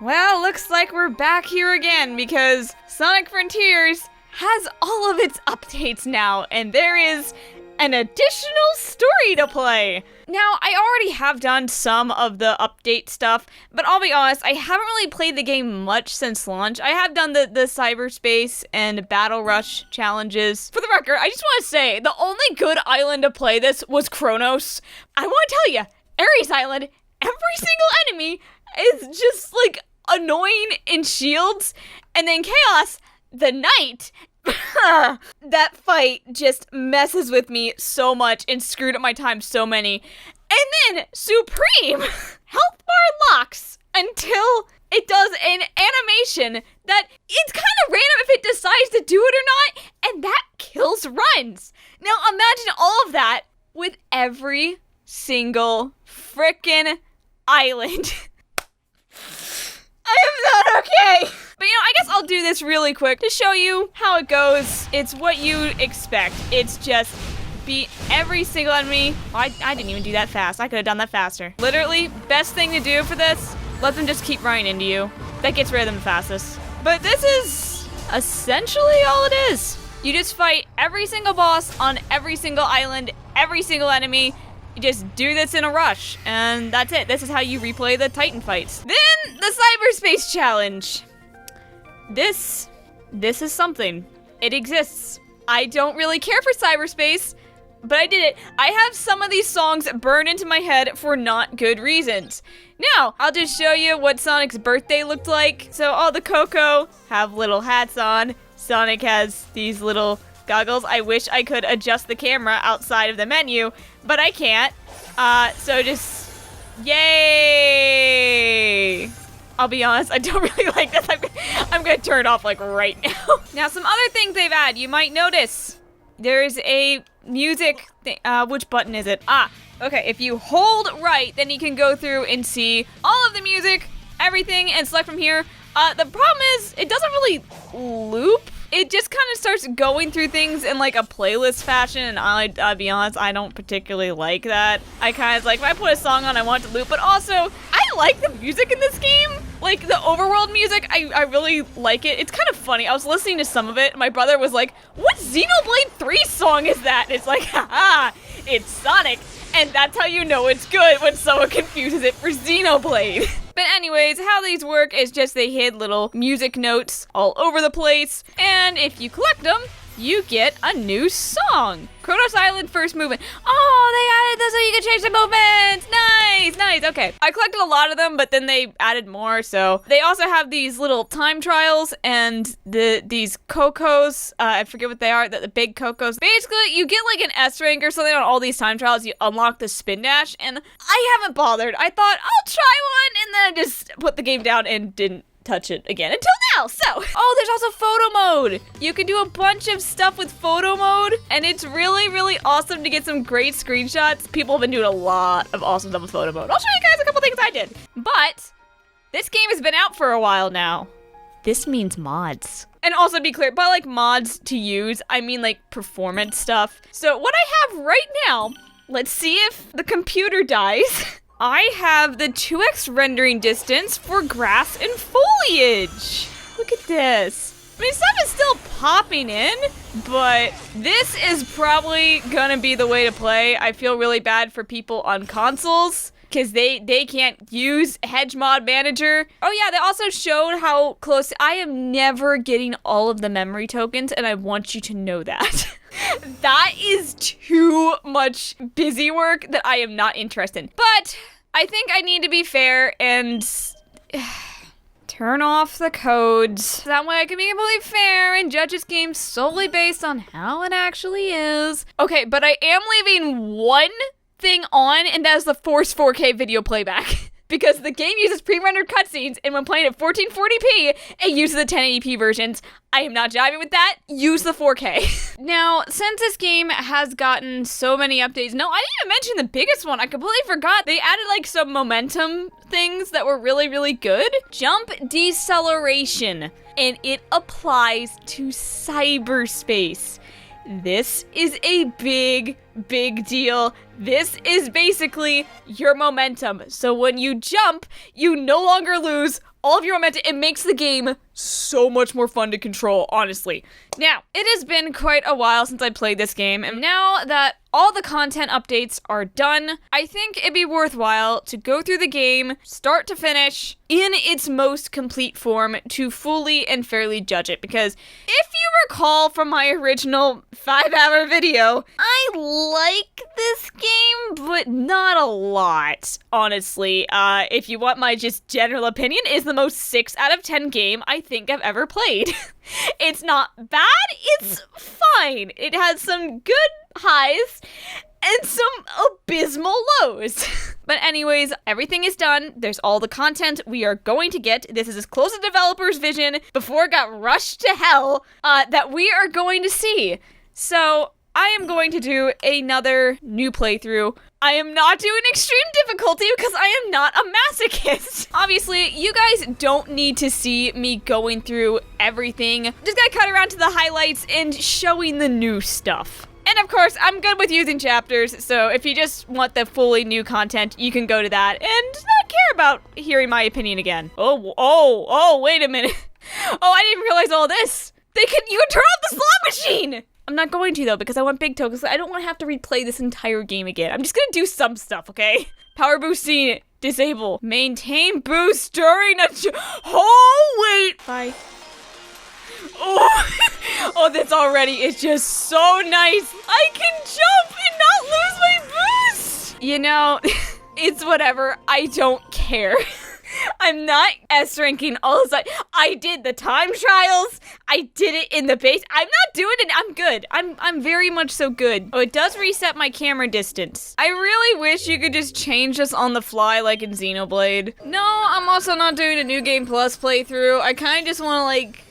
Well, looks like we're back here again because Sonic Frontiers has all of its updates now, and there is an additional story to play. Now, I already have done some of the update stuff, but I'll be honest, I haven't really played the game much since launch. I have done the Cyberspace and Battle Rush challenges. For the record, I just want to say, the only good island to play this was Kronos. I want to tell you, Ares Island, every single enemy is just, like, annoying in shields, and then Chaos, the knight, that fight just messes with me so much and screwed up my time so many. And then Supreme health bar locks until it does an animation that it's kind of random if it decides to do it or not, and that kills runs. Now imagine all of that with every single frickin' island. I am not okay. But I guess I'll do this really quick to show you how it goes. It's what you expect. It's just beat every single enemy. I didn't even do that fast. I could have done that faster. Literally, best thing to do for this, let them just keep running into you. That gets rid of them the fastest. But this is essentially all it is. You just fight every single boss on every single island, every single enemy. You just do this in a rush, and that's it. This is how you replay the Titan fights. Then, the Cyberspace Challenge. This is something. It exists. I don't really care for cyberspace, but I did it. I have some of these songs burned into my head for not good reasons. Now, I'll just show you what Sonic's birthday looked like. So all the Coco have little hats on. Sonic has these little goggles. I wish I could adjust the camera outside of the menu, but I can't. So just, yay! I'll be honest, I don't really like this. I'm gonna turn it off like right now. Now, some other things they've added, you might notice. There's a music thing. Which button is it? Okay, if you hold right, then you can go through and see all of the music, everything, and select from here. The problem is, it doesn't really loop. It just kind of starts going through things in like a playlist fashion, and I'll be honest, I don't particularly like that. I kind of like, if I put a song on, I want it to loop, but also, I like the music in this game. Like, the overworld music, I really like it. It's kind of funny. I was listening to some of it, and my brother was like, what Xenoblade 3 song is that? And it's like, haha, it's Sonic. And that's how you know it's good, when someone confuses it for Xenoblade. But anyways, how these work is just they hid little music notes all over the place, and if you collect them, you get a new song. Kronos Island first movement. Oh, they added this so you can change the movements. Nice, nice, okay. I collected a lot of them, but then they added more, so. They also have these little time trials and these Cocos. I forget what they are, the big Cocos. Basically, you get like an S rank or something on all these time trials. You unlock the spin dash, and I haven't bothered. I thought, I'll try one, and then I just put the game down and didn't touch it again until now. So, oh, there's also photo mode. You can do a bunch of stuff with photo mode, and it's really, really awesome to get some great screenshots. People have been doing a lot of awesome stuff with photo mode. I'll show you guys a couple things I did. But this game has been out for a while now. This means mods. And also to be clear, by like mods to use, I mean like performance stuff. So what I have right now, let's see if the computer dies. I have the 2x rendering distance for grass and foliage. Look at this. I mean, stuff is still popping in, but this is probably gonna be the way to play. I feel really bad for people on consoles, because they can't use Hedge Mod Manager. Oh yeah, they also showed how close. I am never getting all of the memory tokens, and I want you to know that. That is too much busy work that I am not interested in. But I think I need to be fair and turn off the codes. That way I can be completely fair and judge this game solely based on how it actually is. Okay, but I am leaving one thing on, and that is the forced 4K video playback. Because the game uses pre-rendered cutscenes, and when playing at 1440p, it uses the 1080p versions. I am not jiving with that. Use the 4K. Now, since this game has gotten so many updates, no, I didn't even mention the biggest one. I completely forgot. They added like some momentum things that were really, really good. Jump deceleration, and it applies to cyberspace. This is a big big deal. This is basically your momentum. So when you jump, you no longer lose all of your momentum. It makes the game so much more fun to control, honestly. Now, it has been quite a while since I played this game, and now that all the content updates are done, I think it'd be worthwhile to go through the game, start to finish, in its most complete form to fully and fairly judge it. Because if you recall from my original 5-hour video, I like this game, but not a lot, honestly. If you want my just general opinion, is the most 6 out of 10 game I think I've ever played. It's not bad, it's fine. It has some good highs and some abysmal lows. But anyways, everything is done. There's all the content we are going to get. This is as close to developer's vision before it got rushed to hell that we are going to see. So I am going to do another new playthrough. I am not doing extreme difficulty because I am not a masochist. Obviously, you guys don't need to see me going through everything. Just gotta cut around to the highlights and showing the new stuff. And of course, I'm good with using chapters, so if you just want the fully new content, you can go to that and not care about hearing my opinion again. Oh, wait a minute. Oh, I didn't realize all this. You can turn off the slot machine! I'm not going to, though, because I want big toe, because I don't want to have to replay this entire game again. I'm just gonna do some stuff, okay? Power boost scene, disable. Maintain boost during a oh, wait! Bye. Oh, this already is just so nice. I can jump and not lose my boost! You know, it's whatever. I don't care. I'm not S-ranking all the time. I did the time trials. I did it in the base. I'm not doing it. I'm good. I'm very much so good. Oh, it does reset my camera distance. I really wish you could just change this on the fly like in Xenoblade. No, I'm also not doing a New Game Plus playthrough. I kind of just want to, like,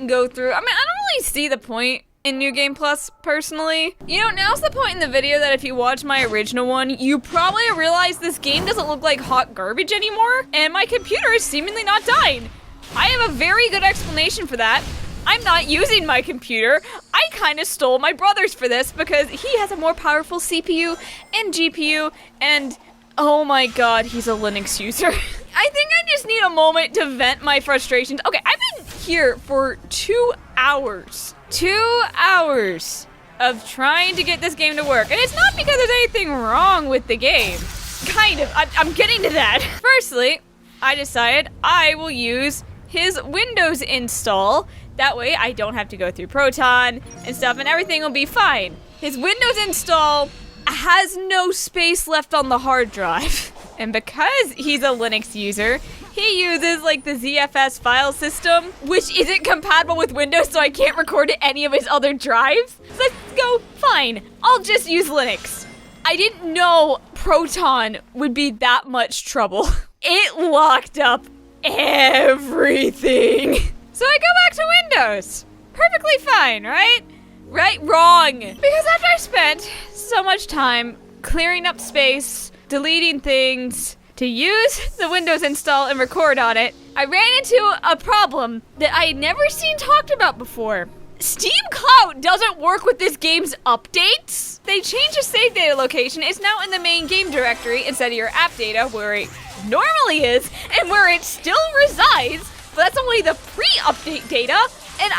go through. I mean, I don't really see the point in New Game Plus, personally. You know, now's the point in the video that if you watch my original one, you probably realize this game doesn't look like hot garbage anymore, and my computer is seemingly not dying. I have a very good explanation for that. I'm not using my computer. I kind of stole my brother's for this because he has a more powerful CPU and GPU, and oh my god, he's a Linux user. I think I just need a moment to vent my frustrations. Okay, I've been here for 2 hours. 2 hours of trying to get this game to work. And it's not because there's anything wrong with the game. Kind of. I'm getting to that. Firstly, I decided I will use his Windows install. That way I don't have to go through Proton and stuff and everything will be fine. His Windows install has no space left on the hard drive. And because he's a Linux user, he uses like the ZFS file system, which isn't compatible with Windows, so I can't record to any of his other drives. So let's go, fine, I'll just use Linux. I didn't know Proton would be that much trouble. It locked up everything. So I go back to Windows. Perfectly fine, right? Right? Wrong. Because after I spent so much time clearing up space, deleting things, to use the Windows install and record on it, I ran into a problem that I had never seen talked about before. Steam Cloud doesn't work with this game's updates. They changed the save data location. It's now in the main game directory instead of your app data where it normally is and where it still resides, but that's only the pre-update data. And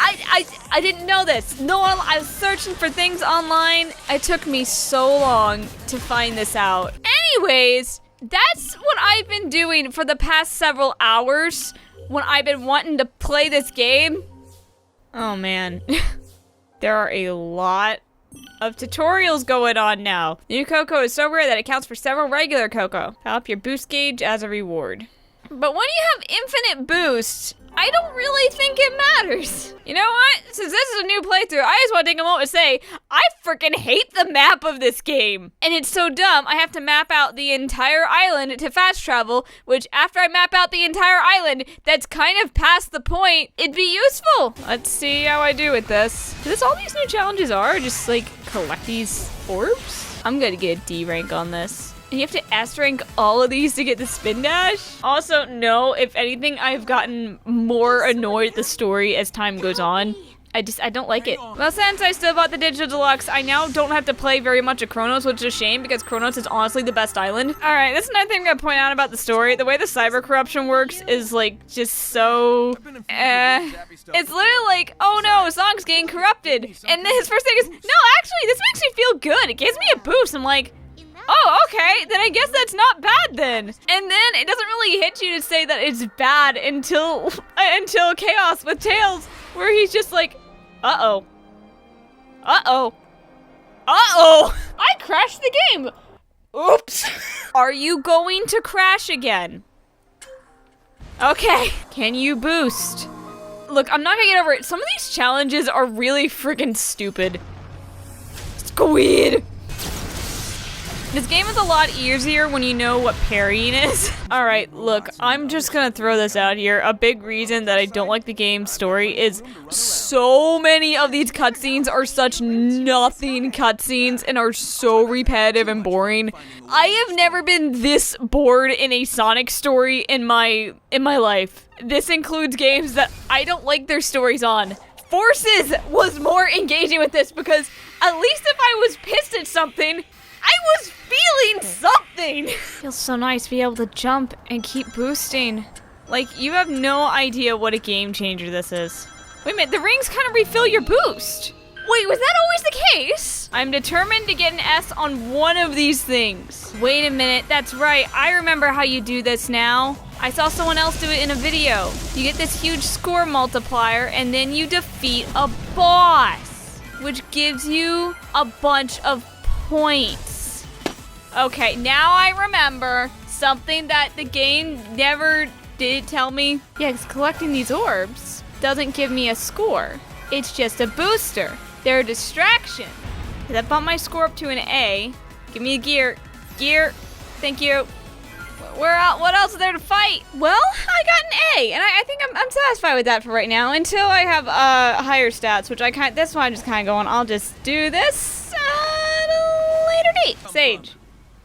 I didn't know this. I was searching for things online. It took me so long to find this out. Anyways, that's what I've been doing for the past several hours when I've been wanting to play this game. Oh man. There are a lot of tutorials going on now. New Cocoa is so rare that it counts for several regular Cocoa. Power up your boost gauge as a reward. But when you have infinite boost, I don't really think it matters. You know what? Since this is a new playthrough, I just want to take a moment to say, I freaking hate the map of this game. And it's so dumb, I have to map out the entire island to fast travel, which after I map out the entire island, that's kind of past the point. It'd be useful. Let's see how I do with this. Is this all these new challenges are? Just like collect these orbs? I'm gonna get a D rank on this. You have to S rank all of these to get the spin dash? Also, no, if anything, I've gotten more annoyed at the story as time goes on. I don't like it. Well, since I still bought the Digital Deluxe, I now don't have to play very much of Kronos, which is a shame because Kronos is honestly the best island. All right, that's another thing I'm gonna point out about the story. The way the cyber corruption works is like just so, it's literally like, oh no, Song's getting corrupted. And then his first thing is, no, actually, this makes me feel good. It gives me a boost. I'm like, oh, okay, then I guess that's not bad then. And then it doesn't really hit you to say that it's bad until Chaos with Tails, where he's just like, uh-oh. Uh-oh. Uh-oh! I crashed the game! Oops. Are you going to crash again? Okay. Can you boost? Look, I'm not gonna get over it. Some of these challenges are really freaking stupid. Squid! This game is a lot easier when you know what parrying is. All right, look, I'm just gonna throw this out here. A big reason that I don't like the game's story is so many of these cutscenes are such nothing cutscenes and are so repetitive and boring. I have never been this bored in a Sonic story in my life. This includes games that I don't like their stories on. Forces was more engaging with this because at least if I was pissed at something, I was feeling something! Feels so nice to be able to jump and keep boosting. Like, you have no idea what a game changer this is. Wait a minute, the rings kind of refill your boost. Wait, was that always the case? I'm determined to get an S on one of these things. Wait a minute, that's right, I remember how you do this now. I saw someone else do it in a video. You get this huge score multiplier and then you defeat a boss, which gives you a bunch of points. Okay, now I remember something that the game never did tell me. Yeah, because collecting these orbs doesn't give me a score. It's just a booster. They're a distraction. That bumped my score up to an A. Give me a gear. Gear. Thank you. What else is there to fight? Well, I got an A, and I think I'm satisfied with that for right now until I have higher stats, which that's why I'm just kind of going, I'll just do this at a later date. Sage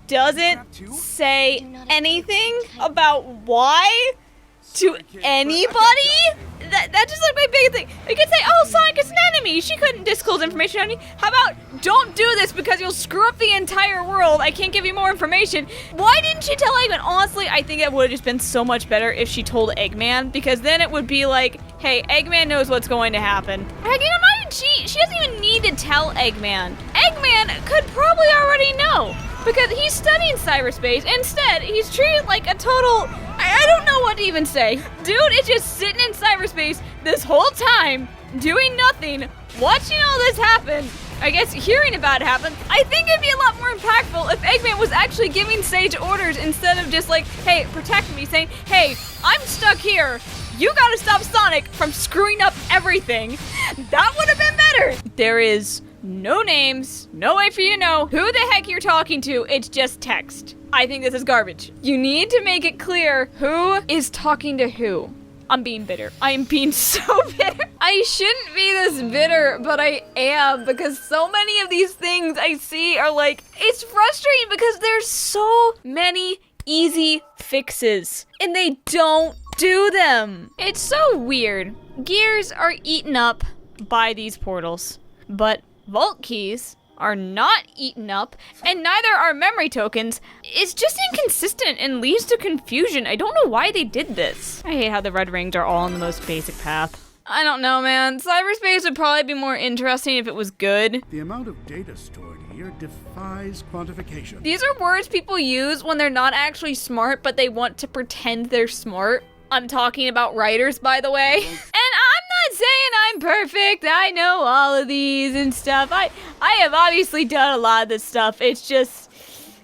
doesn't say anything about why to anybody? That's just like my big thing. You could say, oh, Sonic is an enemy. She couldn't disclose information on you. How about, don't do this because you'll screw up the entire world. I can't give you more information. Why didn't she tell Eggman? Honestly, I think it would have just been so much better if she told Eggman, because then it would be like, hey, Eggman knows what's going to happen. Heck, you know, not even she doesn't even need to tell Eggman. Eggman could probably already know, because he's studying cyberspace. Instead, he's treated like a total, I don't know what to even say. Dude is just sitting in cyberspace this whole time, doing nothing, watching all this happen. I guess hearing about it happen. I think it'd be a lot more impactful if Eggman was actually giving Sage orders instead of just like, hey, protect me, saying, hey, I'm stuck here. You gotta stop Sonic from screwing up everything. That would have been better. There is no names, no way for you to know who the heck you're talking to. It's just text. I think this is garbage. You need to make it clear who is talking to who. I'm being bitter. I am being so bitter. I shouldn't be this bitter, but I am, because so many of these things I see are like, it's frustrating because there's so many easy fixes and they don't do them. It's so weird. Gears are eaten up by these portals, but vault keys are not eaten up, and neither are memory tokens. It's just inconsistent and leads to confusion. I don't know why they did this. I hate how the red rings are all on the most basic path. I don't know, man. Cyberspace would probably be more interesting if it was good. The amount of data stored here defies quantification. These are words people use when they're not actually smart, but they want to pretend they're smart. I'm talking about writers, by the way. And I'm not saying I'm perfect. I know all of these and stuff. I have obviously done a lot of this stuff. It's just,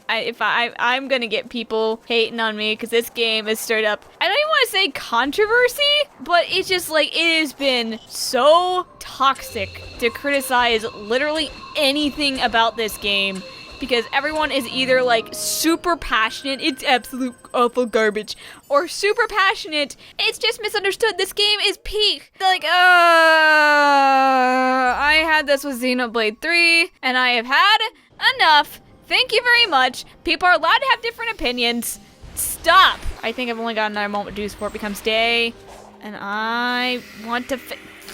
I'm gonna get people hating on me because this game is stirred up, I don't even want to say controversy, but it's just like, it has been so toxic to criticize literally anything about this game. Because everyone is either like super passionate, it's absolute awful garbage, or super passionate, it's just misunderstood, this game is peak. They're like, I had this with Xenoblade 3, and I have had enough. Thank you very much. People are allowed to have different opinions. Stop. I think I've only got another moment to do before it becomes day, and I want to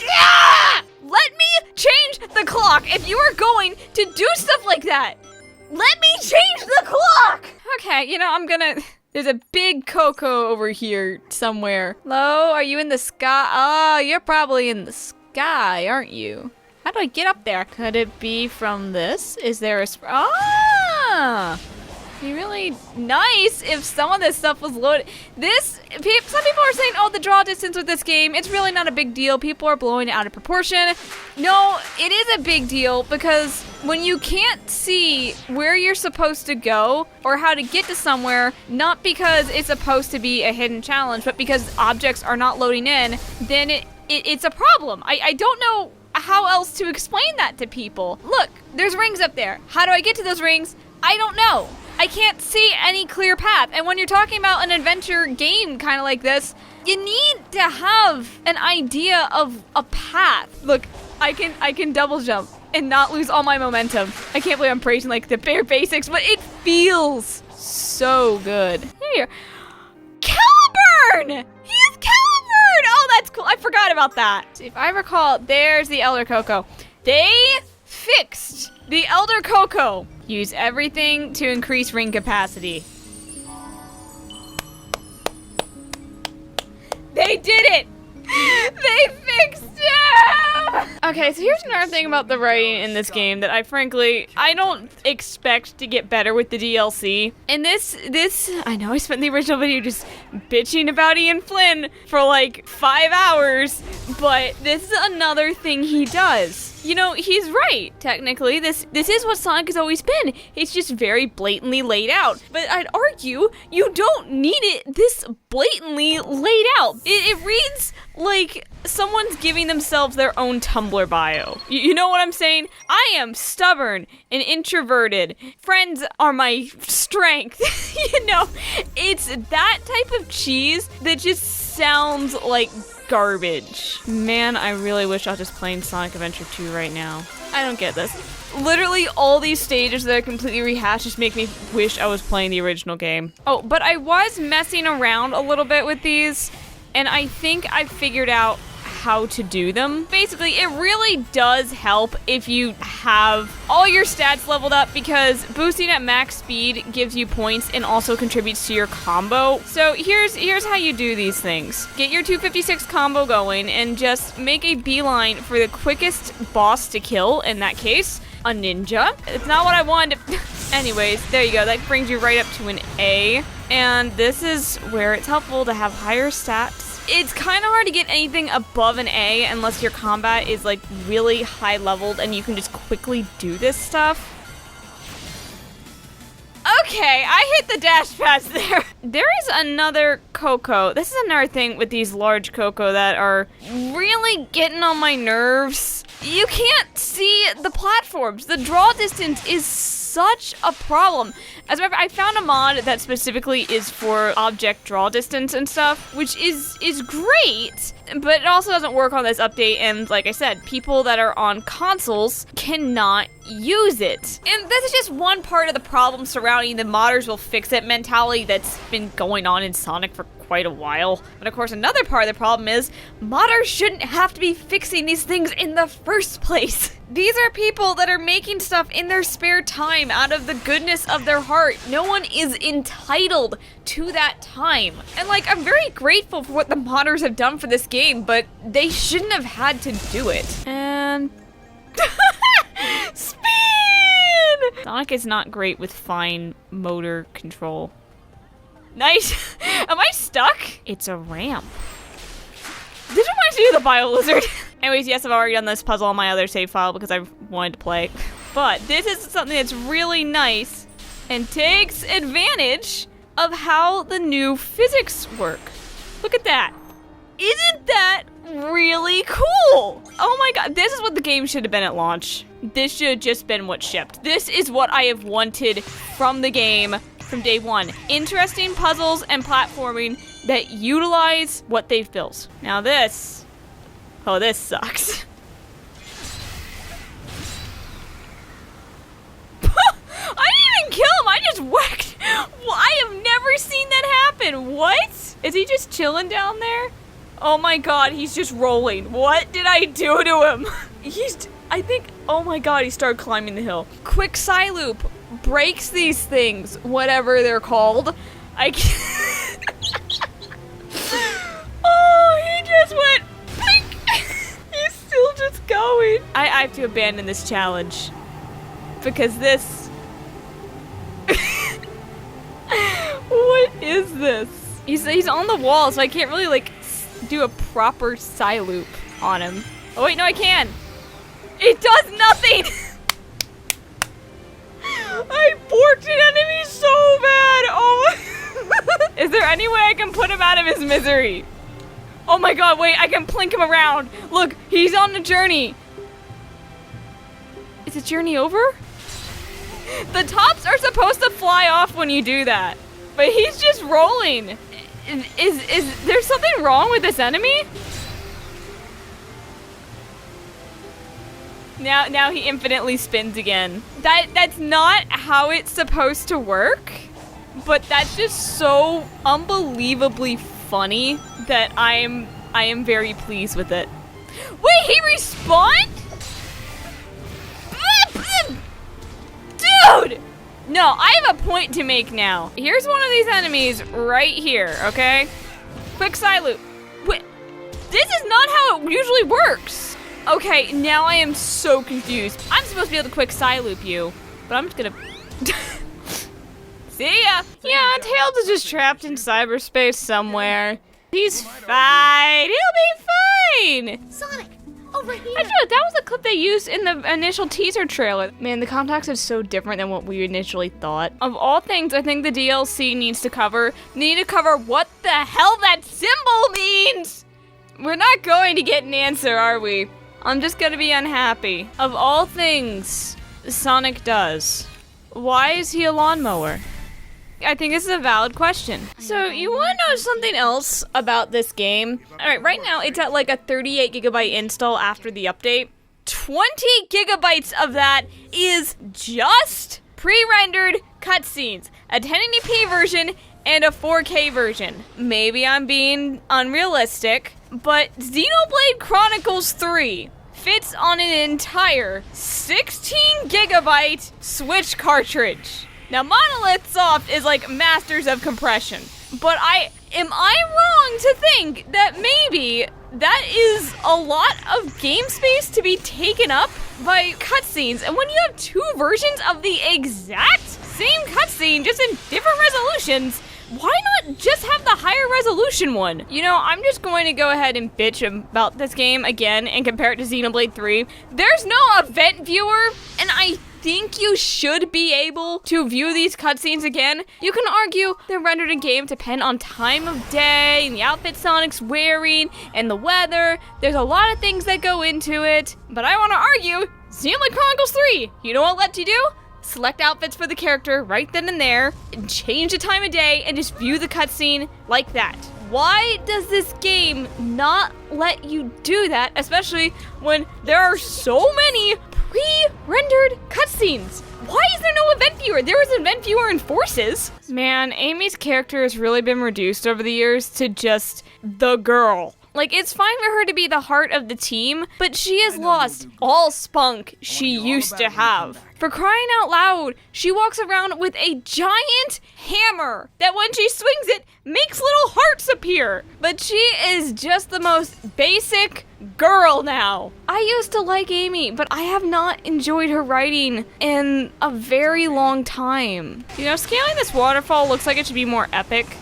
yeah! Let change the clock if you are going to do stuff like that. Let me change the clock! Okay, you know, there's a big Coco over here somewhere. Hello, are you in the sky? Oh, you're probably in the sky, aren't you? How do I get up there? Could it be from this? Is there a it'd be really nice if some of this stuff was loaded. Some people are saying, oh, the draw distance with this game, it's really not a big deal. People are blowing it out of proportion. No, it is a big deal because when you can't see where you're supposed to go or how to get to somewhere, not because it's supposed to be a hidden challenge, but because objects are not loading in, then it's a problem. I don't know how else to explain that to people. Look, there's rings up there. How do I get to those rings? I don't know. I can't see any clear path. And when you're talking about an adventure game kind of like this, you need to have an idea of a path. Look, I can double jump and not lose all my momentum. I can't believe I'm praising like the bare basics, but it feels so good. Here. Caliburn! He is Caliburn! Oh, that's cool. I forgot about that. If I recall, there's the Elder Coco. They fixed the Elder Coco. Use everything to increase ring capacity. They did it! They fixed it! Okay, so here's another thing about the writing in this game that I don't expect to get better with the DLC. And this, I know I spent the original video just bitching about Ian Flynn for like 5 hours, but this is another thing he does. You know, he's right, technically. This is what Sonic has always been. It's just very blatantly laid out. But I'd argue you don't need it this blatantly laid out. It reads like someone's giving themselves their own Tumblr bio. You know what I'm saying? I am stubborn and introverted. Friends are my strength. You know, it's that type of cheese that just sounds like garbage. Man, I really wish I was just playing Sonic Adventure 2 right now. I don't get this. Literally all these stages that are completely rehashed just make me wish I was playing the original game. Oh, but I was messing around a little bit with these, and I think I figured out how to do them. Basically, it really does help if you have all your stats leveled up because boosting at max speed gives you points and also contributes to your combo. So here's how you do these things. Get your 256 combo going and just make a beeline for the quickest boss to kill, in that case, a ninja. It's not what I wanted to... Anyways, there you go. That brings you right up to an A. And this is where it's helpful to have higher stats. It's kind of hard to get anything above an A unless your combat is like really high leveled and you can just quickly do this stuff. Okay, I hit the dash pads there. There is another Coco. This is another thing with these large Coco that are really getting on my nerves. You can't see the platforms. The draw distance is such a problem. As a matter of fact, I found a mod that specifically is for object draw distance and stuff, which is great, but it also doesn't work on this update, and like I said, people that are on consoles cannot use it. And this is just one part of the problem surrounding the modders will fix it mentality that's been going on in Sonic for quite a while. But of course, another part of the problem is modders shouldn't have to be fixing these things in the first place. These are people that are making stuff in their spare time out of the goodness of their heart. No one is entitled to that time. And like, I'm very grateful for what the modders have done for this game, but they shouldn't have had to do it. And... Spin! Sonic is not great with fine motor control. Nice. Am I stuck? It's a ramp. This reminds me of the Bio Lizard. Anyways, yes, I've already done this puzzle on my other save file because I wanted to play. But this is something that's really nice and takes advantage of how the new physics work. Look at that. Isn't that really cool? Oh my god, this is what the game should have been at launch. This should have just been what shipped. This is what I have wanted from the game from day one. Interesting puzzles and platforming that utilize what they've built. Now this, oh, this sucks. I didn't even kill him, I just whacked. Well, I have never seen that happen. What? Is he just chilling down there? Oh my god, he's just rolling. What did I do to him? I think, oh my god, he started climbing the hill. Quick Psyloop breaks these things, whatever they're called. I can't. Oh, he just went blink. He's still just going. I have to abandon this challenge because this. What is this? He's on the wall, so I can't really like do a proper Psyloop on him. Oh wait, no, I can. It does nothing. I borked an enemy so bad. Oh. Is there any way I can put him out of his misery? Oh my god, wait, I can plink him around. Look, he's on the journey. Is the journey over? The tops are supposed to fly off when you do that, but he's just rolling. Is there something wrong with this enemy? Now he infinitely spins again. That's not how it's supposed to work, but that's just so unbelievably funny that I am very pleased with it. Wait, he respawned? Dude! No, I have a point to make now. Here's one of these enemies right here, okay? Quick Psyloop. Wait, this is not how it usually works. Okay, now I am so confused. I'm supposed to be able to quick Psyloop you, but I'm just gonna... See ya! Yeah, Tails is just trapped in cyberspace somewhere. He's fine. He'll be fine! Sonic, over here! I know, that was the clip they used in the initial teaser trailer. Man, the context is so different than what we initially thought. Of all things, I think the DLC needs to cover what the hell that symbol means! We're not going to get an answer, are we? I'm just gonna be unhappy. Of all things Sonic does, why is he a lawnmower? I think this is a valid question. So you wanna know something else about this game? Alright, right now it's at like a 38 gigabyte install after the update. 20 gigabytes of that is just pre-rendered cutscenes. A 1080p version and a 4K version. Maybe I'm being unrealistic, but Xenoblade Chronicles 3 fits on an entire 16 gigabyte Switch cartridge. Now Monolith Soft is like masters of compression, but am I wrong to think that maybe that is a lot of game space to be taken up by cutscenes? And when you have two versions of the exact same cutscene, just in different resolutions, why not just have the higher resolution one? You know, I'm just going to go ahead and bitch about this game again and compare it to Xenoblade 3. There's no event viewer, and I think you should be able to view these cutscenes again. You can argue the rendered in game depend on time of day and the outfit Sonic's wearing and the weather. There's a lot of things that go into it, but I want to argue Xenoblade Chronicles 3. You know what it lets you do? Select outfits for the character right then and there, and change the time of day, and just view the cutscene like that. Why does this game not let you do that, especially when there are so many pre-rendered cutscenes? Why is there no event viewer? There was an event viewer in Forces. Man, Amy's character has really been reduced over the years to just the girl. Like, it's fine for her to be the heart of the team, but she has lost all spunk she used to have. For crying out loud, she walks around with a giant hammer that when she swings it, makes little hearts appear. But she is just the most basic girl now. I used to like Amy, but I have not enjoyed her writing in a very long time. You know, scaling this waterfall looks like it should be more epic,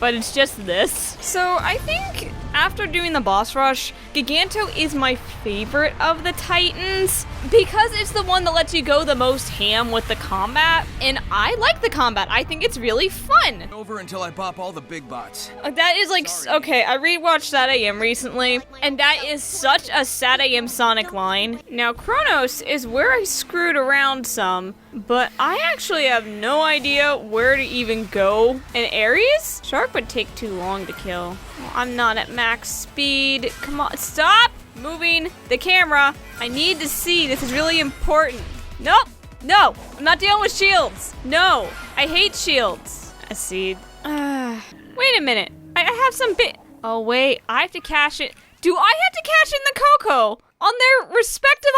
but it's just this. So I think after doing the boss rush, Giganto is my favorite of the Titans because it's the one that lets you go the most ham with the combat, and I like the combat. I think it's really fun. Over until I pop all the big bots. That is like, okay, I rewatched Sad AM recently, and that is such a Sad AM Sonic line. Now, Kronos is where I screwed around some, but I actually have no idea where to even go. And Ares? Shark would take too long to kill. Well, I'm not at max speed. Come on, stop moving the camera. I need to see. This is really important. Nope. No, I'm not dealing with shields. No, I hate shields. A seed. Wait a minute. I have some bit. Oh wait, I have to cash it. Do I have to cash in the Coco on their respective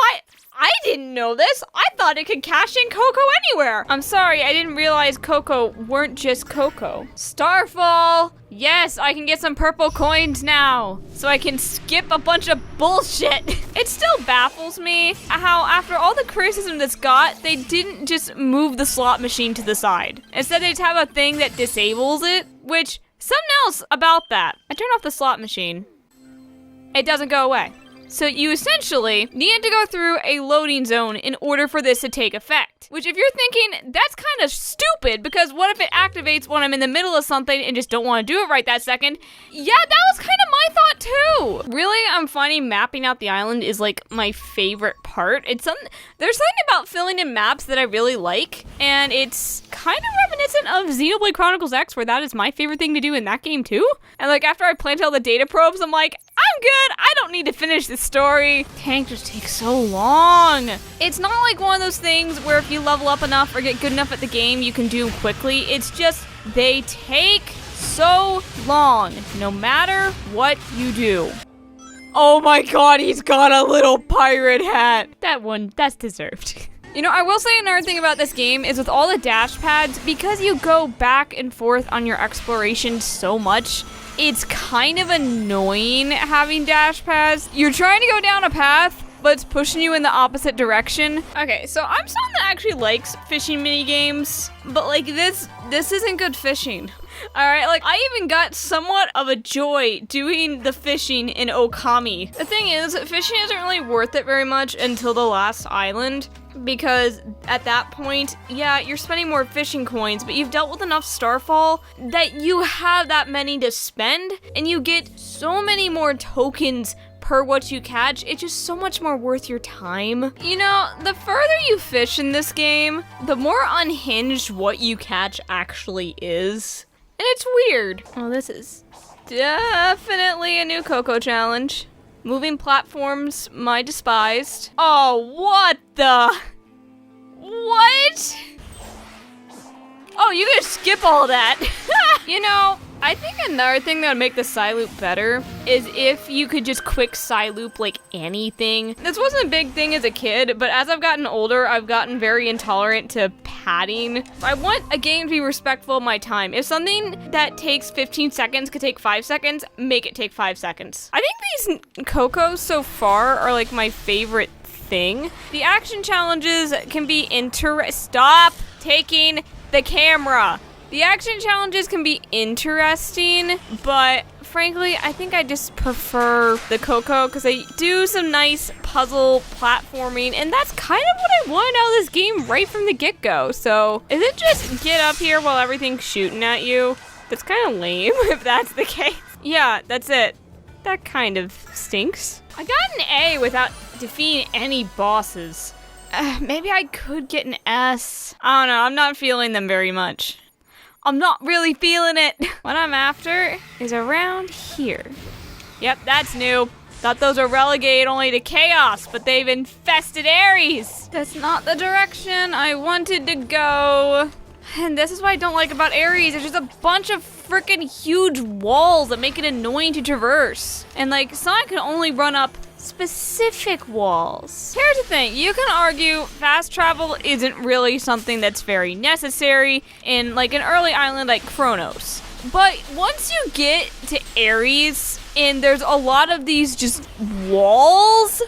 I didn't know this. I thought it could cash in Coco anywhere. I'm sorry, I didn't realize Coco weren't just Coco. Starfall. Yes, I can get some purple coins now, so I can skip a bunch of bullshit. It still baffles me how after all the criticism this got, they didn't just move the slot machine to the side. Instead, they just have a thing that disables it, which, something else about that. I turn off the slot machine. It doesn't go away. So you essentially need to go through a loading zone in order for this to take effect. Which if you're thinking, that's kind of stupid, because what if it activates when I'm in the middle of something and just don't want to do it right that second? Yeah, that was kind of my thought too. Really, I'm finding mapping out the island is like my favorite part. There's something about filling in maps that I really like, and it's kind of reminiscent of Xenoblade Chronicles X, where that is my favorite thing to do in that game too. And like after I planted all the data probes, I'm like, I'm good, I don't need to finish this story. Tank just takes so long. It's not like one of those things where if you level up enough or get good enough at the game, you can do them quickly. It's just, they take so long, no matter what you do. Oh my god, he's got a little pirate hat. That's deserved. You know, I will say another thing about this game is with all the dash pads, because you go back and forth on your exploration so much, it's kind of annoying having dash pads. You're trying to go down a path, but it's pushing you in the opposite direction. Okay, so I'm someone that actually likes fishing mini games, but like this isn't good fishing. Alright, like I even got somewhat of a joy doing the fishing in Okami. The thing is, fishing isn't really worth it very much until the last island, because at that point, yeah, you're spending more fishing coins, but you've dealt with enough Starfall that you have that many to spend, and you get so many more tokens per what you catch. It's just so much more worth your time. You know, the further you fish in this game, the more unhinged what you catch actually is. And it's weird. Oh, this is definitely a new Coco challenge. Moving platforms, my despised. Oh, what the? What? Oh, you can skip all that. You know, I think another thing that would make the side loop better is if you could just quick side loop like anything. This wasn't a big thing as a kid, but as I've gotten older, I've gotten very intolerant to padding. I want a game to be respectful of my time. If something that takes 15 seconds could take 5 seconds, make it take 5 seconds. I think these Cocos so far are like my favorite thing. The action challenges can be Stop taking the camera. The action challenges can be interesting, but frankly, I think I just prefer the Coco because they do some nice puzzle platforming, and that's kind of what I wanted out of this game right from the get-go. So, is it just get up here while everything's shooting at you? That's kind of lame if that's the case. Yeah, that's it. That kind of stinks. I got an A without defeating any bosses. Maybe I could get an S. I don't know, I'm not feeling them very much. I'm not really feeling it. What I'm after is around here. Yep, that's new. Thought those were relegated only to chaos, but they've infested Ares. That's not the direction I wanted to go. And this is what I don't like about Ares. There's just a bunch of freaking huge walls that make it annoying to traverse. And like, Sonic can only run up specific walls. Here's the thing, you can argue fast travel isn't really something that's very necessary in like an early island like Kronos. But once you get to Ares and there's a lot of these just walls,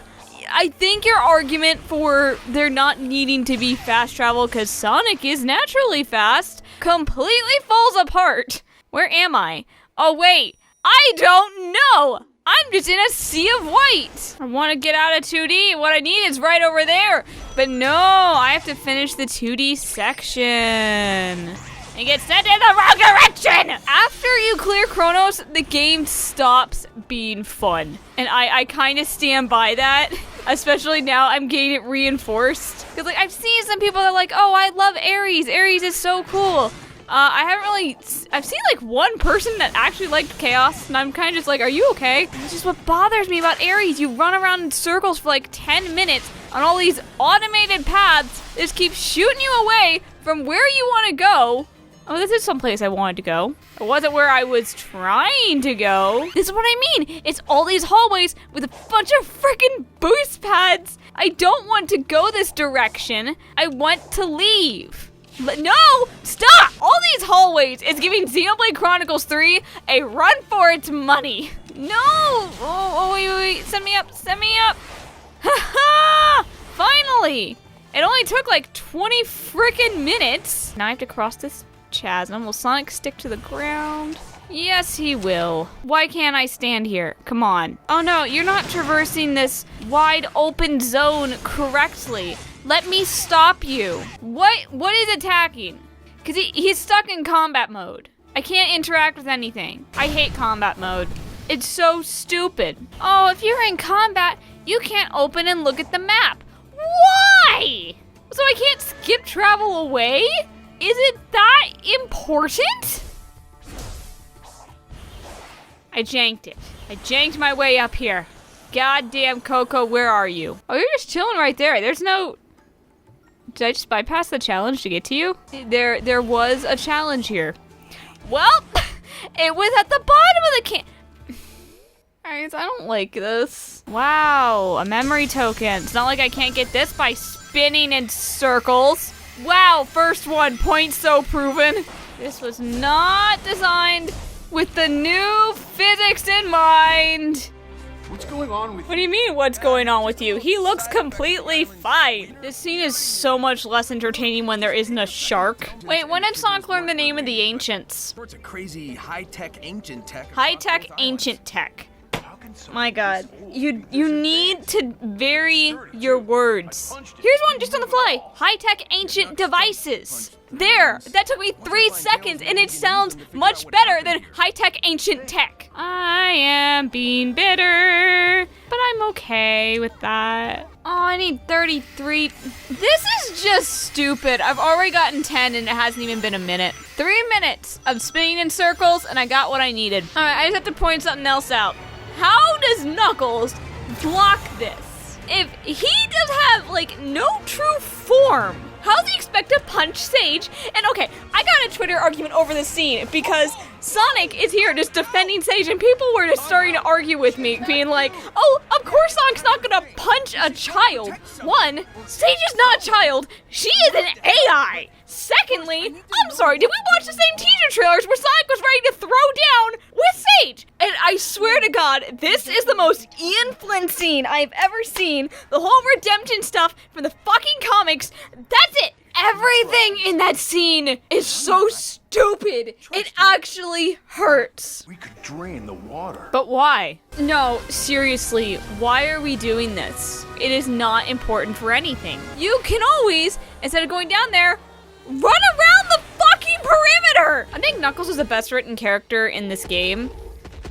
I think your argument for there not needing to be fast travel because Sonic is naturally fast completely falls apart. Where am I? Oh wait, I don't know! I'm just in a sea of white. I want to get out of 2D. What I need is right over there. But no, I have to finish the 2D section. And get sent in the wrong direction. After you clear Kronos, the game stops being fun. And I kind of stand by that. Especially now I'm getting it reinforced. Because like I've seen some people that are like, oh, I love Ares. Ares is so cool. I've seen like one person that actually liked Chaos, and I'm kind of just like, are you okay? That's just what bothers me about Ares. You run around in circles for like 10 minutes on all these automated paths that just keep shooting you away from where you want to go, Oh, this is someplace I wanted to go. It wasn't where I was trying to go. This is what I mean. It's all these hallways with a bunch of freaking boost pads. I don't want to go this direction. I want to leave. But no! Stop! All these hallways is giving Xenoblade Chronicles 3 a run for its money. No! Oh, wait. Send me up. Ha-ha! Finally! It only took like 20 freaking minutes. Now I have to cross this chasm. Will Sonic stick to the ground? Yes, he will. Why can't I stand here? Come on. Oh no, you're not traversing this wide open zone correctly. Let me stop you. What is attacking? Because he's stuck in combat mode. I can't interact with anything. I hate combat mode. It's so stupid. Oh, if you're in combat, you can't open and look at the map. Why? So I can't skip travel away? Is it that important? I janked it. I janked my way up here. Goddamn Coco, where are you? Oh, you're just chilling right there. There's no... Did I just bypass the challenge to get to you? There was a challenge here. Well, it was at the bottom of the Guys, I don't like this. Wow, a memory token. It's not like I can't get this by spinning in circles. Wow, first one, point so proven. This was not designed with the new physics in mind. What's going on with What do you mean, what's going on with you? He looks completely fine. This scene is so much less entertaining when there isn't a shark. Wait, when did Sonic learn the name of the ancients? Sorts of crazy high-tech ancient tech. High-tech ancient tech. My god. You need to vary your words. Here's one just on the fly. High-tech ancient devices. There! That took me 3 seconds and it sounds much better than high-tech ancient tech. I am being bitter, but I'm okay with that. Oh, I need 33. This is just stupid. I've already gotten 10 and it hasn't even been a minute. 3 minutes of spinning in circles and I got what I needed. Alright, I just have to point something else out. How does Knuckles block this? If he does have, like, no true form, how does he expect to punch Sage? And okay, I got a Twitter argument over this scene because Sonic is here just defending Sage and people were just starting to argue with me, being like, oh, of course Sonic's not gonna punch a child. One, Sage is not a child, she is an AI. Secondly, I'm sorry, did we watch the same teaser trailers where Sonic was ready to throw down with Sage? And I swear to God, this is the most Ian Flynn scene I've ever seen. The whole redemption stuff from the fucking comics, that's it. Everything in that scene is so stupid. It actually hurts. We could drain the water. But why? No, seriously, why are we doing this? It is not important for anything. You can always, instead of going down there, run around the fucking perimeter! I think Knuckles is the best written character in this game,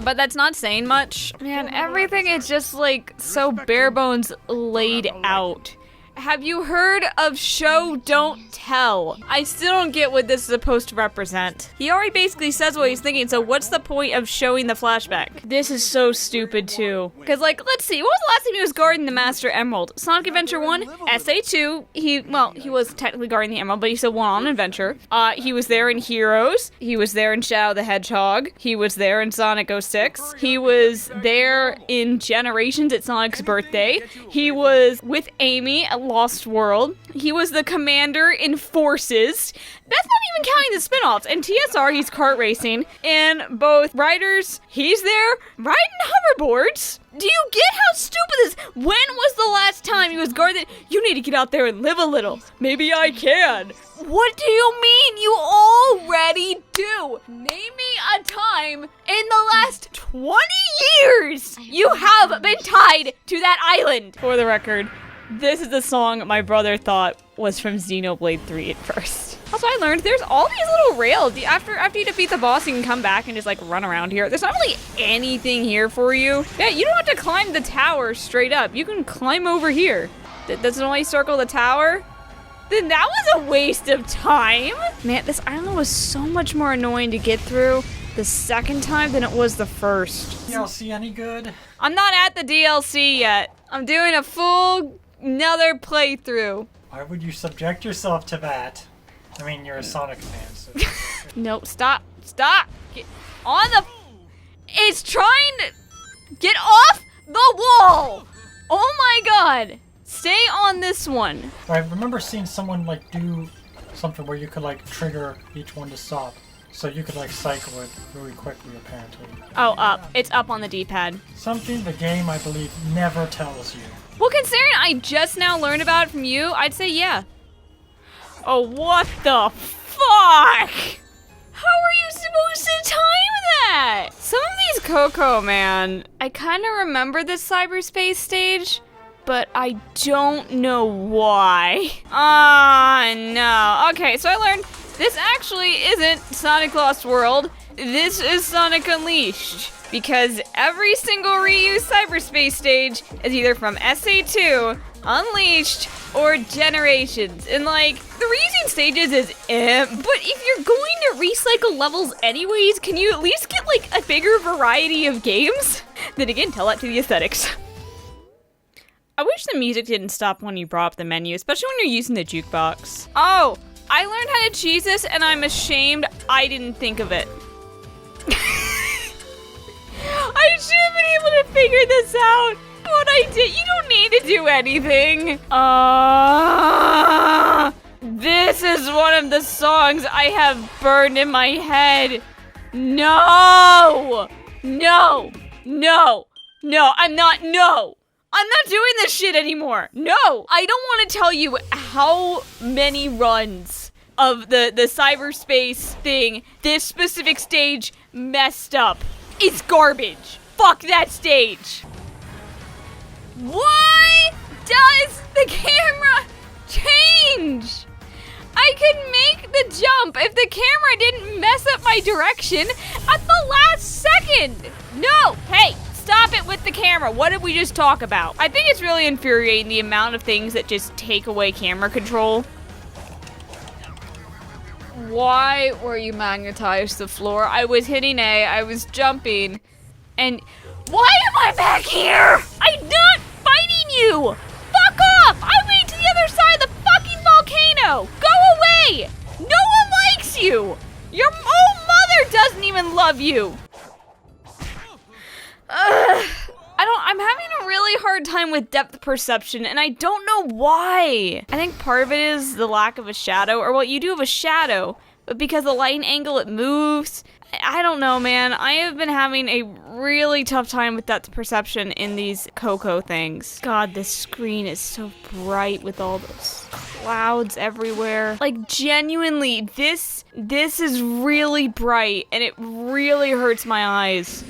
but that's not saying much. Man, everything is just like so bare bones laid out. Have you heard of show don't tell? I still don't get what this is supposed to represent. He already basically says what he's thinking, so what's the point of showing the flashback? This is so stupid too. Cause like, let's see, what was the last time he was guarding the Master Emerald? Sonic Adventure 1, SA2, he was technically guarding the Emerald, but he still went on an adventure. He was there in Heroes, he was there in Shadow the Hedgehog, he was there in Sonic 06, he was there in Generations at Sonic's birthday, he was with Amy at Lost World. He was the commander in Forces. That's not even counting the spin-offs. And TSR, he's kart racing. And both Riders, he's there riding hoverboards. Do you get how stupid this is? When was the last time he was guarded? You need to get out there and live a little. Maybe I can. What do you mean you already do? Name me a time in the last 20 years you have been tied to that island. For the record, this is the song my brother thought was from Xenoblade 3 at first. Also, I learned there's all these little rails. After you defeat the boss, you can come back and just like run around here. There's not really anything here for you. Yeah, you don't have to climb the tower straight up. You can climb over here. Does it only circle the tower? Then that was a waste of time. Man, this island was so much more annoying to get through the second time than it was the first. DLC any good? I'm not at the DLC yet. I'm doing a full another playthrough. Why would you subject yourself to that? I mean, you're a Sonic fan, so No, stop. Stop. Get on the... It's trying to get off the wall. Oh my god. Stay on this one. I remember seeing someone like do something where you could like trigger each one to stop. So you could like cycle it really quickly apparently. Oh, up. It's up on the D-pad. Something the game, I believe, never tells you. Well, considering I just now learned about it from you, I'd say yeah. Oh, what the fuck? How are you supposed to time that? Some of these Coco, man, I kind of remember this cyberspace stage, but I don't know why. No. Okay, so I learned this actually isn't Sonic Lost World. This is Sonic Unleashed. Because every single Ryu cyberspace stage is either from SA2, Unleashed, or Generations. And like, the reusing stages is but if you're going to recycle levels anyways, can you at least get like a bigger variety of games? Then again, tell that to the aesthetics. I wish the music didn't stop when you brought up the menu, especially when you're using the jukebox. Oh, I learned how to cheese this and I'm ashamed I didn't think of it. I should have been able to figure this out, but I did. You don't need to do anything. This is one of the songs I have burned in my head. No, I'm not doing this shit anymore. No, I don't want to tell you how many runs of the cyberspace thing this specific stage messed up. It's garbage. Fuck that stage. Why does the camera change? I could make the jump if the camera didn't mess up my direction at the last second. No, hey, stop it with the camera. What did we just talk about? I think it's really infuriating the amount of things that just take away camera control. Why were you magnetized to the floor? I was hitting A, I was jumping, and why am I back here? I'm not fighting you! Fuck off! I went to the other side of the fucking volcano! Go away! No one likes you! Your own mother doesn't even love you! I'm having a really hard time with depth perception, and I don't know why. I think part of it is the lack of a shadow, or well, you do have a shadow, but because of the lighting angle, it moves. I don't know, man. I have been having a really tough time with depth perception in these Coco things. God, this screen is so bright with all those clouds everywhere. Like, genuinely, this is really bright, and it really hurts my eyes.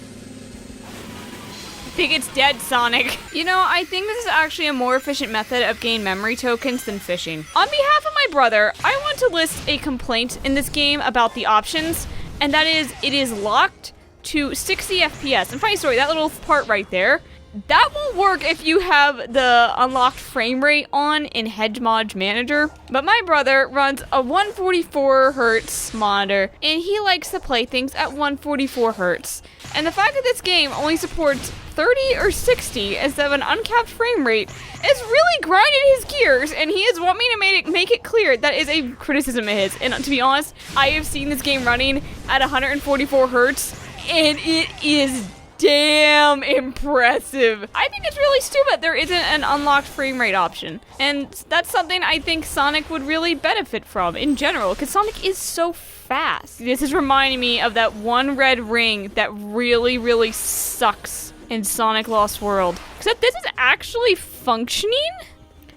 I think it's dead, Sonic. You know, I think this is actually a more efficient method of gaining memory tokens than fishing. On behalf of my brother, I want to list a complaint in this game about the options, and that is, it is locked to 60 FPS. And funny story, that little part right there, that won't work if you have the unlocked frame rate on in Hedgemodge Manager. But my brother runs a 144 hertz monitor, and he likes to play things at 144 hertz. And the fact that this game only supports 30 or 60 instead of an uncapped frame rate is really grinding his gears, and he is wanting me to make it clear that is a criticism of his. And to be honest, I have seen this game running at 144 hertz, and it is damn impressive. I think it's really stupid there isn't an unlocked frame rate option, and that's something I think Sonic would really benefit from in general, because Sonic is so fast. This is reminding me of that one red ring that really, really sucks in Sonic Lost World. Except this is actually functioning?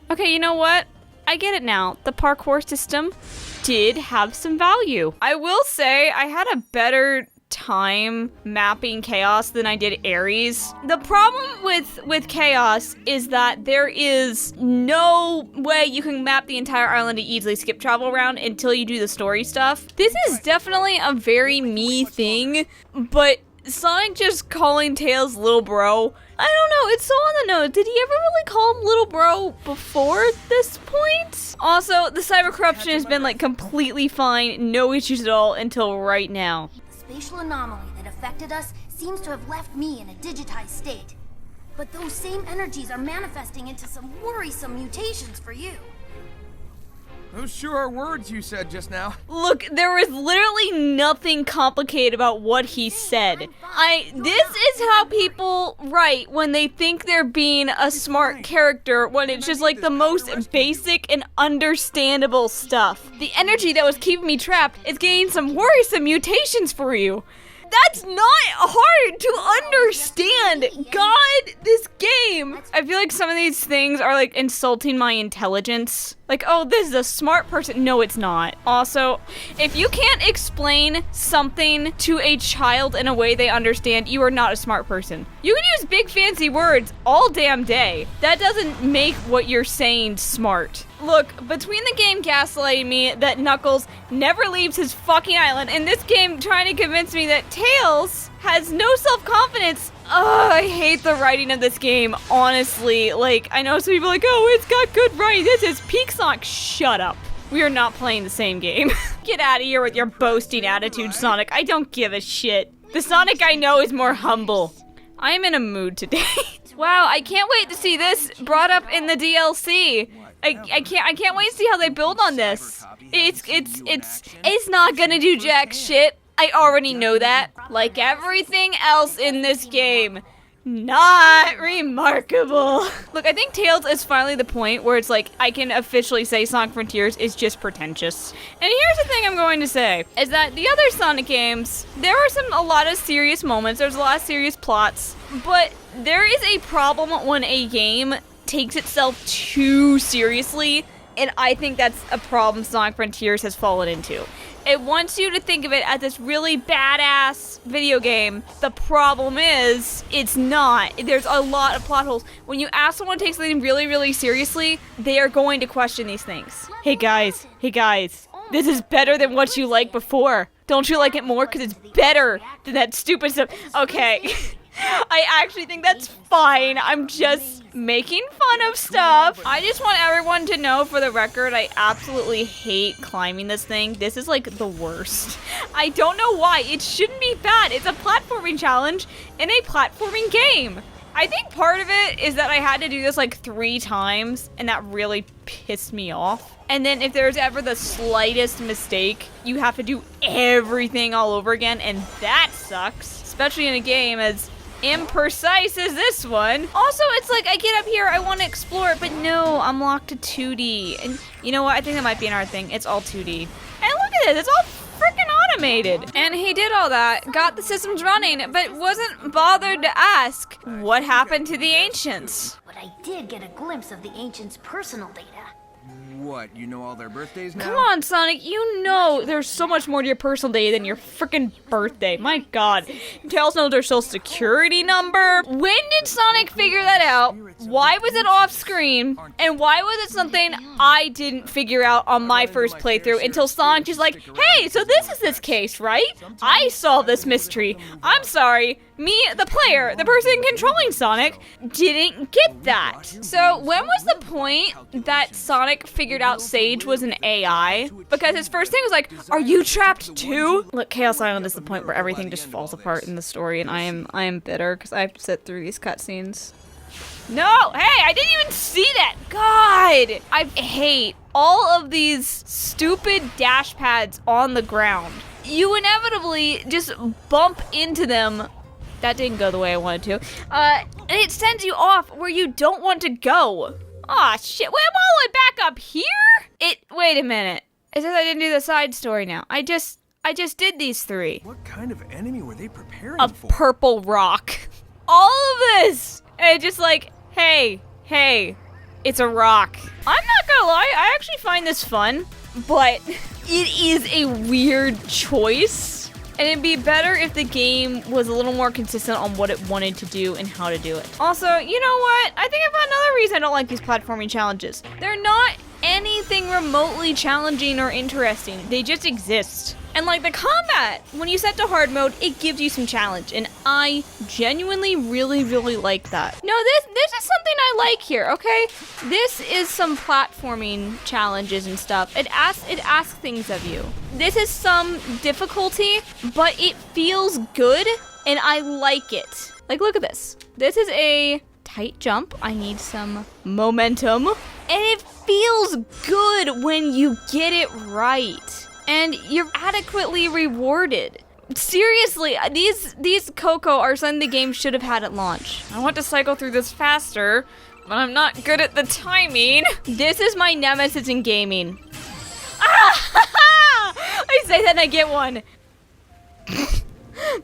Okay, you know what? I get it now. The parkour system did have some value. I will say I had a better time mapping Chaos than I did Ares. The problem with Chaos is that there is no way you can map the entire island to easily skip travel around until you do the story stuff. This is definitely a very me thing, but Sonic just calling Tails little bro, I don't know, it's so on the nose. Did he ever really call him little bro before this point? Also, the cyber corruption has been like completely fine, no issues at all until right now. The spatial anomaly that affected us seems to have left me in a digitized state. But those same energies are manifesting into some worrisome mutations for you. Those sure are words you said just now. Look, there was literally nothing complicated about what he said. This is how people write when they think they're being a smart character, when it's just like the most basic and understandable stuff. The energy that was keeping me trapped is getting some worrisome mutations for you. That's not hard to understand. God, this game. I feel like some of these things are like insulting my intelligence. Like, oh, this is a smart person. No, it's not. Also, if you can't explain something to a child in a way they understand, you are not a smart person. You can use big fancy words all damn day. That doesn't make what you're saying smart. Look, between the game gaslighting me that Knuckles never leaves his fucking island, and this game trying to convince me that Tails has no self-confidence. Ugh, I hate the writing of this game, honestly. Like, I know some people are like, oh, it's got good writing. This is peak Sonic. Shut up. We are not playing the same game. Get out of here with your boasting attitude, Sonic. I don't give a shit. The Sonic I know is more humble. I am in a mood today. Wow, I can't wait to see this brought up in the DLC. I can't wait to see how they build on this. It's not gonna do jack shit. I already know that. Like everything else in this game. Not remarkable. Look, I think Tails is finally the point where it's like, I can officially say Sonic Frontiers is just pretentious. And here's the thing I'm going to say, is that the other Sonic games, there are a lot of serious moments, there's a lot of serious plots, but there is a problem when a game takes itself too seriously, and I think that's a problem Sonic Frontiers has fallen into. It wants you to think of it as this really badass video game. The problem is, it's not. There's a lot of plot holes. When you ask someone to take something really, really seriously, they are going to question these things. Hey guys, this is better than what you liked before. Don't you like it more? Because it's better than that stupid stuff. Okay. I actually think that's fine. I'm just making fun of stuff. I just want everyone to know, for the record, I absolutely hate climbing this thing. This is like the worst. I don't know why. It shouldn't be bad. It's a platforming challenge in a platforming game. I think part of it is that I had to do this like 3 times, and that really pissed me off. And then if there's ever the slightest mistake, you have to do everything all over again, and that sucks. Especially in a game as imprecise as this one. Also, it's like, I get up here, I want to explore it, but no, I'm locked to 2D. And you know what? I think that might be another thing. It's all 2D. And look at this, it's all freaking automated. And he did all that, got the systems running, but wasn't bothered to ask what happened to the ancients. But I did get a glimpse of the ancients' personal data. What, you know all their birthdays now? Come on, Sonic, you know there's so much more to your personal day than your freaking birthday. My god. Tails knows their social security number. When did Sonic figure that out? Why was it off screen? And why was it something I didn't figure out on my first playthrough until Sonic just like, hey, so this is this case, right? I solved this mystery. I'm sorry. Me, the player, the person controlling Sonic, didn't get that. So when was the point that Sonic figured out Sage was an AI? Because his first thing was like, are you trapped too? Look, Chaos Island is the point where everything just falls apart in the story, and I am bitter because I have to sit through these cutscenes. No! Hey, I didn't even see that! God! I hate all of these stupid dash pads on the ground. You inevitably just bump into them. That didn't go the way I wanted to. And it sends you off where you don't want to go. Aw, shit. Wait, I'm all the way back up here? Wait a minit. It says I didn't do the side story now. I just did these 3. What kind of enemy were they preparing A for? purple rock. All of this! And it's just like, hey, it's a rock. I'm not gonna lie, I actually find this fun, but it is a weird choice. And it'd be better if the game was a little more consistent on what it wanted to do and how to do it. Also, you know what? I think I found another reason I don't like these platforming challenges. They're not anything remotely challenging or interesting. They just exist. And like the combat, when you set to hard mode, it gives you some challenge. And I genuinely really, really like that. No, this is something I like here, okay? This is some platforming challenges and stuff. It asks things of you. This is some difficulty, but it feels good and I like it. Like, look at this. This is a tight jump. I need some momentum. And it feels good when you get it right. And you're adequately rewarded. Seriously, these Coco are something the game should have had at launch. I want to cycle through this faster, but I'm not good at the timing. This is my nemesis in gaming. Ah! I say that and I get one.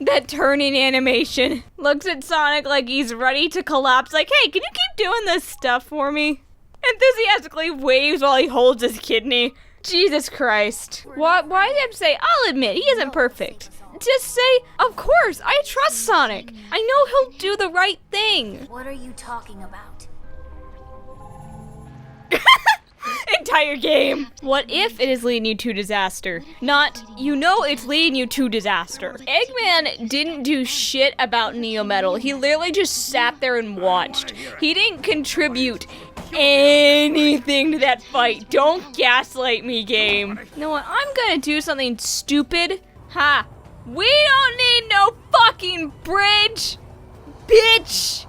That turning animation. Looks at Sonic like he's ready to collapse. Like, hey, can you keep doing this stuff for me? Enthusiastically waves while he holds his kidney. Jesus Christ. Why do you have to say, I'll admit, he isn't perfect. Just say, of course, I trust Sonic. I know he'll do the right thing. What are you talking about? Entire game. What if it is leading you to disaster? Not, you know it's leading you to disaster. Eggman didn't do shit about Neo Metal. He literally just sat there and watched. He didn't contribute anything to that fight. Don't gaslight me, game. You know what? I'm gonna do something stupid. Ha! We don't need no fucking bridge, bitch!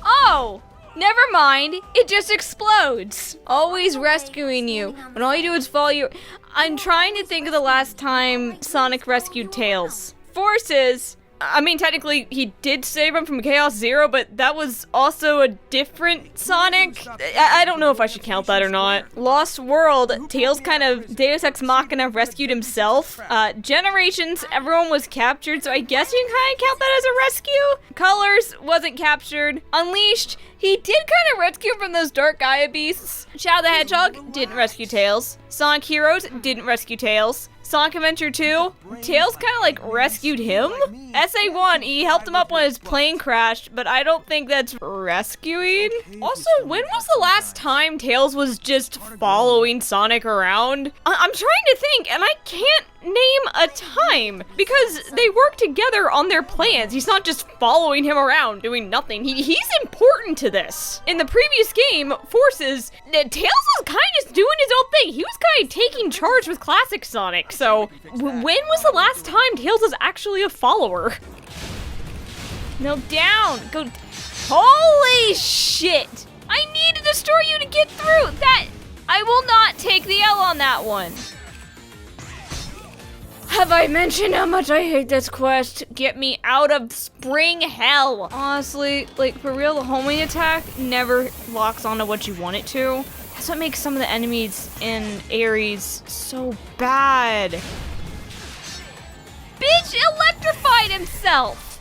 Oh! Never mind, it just explodes. Always rescuing you, when all you do is follow you. I'm trying to think of the last time Sonic rescued Tails. Forces, I mean, technically, he did save him from Chaos Zero, but that was also a different Sonic. I don't know if I should count that or not. Lost World, Tails kind of Deus Ex Machina rescued himself. Generations, everyone was captured, so I guess you can kind of count that as a rescue. Colors wasn't captured. Unleashed, he did kind of rescue from those Dark Gaia beasts. Shadow the Hedgehog didn't rescue Tails. Sonic Heroes didn't rescue Tails. Sonic Adventure 2, Tails kind of like rescued him. SA1, he helped him up when his plane crashed, but I don't think that's rescuing. Also, when was the last time Tails was just following Sonic around? I'm trying to think, and I can't name a time, because they work together on their plans. He's not just following him around doing nothing. He's important to this. In the previous game, Forces, Tails was kind of just doing his own thing. He was kind of taking charge with classic Sonic, so when was the last time Tails was actually a follower? No, down! Go. Holy shit! I need to destroy you to get through! That, I will not take the L on that one. Have I mentioned how much I hate this quest? Get me out of spring hell. Honestly, like for real, the homing attack never locks onto what you want it to. That's what makes some of the enemies in Ares so bad. Bitch electrified himself!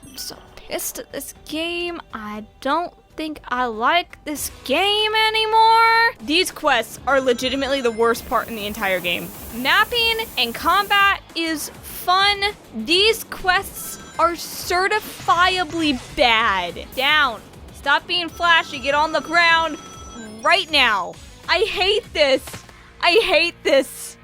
I'm so pissed at this game. I don't think I like this game anymore. These quests are legitimately the worst part in the entire game. Mapping and combat is fun. These quests are certifiably bad. Down. Stop being flashy. Get on the ground right now. I hate this. I hate this.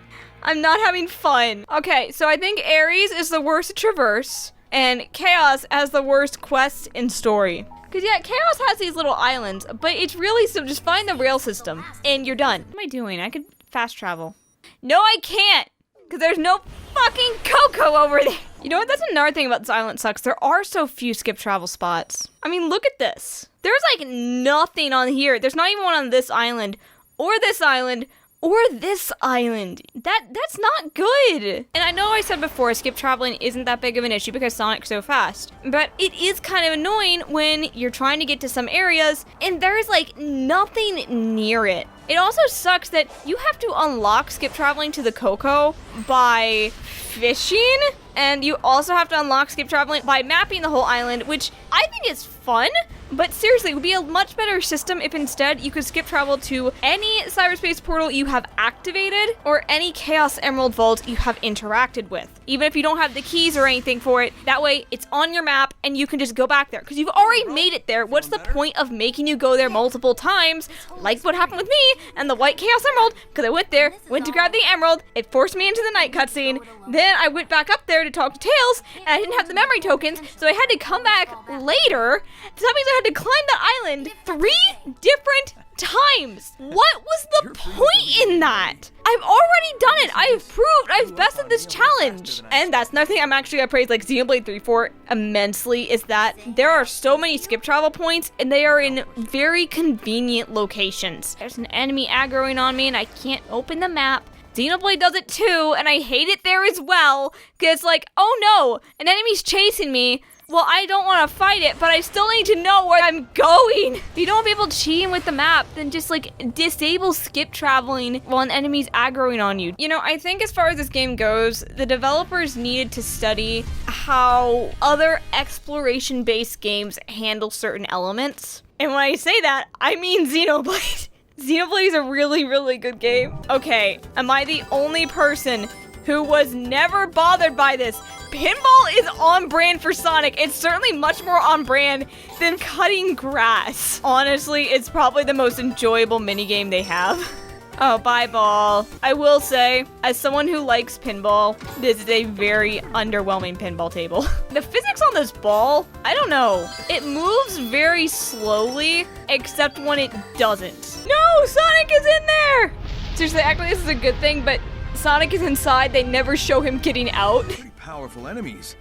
I'm not having fun. Okay, so I think Ares is the worst to traverse, and Chaos has the worst quest in story. Because yeah, Chaos has these little islands, but it's really simple. Just find the rail system, and you're done. What am I doing? I could fast travel. No, I can't, because there's no fucking Coco over there. You know what? That's another thing about this island sucks. There are so few skip travel spots. I mean, look at this. There's like nothing on here. There's not even one on this island, or this island, or this island. That's not good. And I know I said before, skip traveling isn't that big of an issue because Sonic's so fast. But it is kind of annoying when you're trying to get to some areas and there's like nothing near it. It also sucks that you have to unlock skip traveling to the Coco by fishing. And you also have to unlock skip traveling by mapping the whole island, which I think is fun. But seriously, it would be a much better system if instead you could skip travel to any cyberspace portal you have activated or any Chaos Emerald Vault you have interacted with. Even if you don't have the keys or anything for it, that way it's on your map and you can just go back there. Because you've already made it there. What's the point of making you go there multiple times? Like what happened with me and the White Chaos Emerald, because I went there, went to grab the emerald, it forced me into the night cutscene, then I went back up there to talk to Tails, and I didn't have the memory tokens, so I had to come back later. So that means I had to climb the island 3 different times. What was the point in that? I've already done it. I've proved I've bested this challenge. And that's another thing I'm actually gonna praise like Xenoblade 3 for immensely is that there are so many skip travel points and they are in very convenient locations. There's an enemy aggroing on me and I can't open the map. Xenoblade does it too, and I hate it there as well, because it's like, oh no, an enemy's chasing me. Well, I don't want to fight it, but I still need to know where I'm going. If you don't want people cheating with the map, then just like disable skip traveling while an enemy's aggroing on you. You know, I think as far as this game goes, the developers needed to study how other exploration-based games handle certain elements. And when I say that, I mean Xenoblade. Xenoblade is a really, really good game. Okay, am I the only person who was never bothered by this? Pinball is on brand for Sonic. It's certainly much more on brand than cutting grass. Honestly, it's probably the most enjoyable minigame they have. Oh, bye ball. I will say, as someone who likes pinball, this is a very underwhelming pinball table. The physics on this ball, I don't know. It moves very slowly, except when it doesn't. No, Sonic is in there! Seriously, actually this is a good thing, but Sonic is inside. They never show him getting out. Pretty powerful enemies.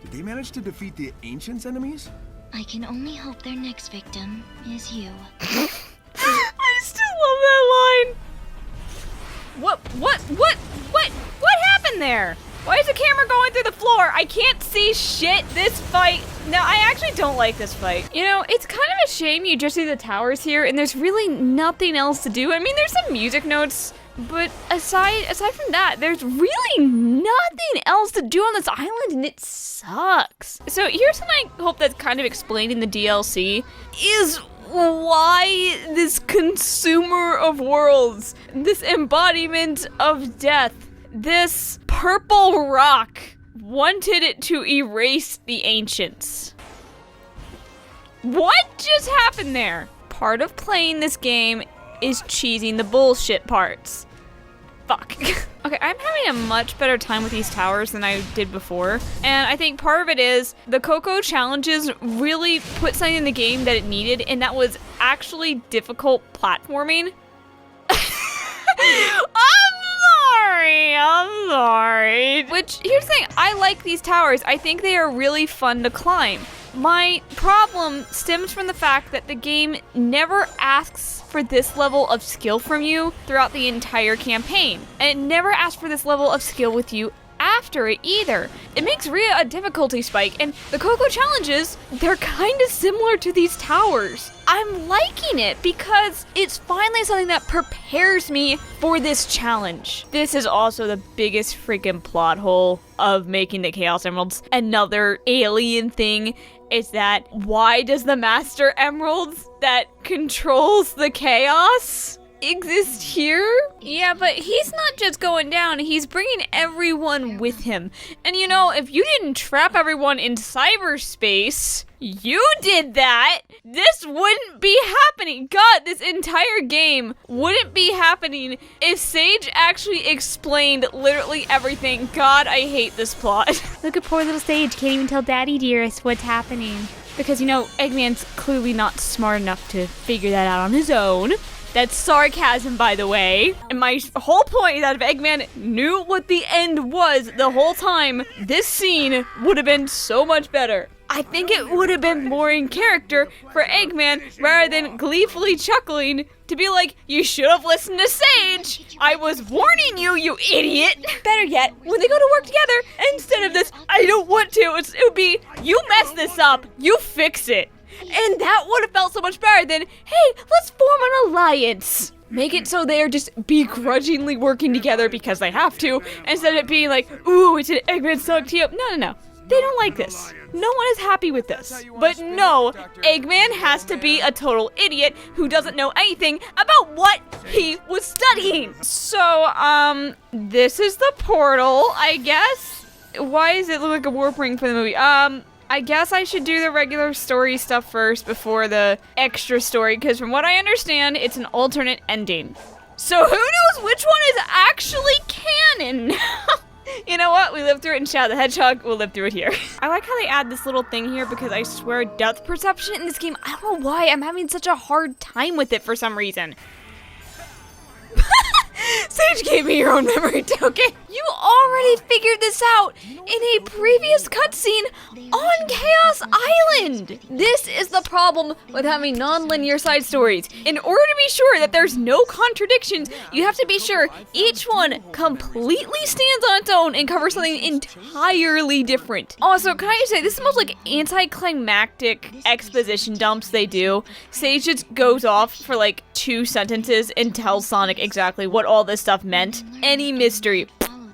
Did they manage to defeat the Ancients' enemies? I can only hope their next victim is you. I still love that line. What happened there? Why is the camera going through the floor? I can't see shit. This fight. No, I actually don't like this fight. You know, it's kind of a shame you just see the towers here and there's really nothing else to do. I mean, there's some music notes, but aside from that, there's really nothing else to do on this island and it sucks. So here's something I hope that's kind of explained in the DLC is why this consumer of worlds, this embodiment of death, this purple rock wanted it to erase the ancients. What just happened there? Part of playing this game is cheesing the bullshit parts. Fuck. Okay, I'm having a much better time with these towers than I did before. And I think part of it is the Coco challenges really put something in the game that it needed, and that was actually difficult platforming. I'm sorry. Which, here's the thing, I like these towers. I think they are really fun to climb. My problem stems from the fact that the game never asks for this level of skill from you throughout the entire campaign. And it never asks for this level of skill with you after it either. It makes Rhea a difficulty spike, and the Coco challenges, they're kind of similar to these towers. I'm liking it because it's finally something that prepares me for this challenge. This is also the biggest freaking plot hole of making the Chaos Emeralds. Another alien thing is that why does the Master Emeralds that controls the chaos exist here? Yeah, but he's not just going down, he's bringing everyone with him. And you know, if you didn't trap everyone in cyberspace, you did that, this wouldn't be happening. God, this entire game wouldn't be happening if Sage actually explained literally everything. God, I hate this plot. Look at poor little Sage, can't even tell Daddy Dearest what's happening. Because, you know, Eggman's clearly not smart enough to figure that out on his own. That's sarcasm, by the way. And my whole point is that if Eggman knew what the end was the whole time, this scene would have been so much better. I think it would have been more in character for Eggman, rather than gleefully chuckling, to be like, you should have listened to Sage! I was warning you, you idiot! Better yet, when they go to work together, instead of this, I don't want to, it would be, you messed this up, you fix it. And that would have felt so much better than, hey, let's form an alliance. Make it so they're just begrudgingly working together because they have to, instead of it being like, ooh, it's an Eggman Sonic team up. No. They don't like this. No one is happy with this. But no, Eggman has to be a total idiot who doesn't know anything about what he was studying. So, this is the portal, I guess. Why does it look like a warp ring for the movie? I guess I should do the regular story stuff first before the extra story, because from what I understand, it's an alternate ending. So who knows which one is actually canon? You know what? We lived through it in Shadow the Hedgehog. We'll live through it here. I like how they add this little thing here because I swear depth perception in this game, I don't know why I'm having such a hard time with it for some reason. Sage gave me your own memory token. You already figured this out in a previous cutscene on Chaos Island. This is the problem with having non-linear side stories. In order to be sure that there's no contradictions, you have to be sure each one completely stands on its own and covers something entirely different. Also, can I just say, this is the most like anticlimactic exposition dumps they do. Sage just goes off for like 2 sentences and tells Sonic exactly what all this stuff meant. Any mystery,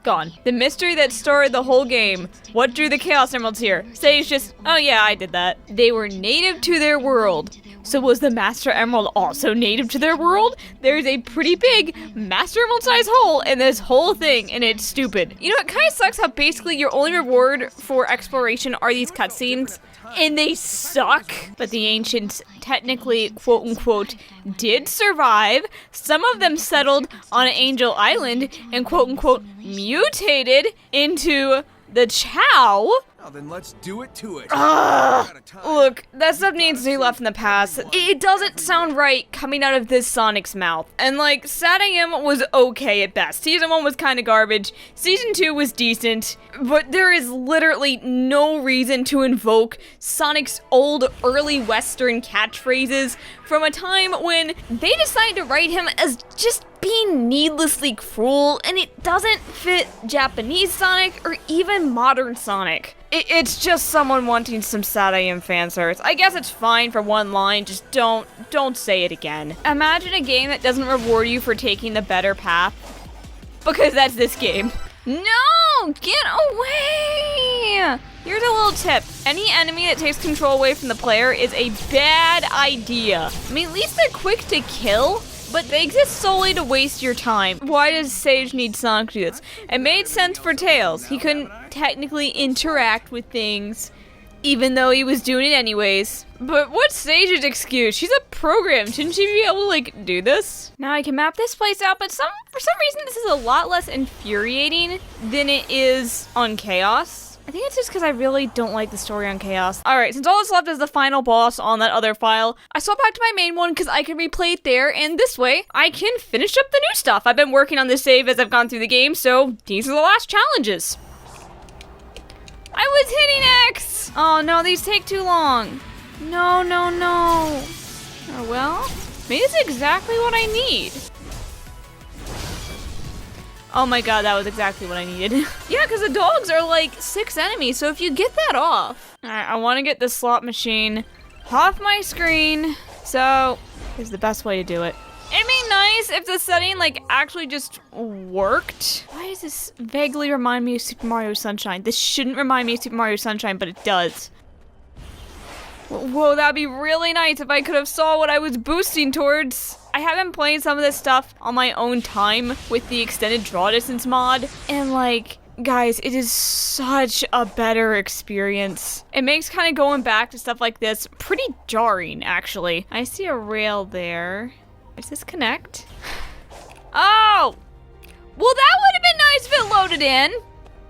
gone. The mystery that started the whole game. What drew the Chaos Emeralds here? Sage just, oh yeah, I did that. They were native to their world. So was the Master Emerald also native to their world? There's a pretty big Master Emerald size hole in this whole thing, and it's stupid. You know, it kind of sucks how basically your only reward for exploration are these cutscenes, and they suck. But the ancients technically, quote unquote, did survive. Some of them settled on Angel Island and quote unquote mutated into the Chow. Now then, let's do it to it. Look, that stuff needs to be left in the past. It doesn't sound right coming out of this Sonic's mouth. And like, Saturn was okay at best. Season 1 was kind of garbage. Season 2 was decent. But there is literally no reason to invoke Sonic's old early Western catchphrases from a time when they decided to write him as just being needlessly cruel, and it doesn't fit Japanese Sonic or even modern Sonic. It's just someone wanting some Saturn fan service. I guess it's fine for one line, just don't say it again. Imagine a game that doesn't reward you for taking the better path, because that's this game. No! Get away! Here's a little tip. Any enemy that takes control away from the player is a bad idea. I mean, at least they're quick to kill, but they exist solely to waste your time. Why does Sage need Sonic to do this? It made sense for Tails. He couldn't technically interact with things, even though he was doing it anyways. But what's Sage's excuse? She's a program. Shouldn't she be able to, like, do this? Now I can map this place out, but for some reason this is a lot less infuriating than it is on Chaos. I think it's just because I really don't like the story on Chaos. Alright, since all that's left is the final boss on that other file, I swapped back to my main one because I can replay it there, and this way, I can finish up the new stuff. I've been working on this save as I've gone through the game, so these are the last challenges. I was hitting X! Oh no, these take too long. No. Oh well, maybe it's exactly what I need. Oh my god, that was exactly what I needed. Yeah, because the dogs are like 6 enemies, so if you get that off. Alright, I want to get the slot machine off my screen, so this is the best way to do it. It'd be nice if the setting like actually just worked. Why does this vaguely remind me of Super Mario Sunshine? This shouldn't remind me of Super Mario Sunshine, but it does. Whoa, that'd be really nice if I could have saw what I was boosting towards. I have been playing some of this stuff on my own time with the extended draw distance mod, and like, guys, it is such a better experience. It makes kind of going back to stuff like this pretty jarring, actually. I see a rail there. Does this connect? Oh! Well, that would have been nice if it loaded in.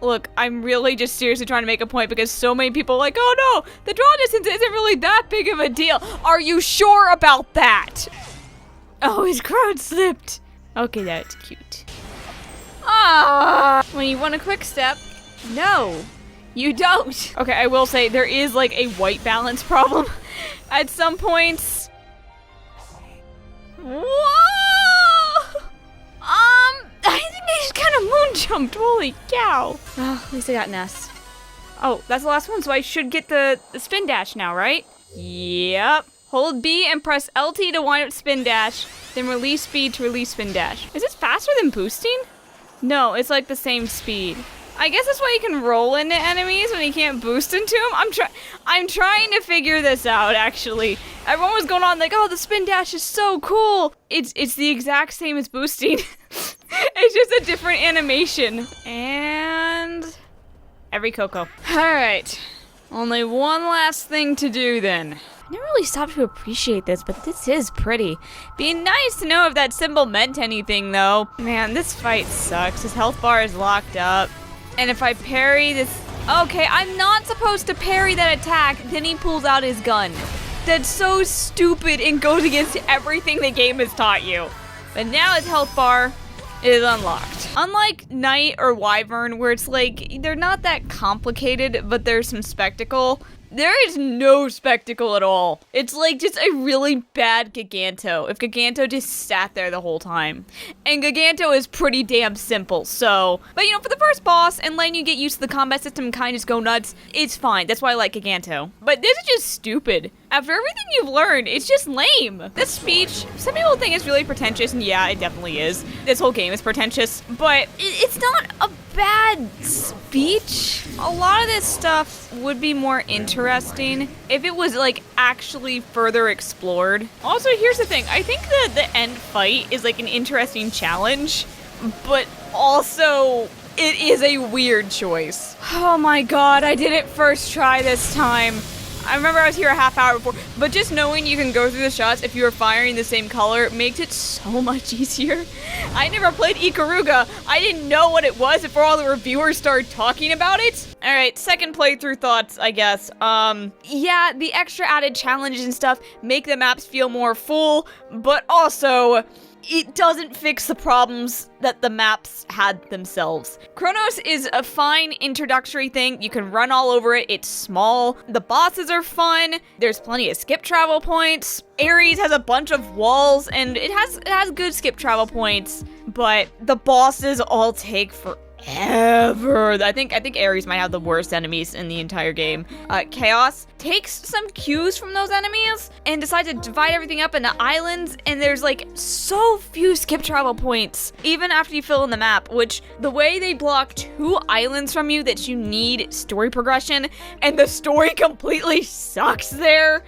Look, I'm really just seriously trying to make a point because so many people are like, oh no, the draw distance isn't really that big of a deal. Are you sure about that? Oh, his crowd slipped. Okay, that's cute. When you want a quick step, no, you don't. Okay, I will say there is like a white balance problem at some points. Whoa! I think they just kind of moon jumped. Holy cow. Oh, at least I got an S. Oh, that's the last one, so I should get the spin dash now, right? Yep. Hold B and press LT to wind up spin dash, then release B to release spin dash. Is this faster than boosting? No, it's like the same speed. I guess that's why you can roll into enemies when you can't boost into them. I'm trying to figure this out, actually. Everyone was going on like, oh, the spin dash is so cool. It's the exact same as boosting. It's just a different animation. And every Coco. All right, only one last thing to do then. I never really stopped to appreciate this, but this is pretty. Be nice to know if that symbol meant anything, though. Man, this fight sucks. His health bar is locked up. And if I parry this... Okay, I'm not supposed to parry that attack. Then he pulls out his gun. That's so stupid and goes against everything the game has taught you. But now his health bar is unlocked. Unlike Knight or Wyvern, where it's like, they're not that complicated, but there's some spectacle. There is no spectacle at all. It's like just a really bad Giganto, if Giganto just sat there the whole time. And Giganto is pretty damn simple, so... But you know, for the first boss, and letting you get used to the combat system and kind of just go nuts, it's fine. That's why I like Giganto. But this is just stupid. After everything you've learned, it's just lame. This speech, some people think it's really pretentious, and yeah, it definitely is. This whole game is pretentious, but it's not a bad speech. A lot of this stuff would be more interesting if it was like actually further explored. Also, here's the thing. I think that the end fight is like an interesting challenge, but also it is a weird choice. Oh my god, I didn't first try this time. I remember I was here a half hour before, but just knowing you can go through the shots if you are firing the same color makes it so much easier. I never played Ikaruga. I didn't know what it was before all the reviewers started talking about it. Alright, second playthrough thoughts, I guess. Yeah, the extra added challenges and stuff make the maps feel more full, but also... it doesn't fix the problems that the maps had themselves. Kronos is a fine introductory thing. You can run all over it. It's small. The bosses are fun. There's plenty of skip travel points. Ares has a bunch of walls, and it has good skip travel points, but the bosses all take forever. I think Ares might have the worst enemies in the entire game. Chaos takes some cues from those enemies and decides to divide everything up into islands, and there's like so few skip travel points even after you fill in the map, which the way they block 2 islands from you that you need story progression, and the story completely sucks there.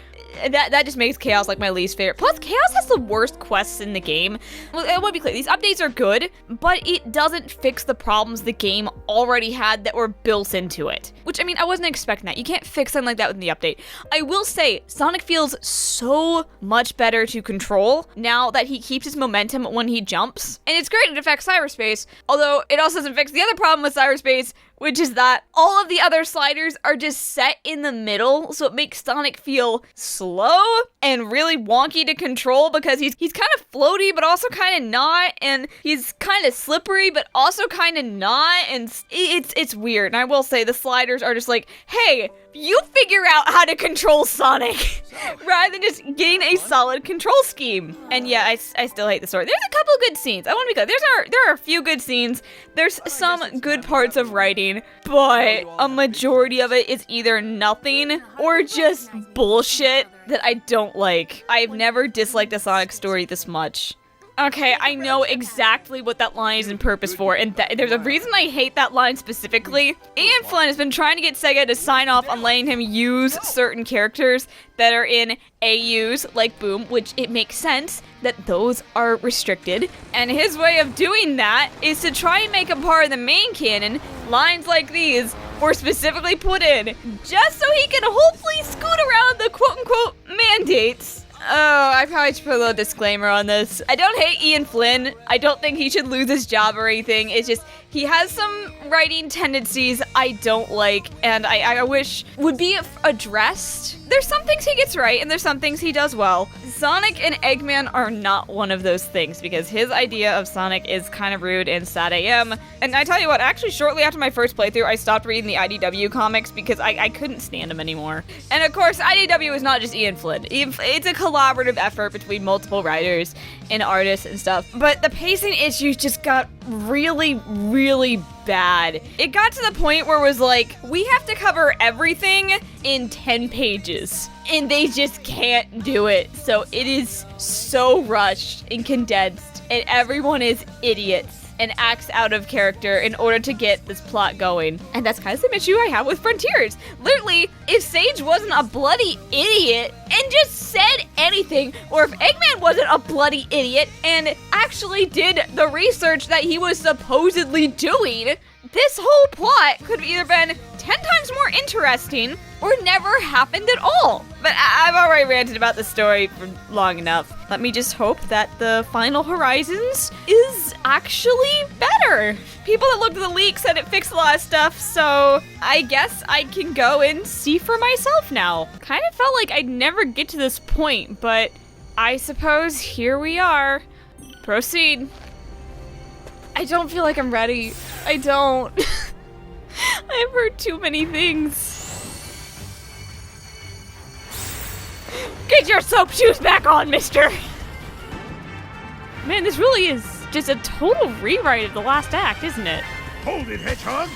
That just makes Chaos like my least favorite. Plus, Chaos has the worst quests in the game. Well, it would be clear, these updates are good, but it doesn't fix the problems the game already had that were built into it. Which, I mean, I wasn't expecting that. You can't fix something like that with the update. I will say, Sonic feels so much better to control now that he keeps his momentum when he jumps. And it's great it affects Cyberspace, although it also doesn't fix the other problem with Cyberspace, which is that all of the other sliders are just set in the middle, so it makes Sonic feel slow and really wonky to control because he's kind of floaty, but also kind of not, and he's kind of slippery, but also kind of not, and it's weird. And I will say, the sliders are just like, hey, you figure out how to control Sonic, rather than just getting a solid control scheme. And yeah, I still hate the story. There's a couple of good scenes. I want to be clear. There are a few good scenes. There's some good parts of writing, but a majority of it is either nothing or just bullshit that I don't like. I've never disliked a Sonic story this much. Okay, I know exactly what that line is in purpose for, and there's a reason I hate that line specifically. Ian Flynn has been trying to get Sega to sign off on letting him use certain characters that are in AUs, like Boom, which it makes sense that those are restricted. And his way of doing that is to try and make a part of the main canon, lines like these were specifically put in, just so he can hopefully scoot around the quote-unquote mandates. Oh, I probably should put a little disclaimer on this. I don't hate Ian Flynn. I don't think he should lose his job or anything. It's just, he has some writing tendencies I don't like, and I wish would be addressed. There's some things he gets right, and there's some things he does well. Sonic and Eggman are not one of those things, because his idea of Sonic is kind of rude and sad AM. And I tell you what, actually shortly after my first playthrough, I stopped reading the IDW comics because I couldn't stand them anymore. And of course, IDW is not just Ian Flynn. It's a collaborative effort between multiple writers and artists and stuff. But the pacing issues just got really, really bad. It got to the point where it was like, we have to cover everything in 10 pages. And they just can't do it. So it is so rushed and condensed. And everyone is idiots and acts out of character in order to get this plot going. And that's kind of the issue I have with Frontiers. Literally, if Sage wasn't a bloody idiot and just said anything, or if Eggman wasn't a bloody idiot and actually did the research that he was supposedly doing, this whole plot could have either been 10 times more more interesting or never happened at all. But I've already ranted about the story for long enough. Let me just hope that the final Horizons is actually better. People that looked at the leak said it fixed a lot of stuff, so I guess I can go and see for myself now. Kind of felt like I'd never get to this point, but I suppose here we are. Proceed. I don't feel like I'm ready. I don't. I've heard too many things. Get your soap shoes back on, mister! Man, this really is just a total rewrite of the last act, isn't it? Hold it, Hedgehog!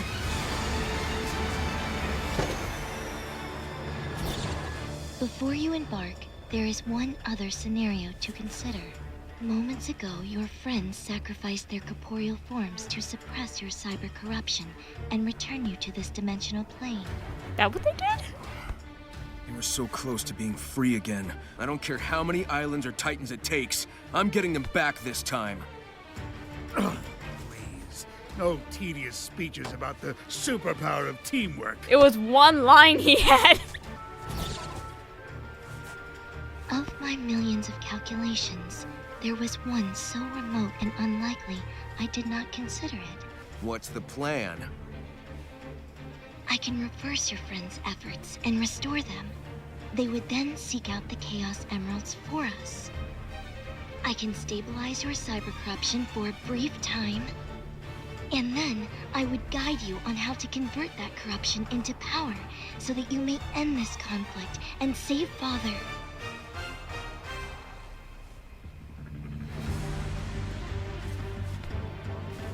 Before you embark, there is one other scenario to consider. Moments ago, your friends sacrificed their corporeal forms to suppress your cyber corruption and return you to this dimensional plane. That what they did? They were so close to being free again. I don't care how many islands or titans it takes. I'm getting them back this time. Please, no tedious speeches about the superpower of teamwork. It was one line he had. Of my millions of calculations, there was one so remote and unlikely, I did not consider it. What's the plan? I can reverse your friends' efforts and restore them. They would then seek out the Chaos Emeralds for us. I can stabilize your cyber corruption for a brief time, and then I would guide you on how to convert that corruption into power so that you may end this conflict and save Father.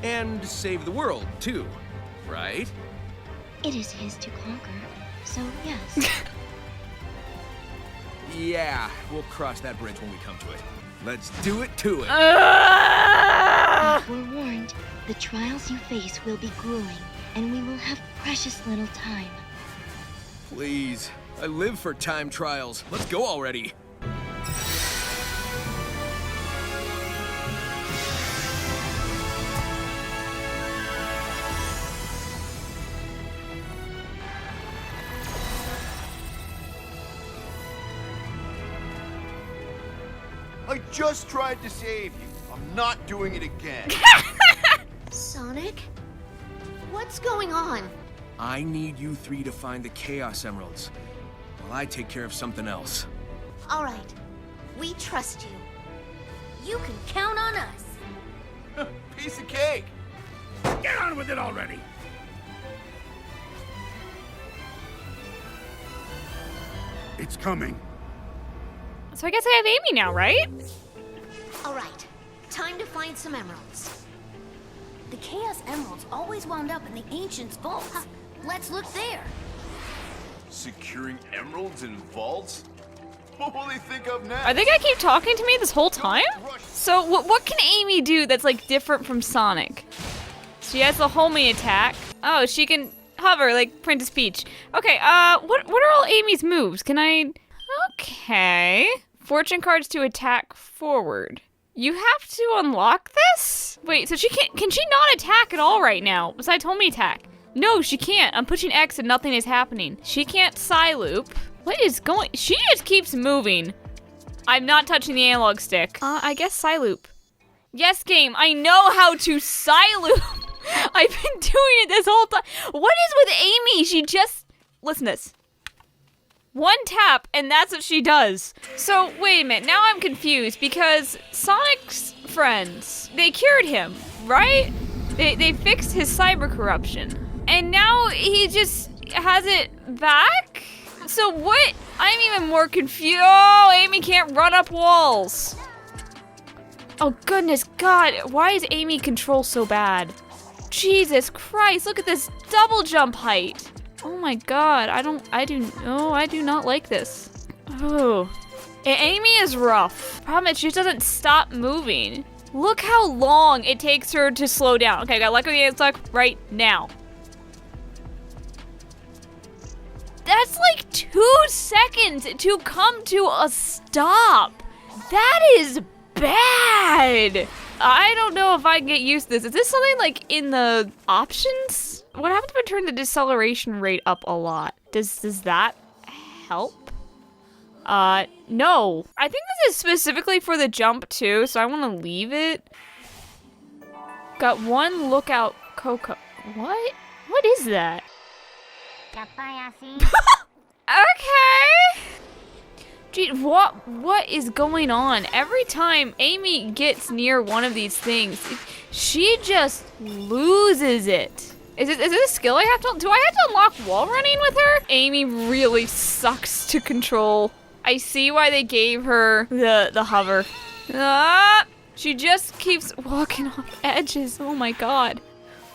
And save the world, too, right? It is his to conquer, so yes. Yeah, we'll cross that bridge when we come to it. Let's do it to it. Be forewarned, the trials you face will be grueling, and we will have precious little time. Please, I live for time trials. Let's go already. I just tried to save you. I'm not doing it again. Sonic? What's going on? I need you three to find the Chaos Emeralds, while I take care of something else. All right. We trust you. You can count on us. Piece of cake. Get on with it already! It's coming. So I guess I have Amy now, right? All right. Time to find some emeralds. The Chaos Emeralds always wound up in the Ancients' vaults. Let's look there. Securing emeralds in vaults? What will they think of next? Are they gonna keep talking to me this whole time? So what can Amy do that's like different from Sonic? She has the homing attack. Oh, she can hover like Princess Peach. Okay, what are all Amy's moves? Can I... Okay. Fortune cards to attack forward. You have to unlock this? Wait, so can she not attack at all right now, besides homing attack? No, she can't. I'm pushing X and nothing is happening. She can't Psyloop. What is going... She just keeps moving. I'm not touching the analog stick. I guess Psyloop. Yes, game, I know how to Psyloop. I've been doing it this whole time. What is with Amy? She just... Listen to this. One tap, and that's what she does. So, wait a minute, now I'm confused, because Sonic's friends, they cured him, right? They fixed his cyber corruption. And now he just has it back? So what? I'm even more confused. Oh, Amy can't run up walls. Oh, goodness God, why is Amy control so bad? Jesus Christ, look at this double jump height. Oh my God, I do not like this. Oh. Amy is rough. Problem is she just doesn't stop moving. Look how long it takes her to slow down. Okay, I gotta let go of the analog right now. That's like 2 seconds to come to a stop. That is bad. I don't know if I can get used to this. Is this something like in the options? What happens if I turn the deceleration rate up a lot? Does that help? No. I think this is specifically for the jump too, so I want to leave it. Got one lookout Coco. What? What is that? Okay. Gee, what is going on? Every time Amy gets near one of these things, she just loses it. Is it a skill I have to, do I have to unlock wall running with her? Amy really sucks to control. I see why they gave her the hover. She just keeps walking off edges. Oh my god.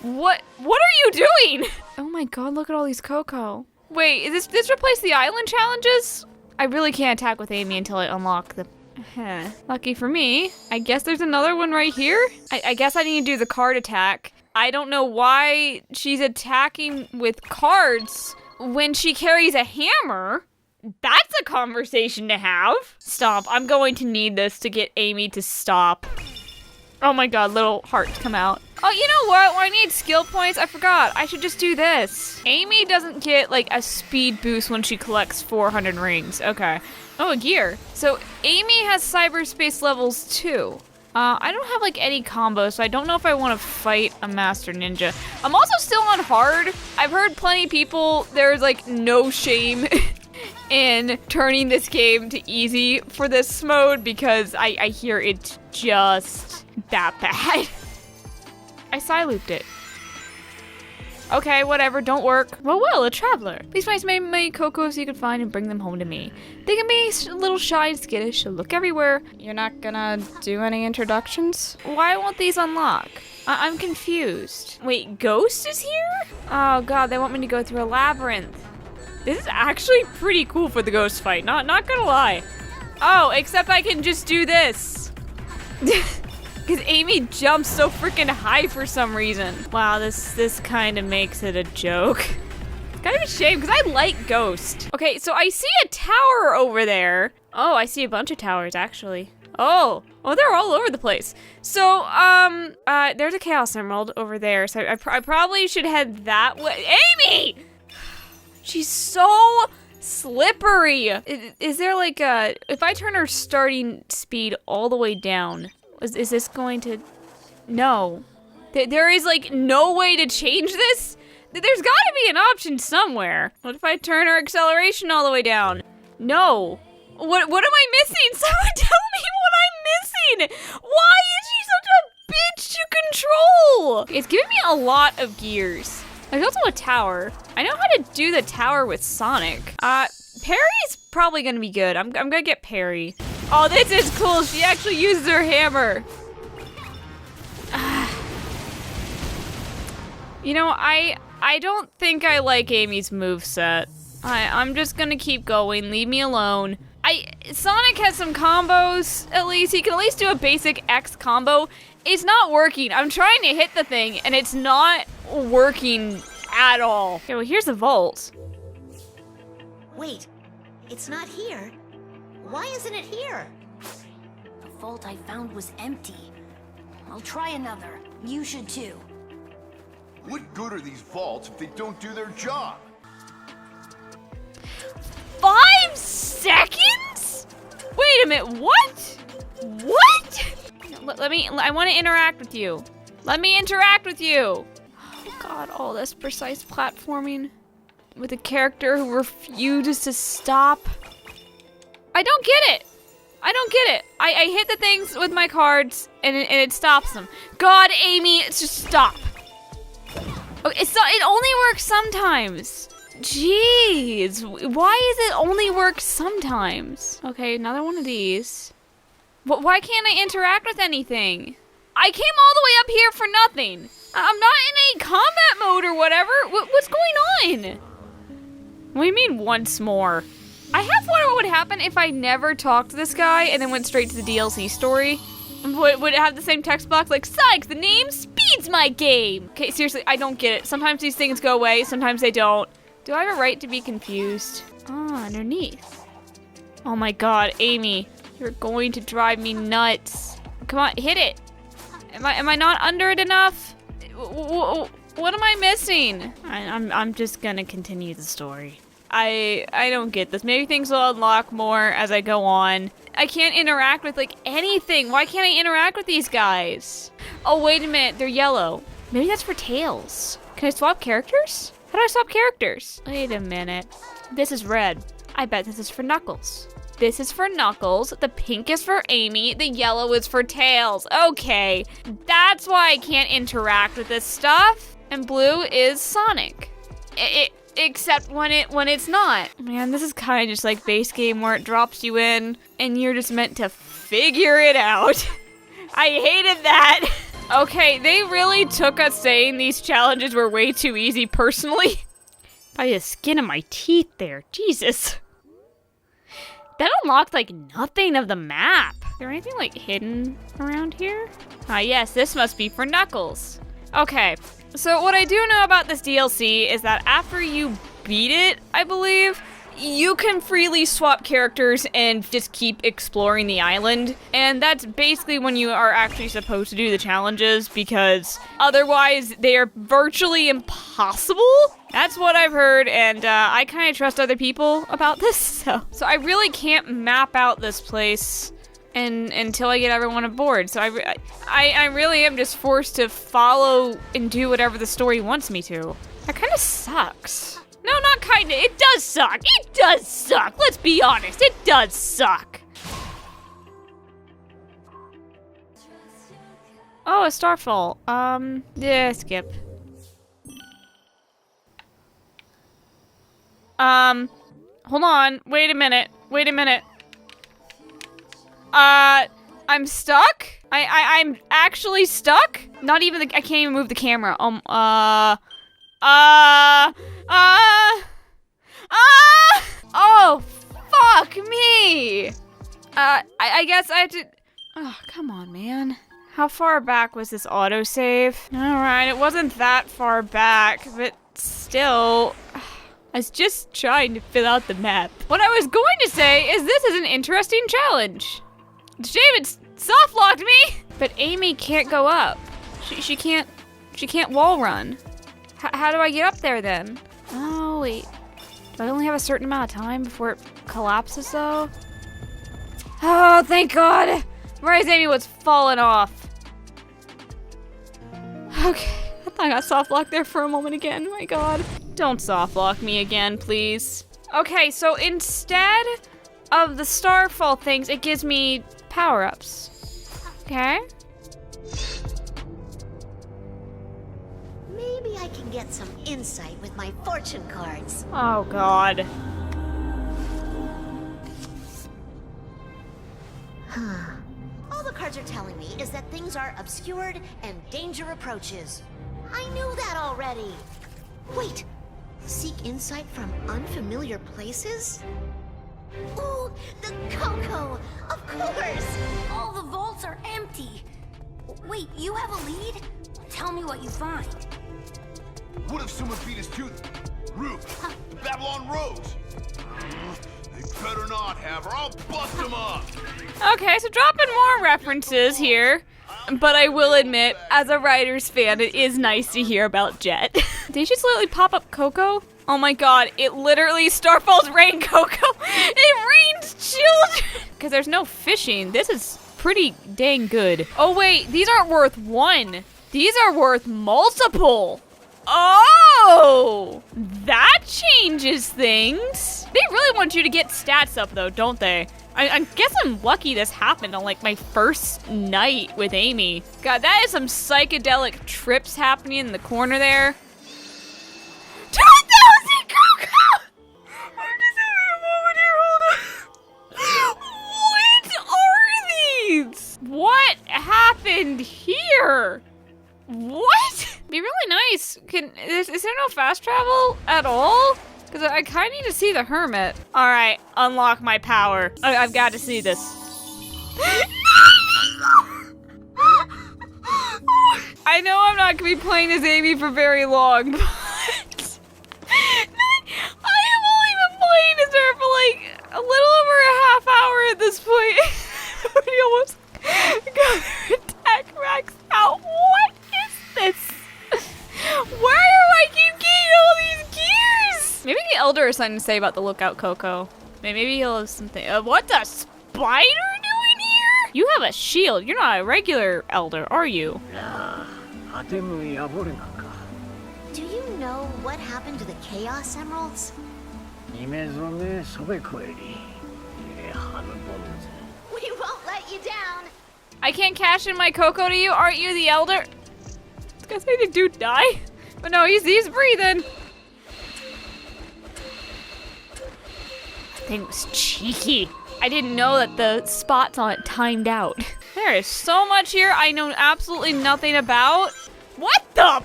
What are you doing? Oh my god, look at all these Coco. Wait, is this replace the island challenges? I really can't attack with Amy until I unlock the... Lucky for me. I guess there's another one right here? I guess I need to do the card attack. I don't know why she's attacking with cards when she carries a hammer. That's a conversation to have. Stop. I'm going to need this to get Amy to stop. Oh my god, little hearts come out. Oh, you know what? I need skill points. I forgot. I should just do this. Amy doesn't get like a speed boost when she collects 400 rings. Okay. Oh, a gear. So Amy has cyberspace levels too. I don't have like any combos, so I don't know if I want to fight a master ninja. I'm also still on hard. I've heard plenty of people, there's like no shame in turning this game to easy for this mode because I hear it's just that bad. I side-looped it. Okay, whatever, don't work. Well, a traveler. Please find as many Coco as you can find and bring them home to me. They can be a little shy and skittish, so look everywhere. You're not gonna do any introductions? Why won't these unlock? I'm confused. Wait, Ghost is here? Oh god, they want me to go through a labyrinth. This is actually pretty cool for the ghost fight, not gonna lie. Oh, except I can just do this. Because Amy jumps so freaking high for some reason. Wow, this kind of makes it a joke. It's kind of a shame, because I like Ghost. Okay, so I see a tower over there. Oh, I see a bunch of towers, actually. Oh, they're all over the place. So, there's a Chaos Emerald over there, so I probably should head that way. Amy! She's so slippery. Is there like a, if I turn her starting speed all the way down, is this going to, no. There is like no way to change this? There's gotta be an option somewhere. What if I turn her acceleration all the way down? No. What am I missing? Someone tell me what I'm missing. Why is she such a bitch to control? It's giving me a lot of gears. There's also a tower. I know how to do the tower with Sonic. Parry's probably gonna be good. I'm gonna get Parry. Oh, this is cool. She actually uses her hammer. You know, I don't think I like Amy's moveset. I'm just gonna keep going. Leave me alone. Sonic has some combos, at least. He can at least do a basic X combo. It's not working. I'm trying to hit the thing, and it's not working at all. Okay, well, here's the vault. Wait, it's not here. Why isn't it here? The vault I found was empty. I'll try another. You should too. What good are these vaults if they don't do their job? 5 seconds? Wait a minute, what? What? I want to interact with you. Let me interact with you. Oh god, all this precise platforming with a character who refuses to stop. I don't get it. I don't get it. I hit the things with my cards and it stops them. God, Amy, just stop. Okay, it only works sometimes. Jeez, why does it only work sometimes? Okay, another one of these. Why can't I interact with anything? I came all the way up here for nothing. I'm not in a combat mode or whatever. What's going on? What do you mean once more? I have wondered what would happen if I never talked to this guy and then went straight to the DLC story. Would it have the same text box like, Psych, the name speeds my game? Okay, seriously, I don't get it. Sometimes these things go away, sometimes they don't. Do I have a right to be confused? Ah, underneath. Oh my god, Amy. You're going to drive me nuts. Come on, hit it. Am I not under it enough? What am I missing? I'm just gonna continue the story. I don't get this. Maybe things will unlock more as I go on. I can't interact with like anything. Why can't I interact with these guys? Oh, wait a minute. They're yellow. Maybe that's for tails. Can I swap characters? How do I swap characters? Wait a minute. This is red. I bet this is for Knuckles. This is for Knuckles. The pink is for Amy. The yellow is for Tails. Okay. That's why I can't interact with this stuff. And blue is Sonic. Except when it's not. Man, this is kind of just like base game where it drops you in and you're just meant to figure it out. I hated that. Okay, they really took us saying these challenges were way too easy personally. By the skin of my teeth there, Jesus. That unlocked like nothing of the map. Is there anything like hidden around here? Ah yes, this must be for Knuckles. Okay, so what I do know about this DLC is that after you beat it, I believe, you can freely swap characters and just keep exploring the island. And that's basically when you are actually supposed to do the challenges, because otherwise they are virtually impossible. That's what I've heard, and I kind of trust other people about this, so I really can't map out this place until I get everyone aboard. So I really am just forced to follow and do whatever the story wants me to. That kind of sucks. No, not kinda. It does suck. It does suck. Let's be honest. It does suck. Oh, a starfall. Yeah, skip. Hold on. Wait a minute. I'm stuck? I'm actually stuck? Not even I can't even move the camera. Oh, fuck me. I guess I had to, oh, come on, man. How far back was this autosave? Alright, it wasn't that far back, but still, I was just trying to fill out the map. What I was going to say is this is an interesting challenge. Shame it soft locked me. But Amy can't go up. She can't wall run. How do I get up there then? Oh, wait. Do I only have a certain amount of time before it collapses, though? Oh, thank God! Rise Amy was falling off. Okay, I thought I got soft locked there for a moment again. My God. Don't soft lock me again, please. Okay, so instead of the starfall things, it gives me power-ups. Okay. Maybe I can get some insight with my fortune cards. Oh, God. All the cards are telling me is that things are obscured and danger approaches. I knew that already. Wait, seek insight from unfamiliar places? Ooh, the Coco! Of course! All the vaults are empty. Wait, you have a lead? Tell me what you find. What if someone beat us to the roof? The Babylon Rose? They better not have, or I'll bust them up! Okay, so dropping more references here. But I will admit, as a Riders fan, it is nice to hear about Jet. Did you just literally pop up Coco? Oh my God, it literally Starfall's rain Coco. It rains children. Because there's no fishing. This is pretty dang good. Oh wait, these aren't worth one. These are worth multiple. Oh, that changes things. They really want you to get stats up though, don't they? I guess I'm lucky this happened on like my first night with Amy. God, that is some psychedelic trips happening in the corner there. 2,000 Coco! I'm just having a moment here, hold on. What are these? What happened here? What? Be really nice. Is there no fast travel at all? Because I kind of need to see the hermit. All right, unlock my power. I've got to see this. I know I'm not going to be playing as Amy for very long, but I have only been playing as her for like a little over a half hour at this point. We almost got her attack max out. What is this? What Tyler something to say about the lookout, Coco. Maybe he'll have something. What the spider doing here? You have a shield. You're not a regular elder, are you? Do you know what happened to the Chaos Emeralds? We won't let you down. I can't cash in my Coco to you. Aren't you the elder? I was gonna say, did dude die? But no, he's breathing. That thing was cheeky. I didn't know that the spots on it timed out. There is so much here I know absolutely nothing about. What the?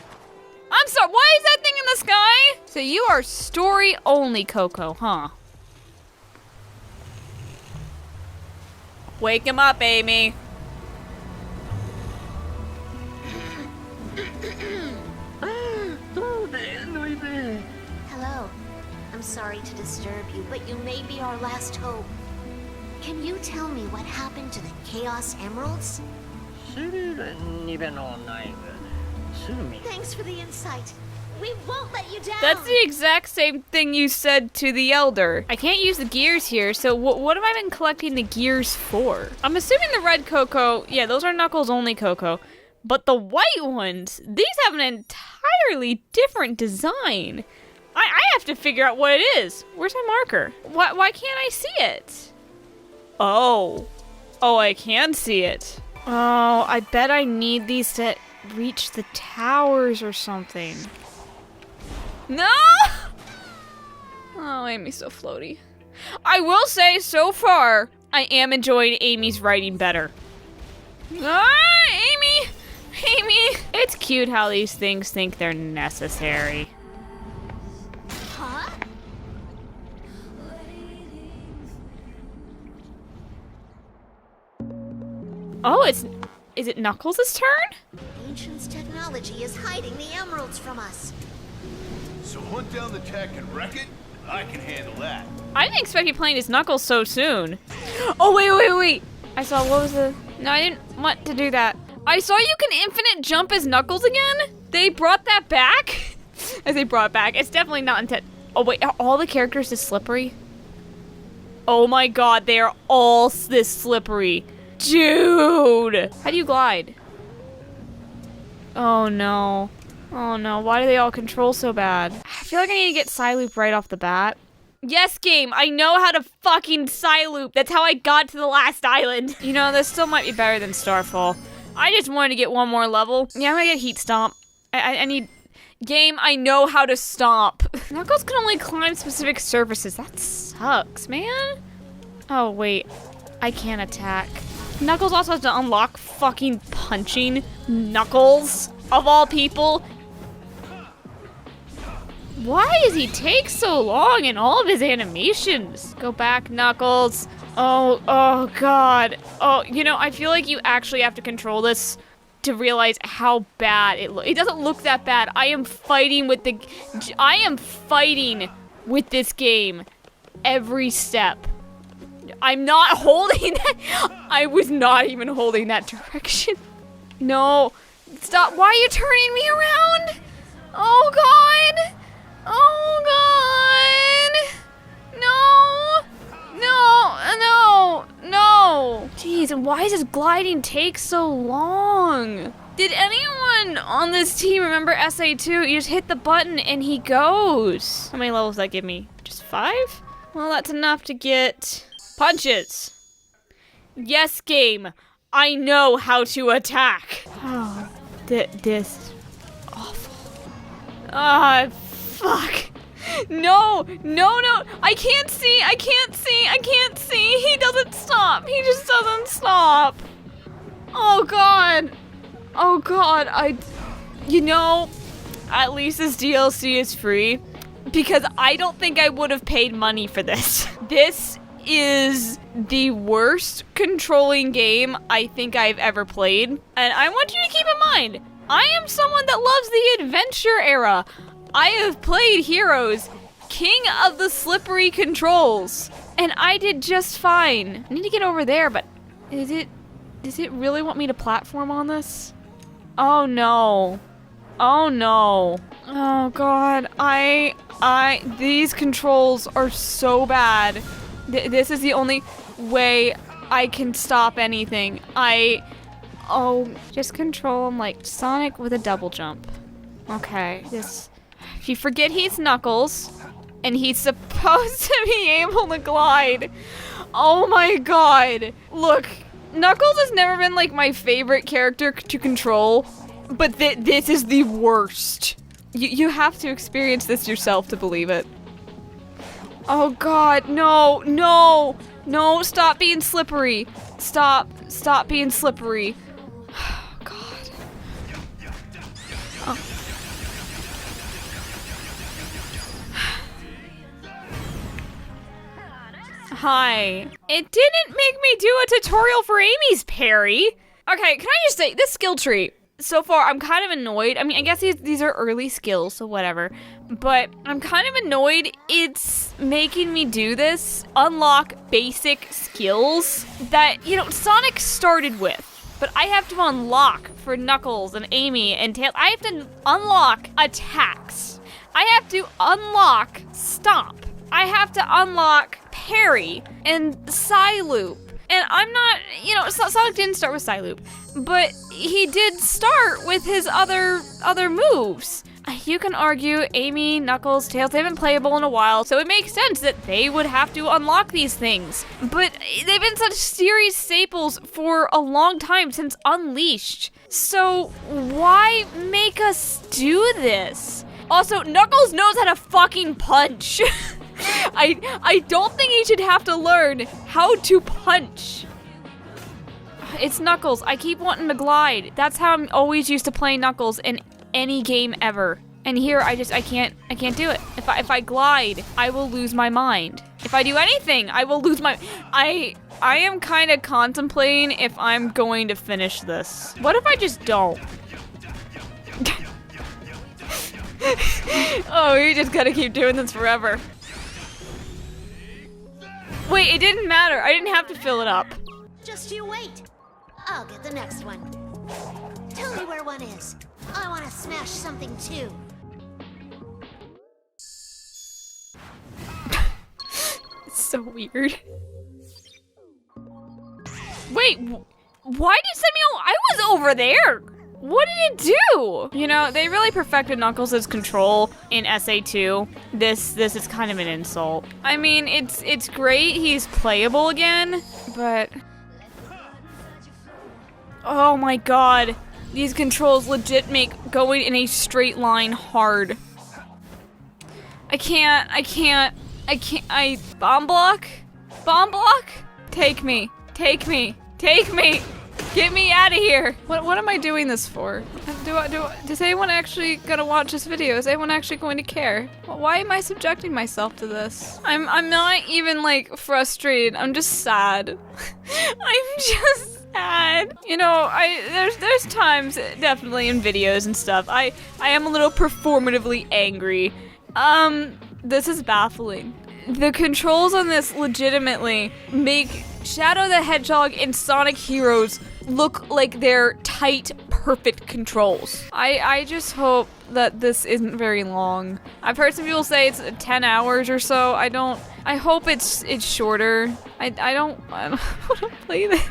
I'm sorry, why is that thing in the sky? So you are story only, Coco, huh? Wake him up, Amy. Hello. I'm sorry to disturb you, but you may be our last hope. Can you tell me what happened to the Chaos Emeralds? Thanks for the insight. We won't let you down. That's the exact same thing you said to the elder. I can't use the gears here, so what have I been collecting the gears for? I'm assuming the red Coco, yeah, those are Knuckles only Coco. But the white ones, these have an entirely different design. I have to figure out what it is. Where's my marker? Why can't I see it? Oh, I can see it. Oh, I bet I need these to reach the towers or something. No! Oh, Amy's so floaty. I will say, so far, I am enjoying Amy's writing better. Ah, Amy! Amy! It's cute how these things think they're necessary. Huh? Oh, is it Knuckles' turn? Ancient's technology is hiding the emeralds from us. So hunt down the tech and wreck it? I can handle that. I didn't expect you playing as Knuckles so soon. Oh, wait. I saw, what was the... No, I didn't want to do that. I saw you can infinite jump as Knuckles again? They brought that back? As they brought it back. It's definitely not intent. Oh, wait, are all the characters this slippery? Oh my god, they are all this slippery. Dude! How do you glide? Oh no. Oh no, why do they all control so bad? I feel like I need to get Psyloop right off the bat. Yes, game, I know how to fucking Psyloop. That's how I got to the last island. You know, this still might be better than Starfall. I just wanted to get one more level. Yeah, I'm gonna get Heat Stomp. I need... Game, I know how to stomp. Knuckles can only climb specific surfaces. That sucks, man. Oh, wait. I can't attack. Knuckles also has to unlock fucking punching. Knuckles, of all people. Why does he take so long in all of his animations? Go back, Knuckles. Oh god. Oh, you know, I feel like you actually have to control this to realize how bad it looks. It doesn't look that bad. I am fighting with this game every step. I'm not holding that. I was not even holding that direction. No. Stop. Why are you turning me around? Oh god. Oh god. No. Jeez, and why does this gliding take so long? Did anyone on this team remember SA2? You just hit the button and he goes. How many levels does that give me? Just 5? Well, that's enough to get punches. Yes, game. I know how to attack. Oh, this awful. Ah, fuck. No. I can't see. He doesn't stop. He just doesn't stop. Oh god. You know, at least this DLC is free because I don't think I would have paid money for this. This is the worst controlling game I think I've ever played. And I want you to keep in mind, I am someone that loves the adventure era. I have played Heroes, king of the slippery controls, and I did just fine. I need to get over there, but does it really want me to platform on this? Oh no. Oh god, These controls are so bad. This is the only way I can stop anything. Just control him like Sonic with a double jump. Okay, if you forget he's Knuckles, and he's supposed to be able to glide. Oh my god. Look, Knuckles has never been like my favorite character to control, but this is the worst. You have to experience this yourself to believe it. Oh god, no, no, no, stop being slippery. Stop being slippery. Oh god. Oh. Hi. It didn't make me do a tutorial for Amy's parry. Okay, can I just say, this skill tree, so far I'm kind of annoyed. I mean, I guess these are early skills, so whatever. But I'm kind of annoyed it's making me do this, unlock basic skills that, you know, Sonic started with. But I have to unlock for Knuckles and Amy and Tails. I have to unlock attacks. I have to unlock Stomp. I have to unlock parry and Psy-Loop. And I'm not, you know, Sonic didn't start with Psy-Loop, but he did start with his other moves. You can argue Amy, Knuckles, Tails, they haven't been playable in a while, so it makes sense that they would have to unlock these things. But they've been such series staples for a long time, since Unleashed. So why make us do this? Also, Knuckles knows how to fucking punch. I don't think he should have to learn how to punch. It's Knuckles. I keep wanting to glide. That's how I'm always used to playing Knuckles in any game ever. And here I can't do it. If I glide, I will lose my mind. If I do anything, I will lose my I am kind of contemplating if I'm going to finish this. What if I just don't? Oh, you just gotta keep doing this forever. Wait, it didn't matter. I didn't have to fill it up. Just you wait. I'll get the next one. Tell me where one is. I want to smash something too. It's so weird. Wait, why did Samuel? I was over there. What did it do? You know, they really perfected Knuckles' control in SA2. This is kind of an insult. I mean, it's great he's playable again, but... Oh my god. These controls legit make going in a straight line hard. I bomb block? Bomb block? Take me. Take me. Take me. Get me out of here! What am I doing this for? Is anyone actually gonna watch this video? Is anyone actually going to care? Why am I subjecting myself to this? I'm not even like frustrated. I'm just sad. I'm just sad. You know, there's times definitely in videos and stuff. I am a little performatively angry. This is baffling. The controls on this legitimately make Shadow the Hedgehog and Sonic Heroes look like they're tight, perfect controls. I just hope that this isn't very long. I've heard some people say it's 10 hours or so. I hope it's shorter. I don't want to play this.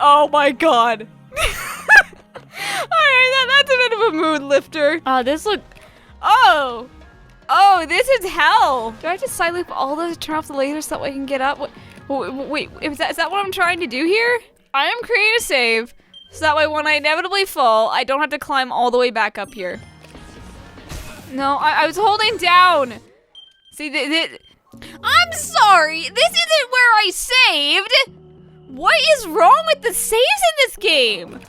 Oh my god. Alright, that's a bit of a mood lifter. This look... Oh, this is hell. Do I have to side loop all those, turn off the lasers so that way I can get up? Wait, is that what I'm trying to do here? I am creating a save, so that way when I inevitably fall, I don't have to climb all the way back up here. No, I was holding down. See, I'm sorry, this isn't where I saved. What is wrong with the saves in this game?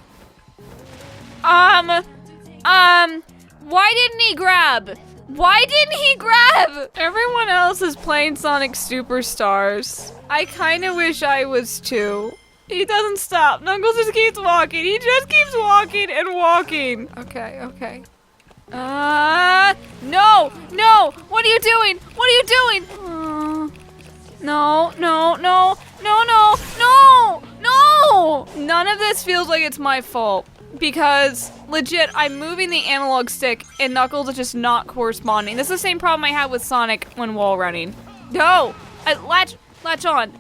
Why didn't he grab? Why didn't he grab? Everyone else is playing Sonic Superstars. I kinda wish I was too. He doesn't stop. Knuckles just keeps walking. He just keeps walking and walking. Okay. No! What are you doing? What are you doing? No, no, no, no, no, no, no! None of this feels like it's my fault. Because, legit, I'm moving the analog stick and Knuckles is just not corresponding. This is the same problem I had with Sonic when wall running. No! Latch on.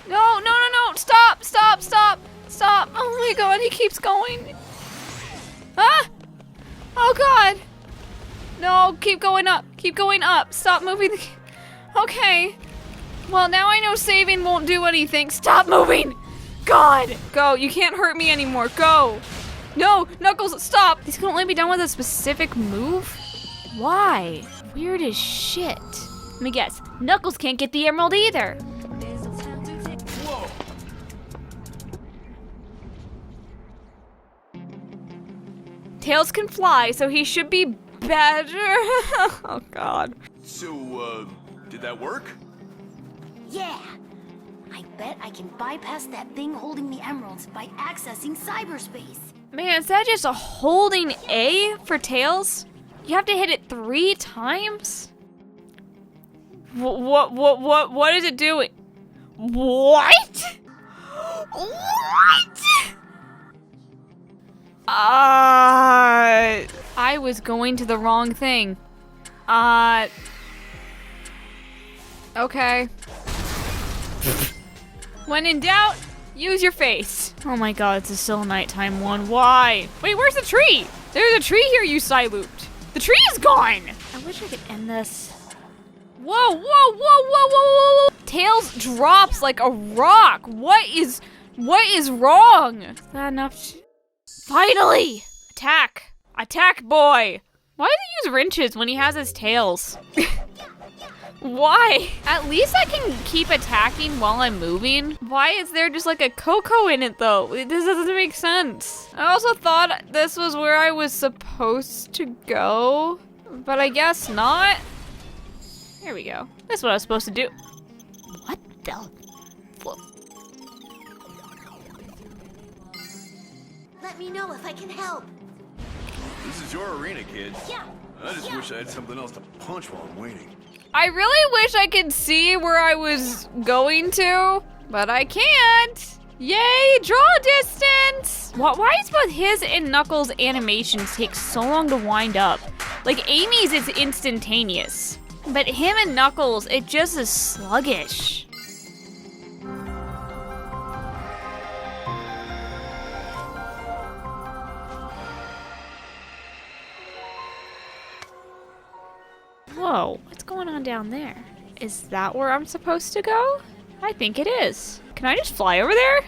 No, no, no, no! Stop, stop, stop, stop! Oh my god, he keeps going. Ah! Oh god! No, keep going up, stop moving the... Okay. Well, now I know saving won't do anything. Stop moving! God! Go, you can't hurt me anymore, go! No, Knuckles, stop! He's gonna let me down with a specific move? Why? Weird as shit. Let me guess, Knuckles can't get the emerald either. Whoa! Tails can fly, so he should be better. Oh god. So, did that work? Yeah. I bet I can bypass that thing holding the emeralds by accessing cyberspace. Man, is that just a holding A for Tails? You have to hit it 3 times? What is it doing? What? What? I was going to the wrong thing. Okay. When in doubt, use your face. Oh my god, it's a still nighttime one. Why? Wait, where's the tree? There's a tree here, you Psy-looped. The tree is gone! I wish I could end this. Whoa, whoa, whoa, whoa, whoa, whoa! Tails drops like a rock. What is wrong? Is that enough? Finally! Attack! Attack, boy! Why does he use wrenches when he has his tails? Why? At least I can keep attacking while I'm moving. Why is there just like a Coco in it though? This doesn't make sense. I also thought this was where I was supposed to go, but I guess not. Here we go. That's what I was supposed to do. What the? Let me know if I can help. This is your arena, kid. Yeah. I just wish I had something else to punch while I'm waiting. I really wish I could see where I was going to, but I can't. Yay, draw distance! Why is both his and Knuckles' animations take so long to wind up? Like Amy's is instantaneous, but him and Knuckles, it just is sluggish. Whoa, what's going on down there? Is that where I'm supposed to go? I think it is. Can I just fly over there?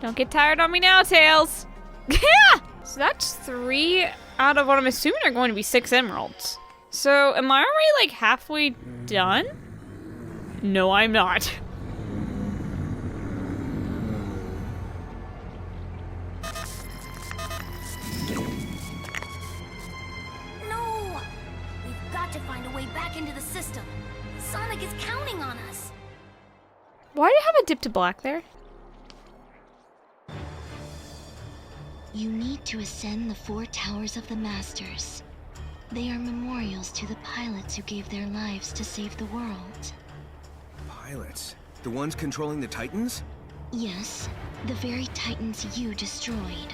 Don't get tired on me now, Tails. Yeah! So that's 3 out of what I'm assuming are going to be 6 emeralds. So am I already like halfway done? No, I'm not. No! We've got to find a way back into the system. Sonic is counting on us. Why do you have a dip to black there? You need to ascend the 4 towers of the Masters. They are memorials to the pilots who gave their lives to save the world. Pilots? The ones controlling the Titans? Yes, the very Titans you destroyed.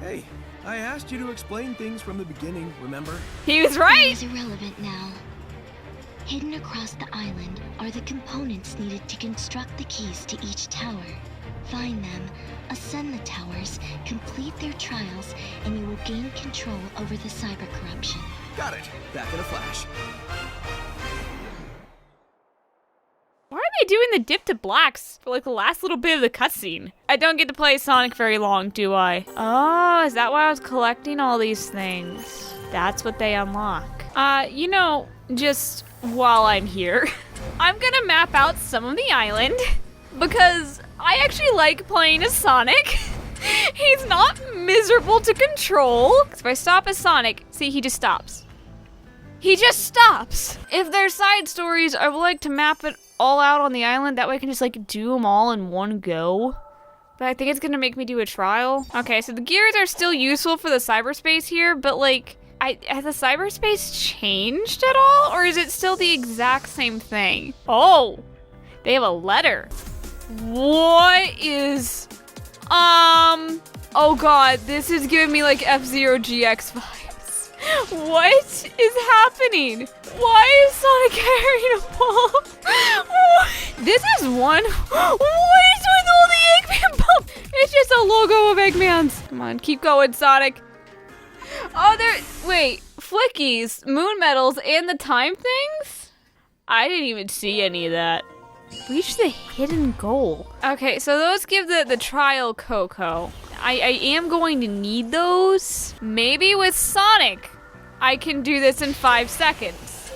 Hey, I asked you to explain things from the beginning, remember? He was It right! is irrelevant now. Hidden across the island are the components needed to construct the keys to each tower. Find them, ascend the towers, complete their trials, and you will gain control over the cyber corruption. Got it. Back in a flash. Why are they doing the dip to blacks for like the last little bit of the cutscene? I don't get to play Sonic very long, do I? Oh, is that why I was collecting all these things? That's what they unlock. You know, just while I'm here, I'm gonna map out some of the island because I actually like playing as Sonic. He's not miserable to control. Because if I stop as Sonic, see, he just stops. He just stops. If there's side stories, I would like to map it all out on the island. That way I can just like do them all in one go. But I think it's gonna make me do a trial. Okay, so the gears are still useful for the cyberspace here, but like has the cyberspace changed at all? Or is it still the exact same thing? Oh, they have a letter. What is, oh god, this is giving me like F-Zero GX vibes. What is happening? Why is Sonic carrying a ball? This is one. What is with all the Eggman bump? It's just a logo of Eggman's. Come on, keep going, Sonic. Oh, wait, Flickies, Moon Medals, and the time things? I didn't even see any of that. Reach the hidden goal. Okay, so those give the trial Coco. I am going to need those. Maybe with Sonic, I can do this in 5 seconds.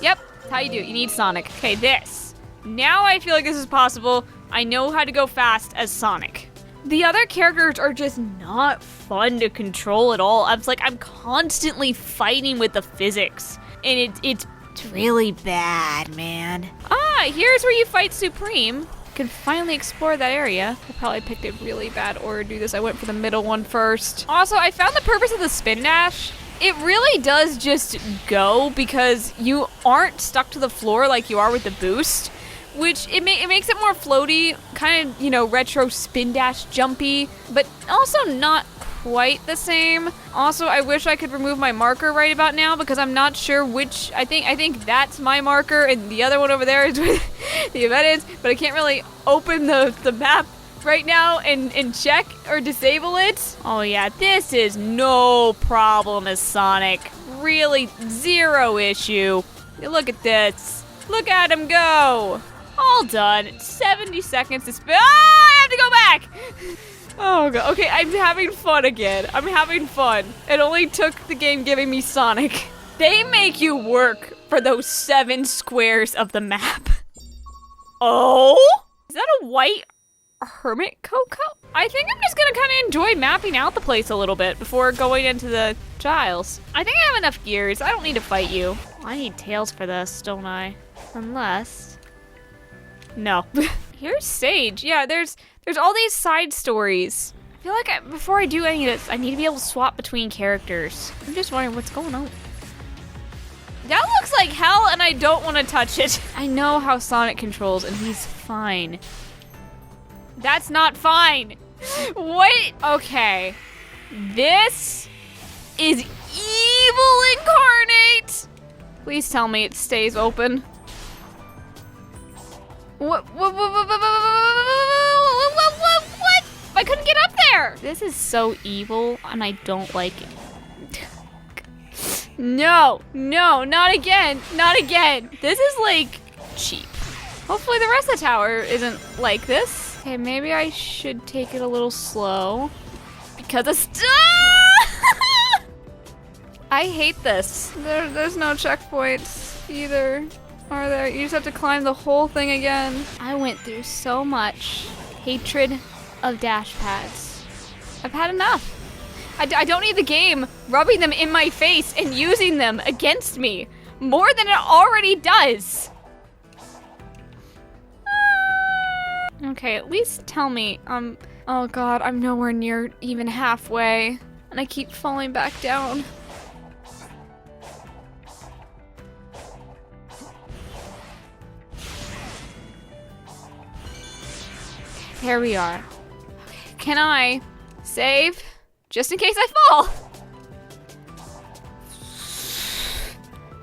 Yep, that's how you do it. You need Sonic. Okay, this. Now I feel like this is possible. I know how to go fast as Sonic. The other characters are just not fun to control at all. I'm constantly fighting with the physics. And it's really bad, man. Ah, here's where you fight Supreme. I can finally explore that area. I probably picked a really bad order to do this. I went for the middle one first. Also, I found the purpose of the spin dash. It really does just go because you aren't stuck to the floor like you are with the boost, which it makes it more floaty, kind of, you know, retro spin dash jumpy, but also not quite the same. Also, I wish I could remove my marker right about now because I'm not sure which. I think that's my marker and the other one over there is where the event is, but I can't really open the map right now and check or disable it. Oh yeah, this is no problem as Sonic. Really, zero issue. Look at this. Look at him go. All done. 70 seconds to spin. I have to go back. Oh god. Okay, I'm having fun again. I'm having fun. It only took the game giving me Sonic. They make you work for those 7 squares of the map. Oh? Is that a white hermit Coco? I think I'm just gonna kind of enjoy mapping out the place a little bit before going into the trials. I think I have enough gears. I don't need to fight you. I need tails for this, don't I? Unless... No. Here's Sage. Yeah, there's all these side stories. I feel like before I do any of this, I need to be able to swap between characters. I'm just wondering what's going on. That looks like hell and I don't want to touch it. I know how Sonic controls and he's fine. That's not fine. What? Okay. This is evil incarnate. Please tell me it stays open. What? I couldn't get up there. This is so evil and I don't like it. No, not again. Not again. This is like cheap. Hopefully the rest of the tower isn't like this. Okay, maybe I should take it a little slow. Because of I hate this. There's no checkpoints either, are there? You just have to climb the whole thing again. I went through so much hatred of dash pads. I've had enough. I don't need the game rubbing them in my face and using them against me more than it already does. Okay, at least tell me. Oh god, I'm nowhere near even halfway. And I keep falling back down. There we are. Okay, can I save? Just in case I fall.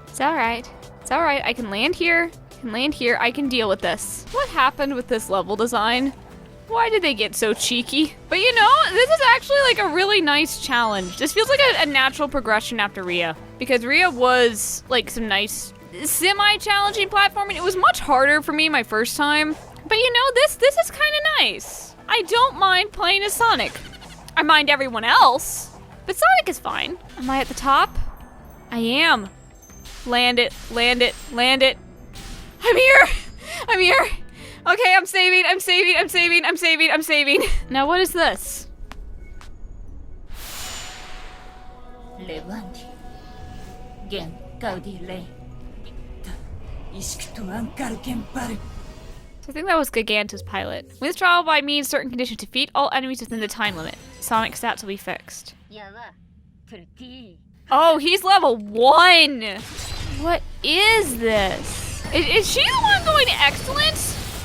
It's alright. It's alright. I can land here. I can deal with this. What happened with this level design? Why did they get so cheeky? But you know, this is actually like a really nice challenge. This feels like a natural progression after Rhea. Because Rhea was like some nice semi-challenging platforming. It was much harder for me my first time. But you know, this is kind of nice. I don't mind playing as Sonic. I mind everyone else, but Sonic is fine. Am I at the top? I am. Land it, land it, land it. I'm here. I'm here. Okay, I'm saving. Now what is this? So I think that was Giganta's pilot. When this trial by means certain conditions defeat all enemies within the time limit. Sonic stats will be fixed. Oh, he's level 1. What is this? Is she the one going to excellent?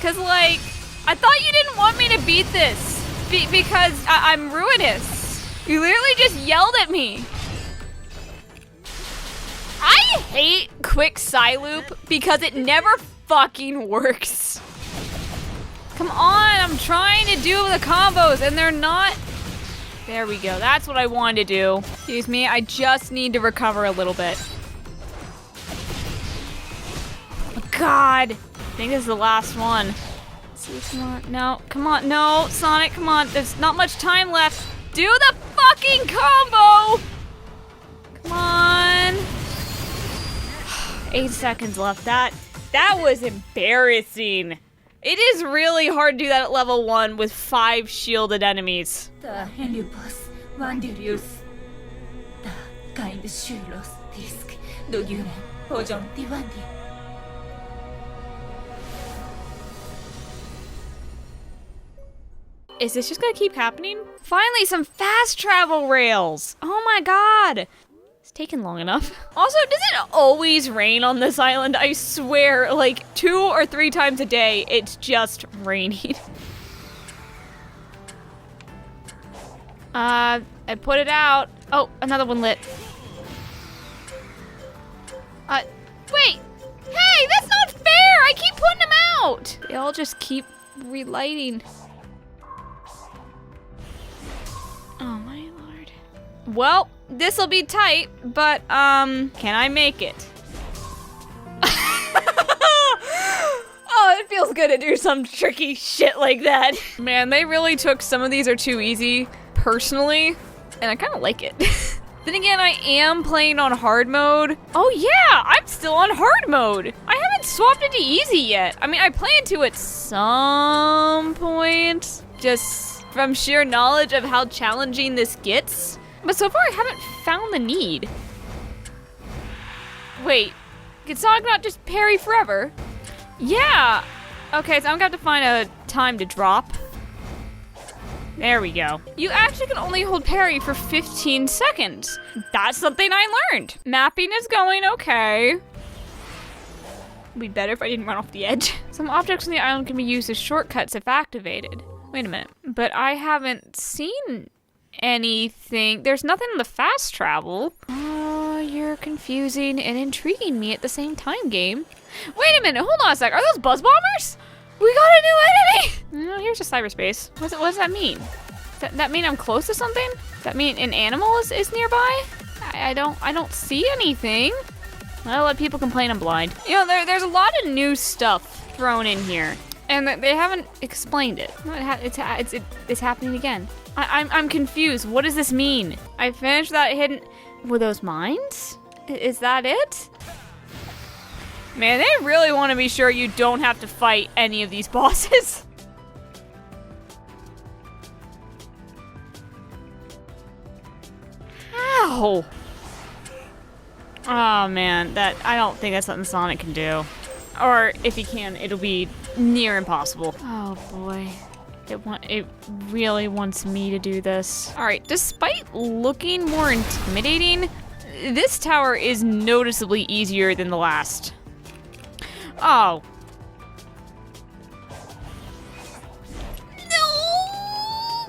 Cause like, I thought you didn't want me to beat this because I'm ruinous. You literally just yelled at me. I hate quick Psyloop because it never fucking works. Come on, I'm trying to do the combos and they're not. There we go, that's what I wanted to do. Excuse me, I just need to recover a little bit. Oh, God, I think this is the last one. See, come on, no, come on, no, Sonic, come on. There's not much time left. Do the fucking combo! Come on. 8 seconds left. That was embarrassing. It is really hard to do that at level 1 with 5 shielded enemies. Is this just gonna keep happening? Finally, some fast travel rails! Oh my god! It's taken long enough. Also, does it always rain on this island? I swear, like 2 or 3 times a day, it's just raining. I put it out. Oh, another one lit. Wait! Hey, that's not fair! I keep putting them out! They all just keep relighting. Oh my lord. Well, this'll be tight, but, can I make it? Oh, it feels good to do some tricky shit like that. Man, they really took some of these are too easy, personally, and I kinda like it. Then again, I am playing on hard mode. Oh yeah, I'm still on hard mode. I haven't swapped into easy yet. I mean, I plan to at some point, just from sheer knowledge of how challenging this gets. But so far, I haven't found the need. Wait, can Sonic not just parry forever? Yeah. Okay, so I'm gonna have to find a time to drop. There we go. You actually can only hold parry for 15 seconds. That's something I learned. Mapping is going okay. It'd be better if I didn't run off the edge. Some objects on the island can be used as shortcuts if activated. Wait a minute, but I haven't seen anything. There's nothing in the fast travel. Oh, you're confusing and intriguing me at the same time, game. Wait a minute, hold on a sec. Are those buzz bombers? We got a new enemy! No, here's a cyberspace. What does that mean? Does that mean I'm close to something? Does that mean an animal is nearby? I don't see anything. I'll let people complain I'm blind. You know, there's a lot of new stuff thrown in here, and they haven't explained it. It's happening again. I'm confused. What does this mean? I finished that hidden. Were those mines? Is that it? Man, they really want to be sure you don't have to fight any of these bosses. Ow! Oh man, I don't think that's something Sonic can do. Or if he can, it'll be near impossible. Oh boy. It really wants me to do this. Alright, despite looking more intimidating, this tower is noticeably easier than the last. Oh. No!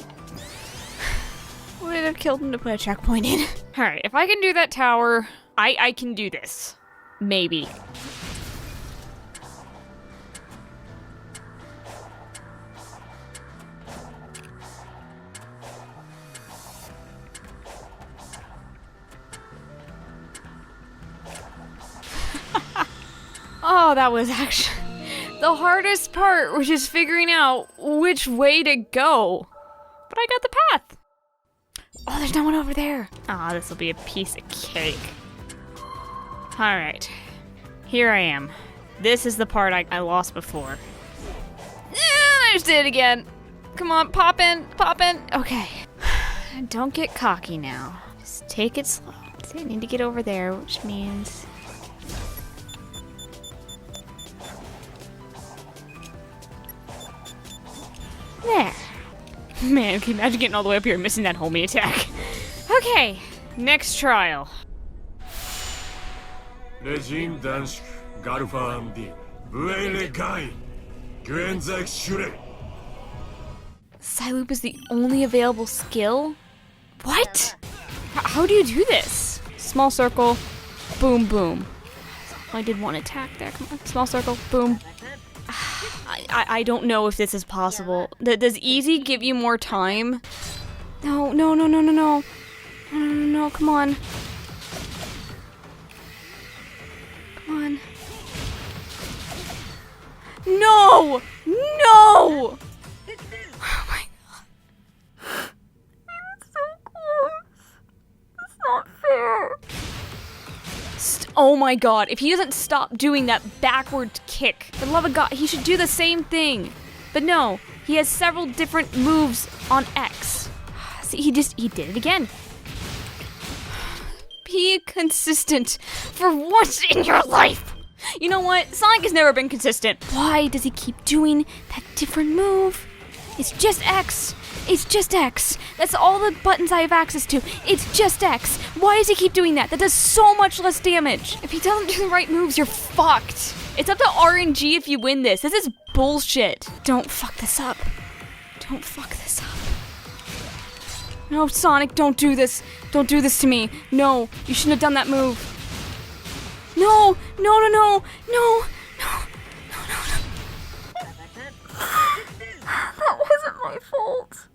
Would it have killed him to put a checkpoint in? Alright, if I can do that tower, I can do this. Maybe. Oh, that was actually the hardest part, which is figuring out which way to go. But I got the path. Oh, there's no one over there. Ah, this will be a piece of cake. All right, here I am. This is the part I lost before. I just did it again. Come on, pop in, pop in. Okay, don't get cocky now. Just take it slow. See, I need to get over there, which means... There. Man, can you imagine getting all the way up here and missing that homie attack? Okay, next trial. 레진 단식 가르파함디 부엘레 가인 교엔작 슈레. Psyloop is the only available skill? What? How do you do this? Small circle, boom, boom. I did one attack there. Come on, small circle, boom. I don't know if this is possible. Does easy give you more time? No, no, no, no, no, no. No, no, no, no, come on. Come on. No! No! Oh my god. It's so close. It's not fair. Oh my god, if he doesn't stop doing that backward kick, for the love of god, he should do the same thing. But no, he has several different moves on X. See, he did it again. Be consistent for once in your life. You know what? Sonic has never been consistent. Why does he keep doing that different move? It's just X. It's just X. That's all the buttons I have access to. It's just X. Why does he keep doing that? That does so much less damage. If he doesn't do the right moves, you're fucked. It's up to RNG if you win this. This is bullshit. Don't fuck this up. Don't fuck this up. No, Sonic, don't do this. Don't do this to me. No, you shouldn't have done that move. No, no, no, no, no, no, no, no, no. That wasn't my fault.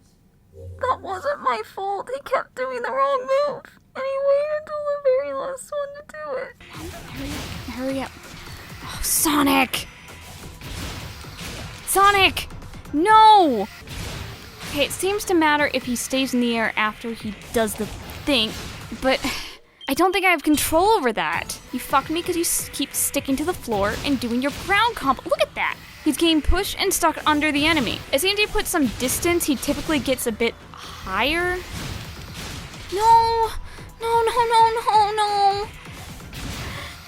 That wasn't my fault. He kept doing the wrong move. And he waited until the very last one to do it. Hurry up. Oh, Sonic! Sonic! No! Okay, it seems to matter if he stays in the air after he does the thing, but I don't think I have control over that. You fucked me because you keep sticking to the floor and doing your ground combo. Look at that! He's getting pushed and stuck under the enemy. It seems he put some distance, he typically gets a bit higher. No! No, no, no, no, no!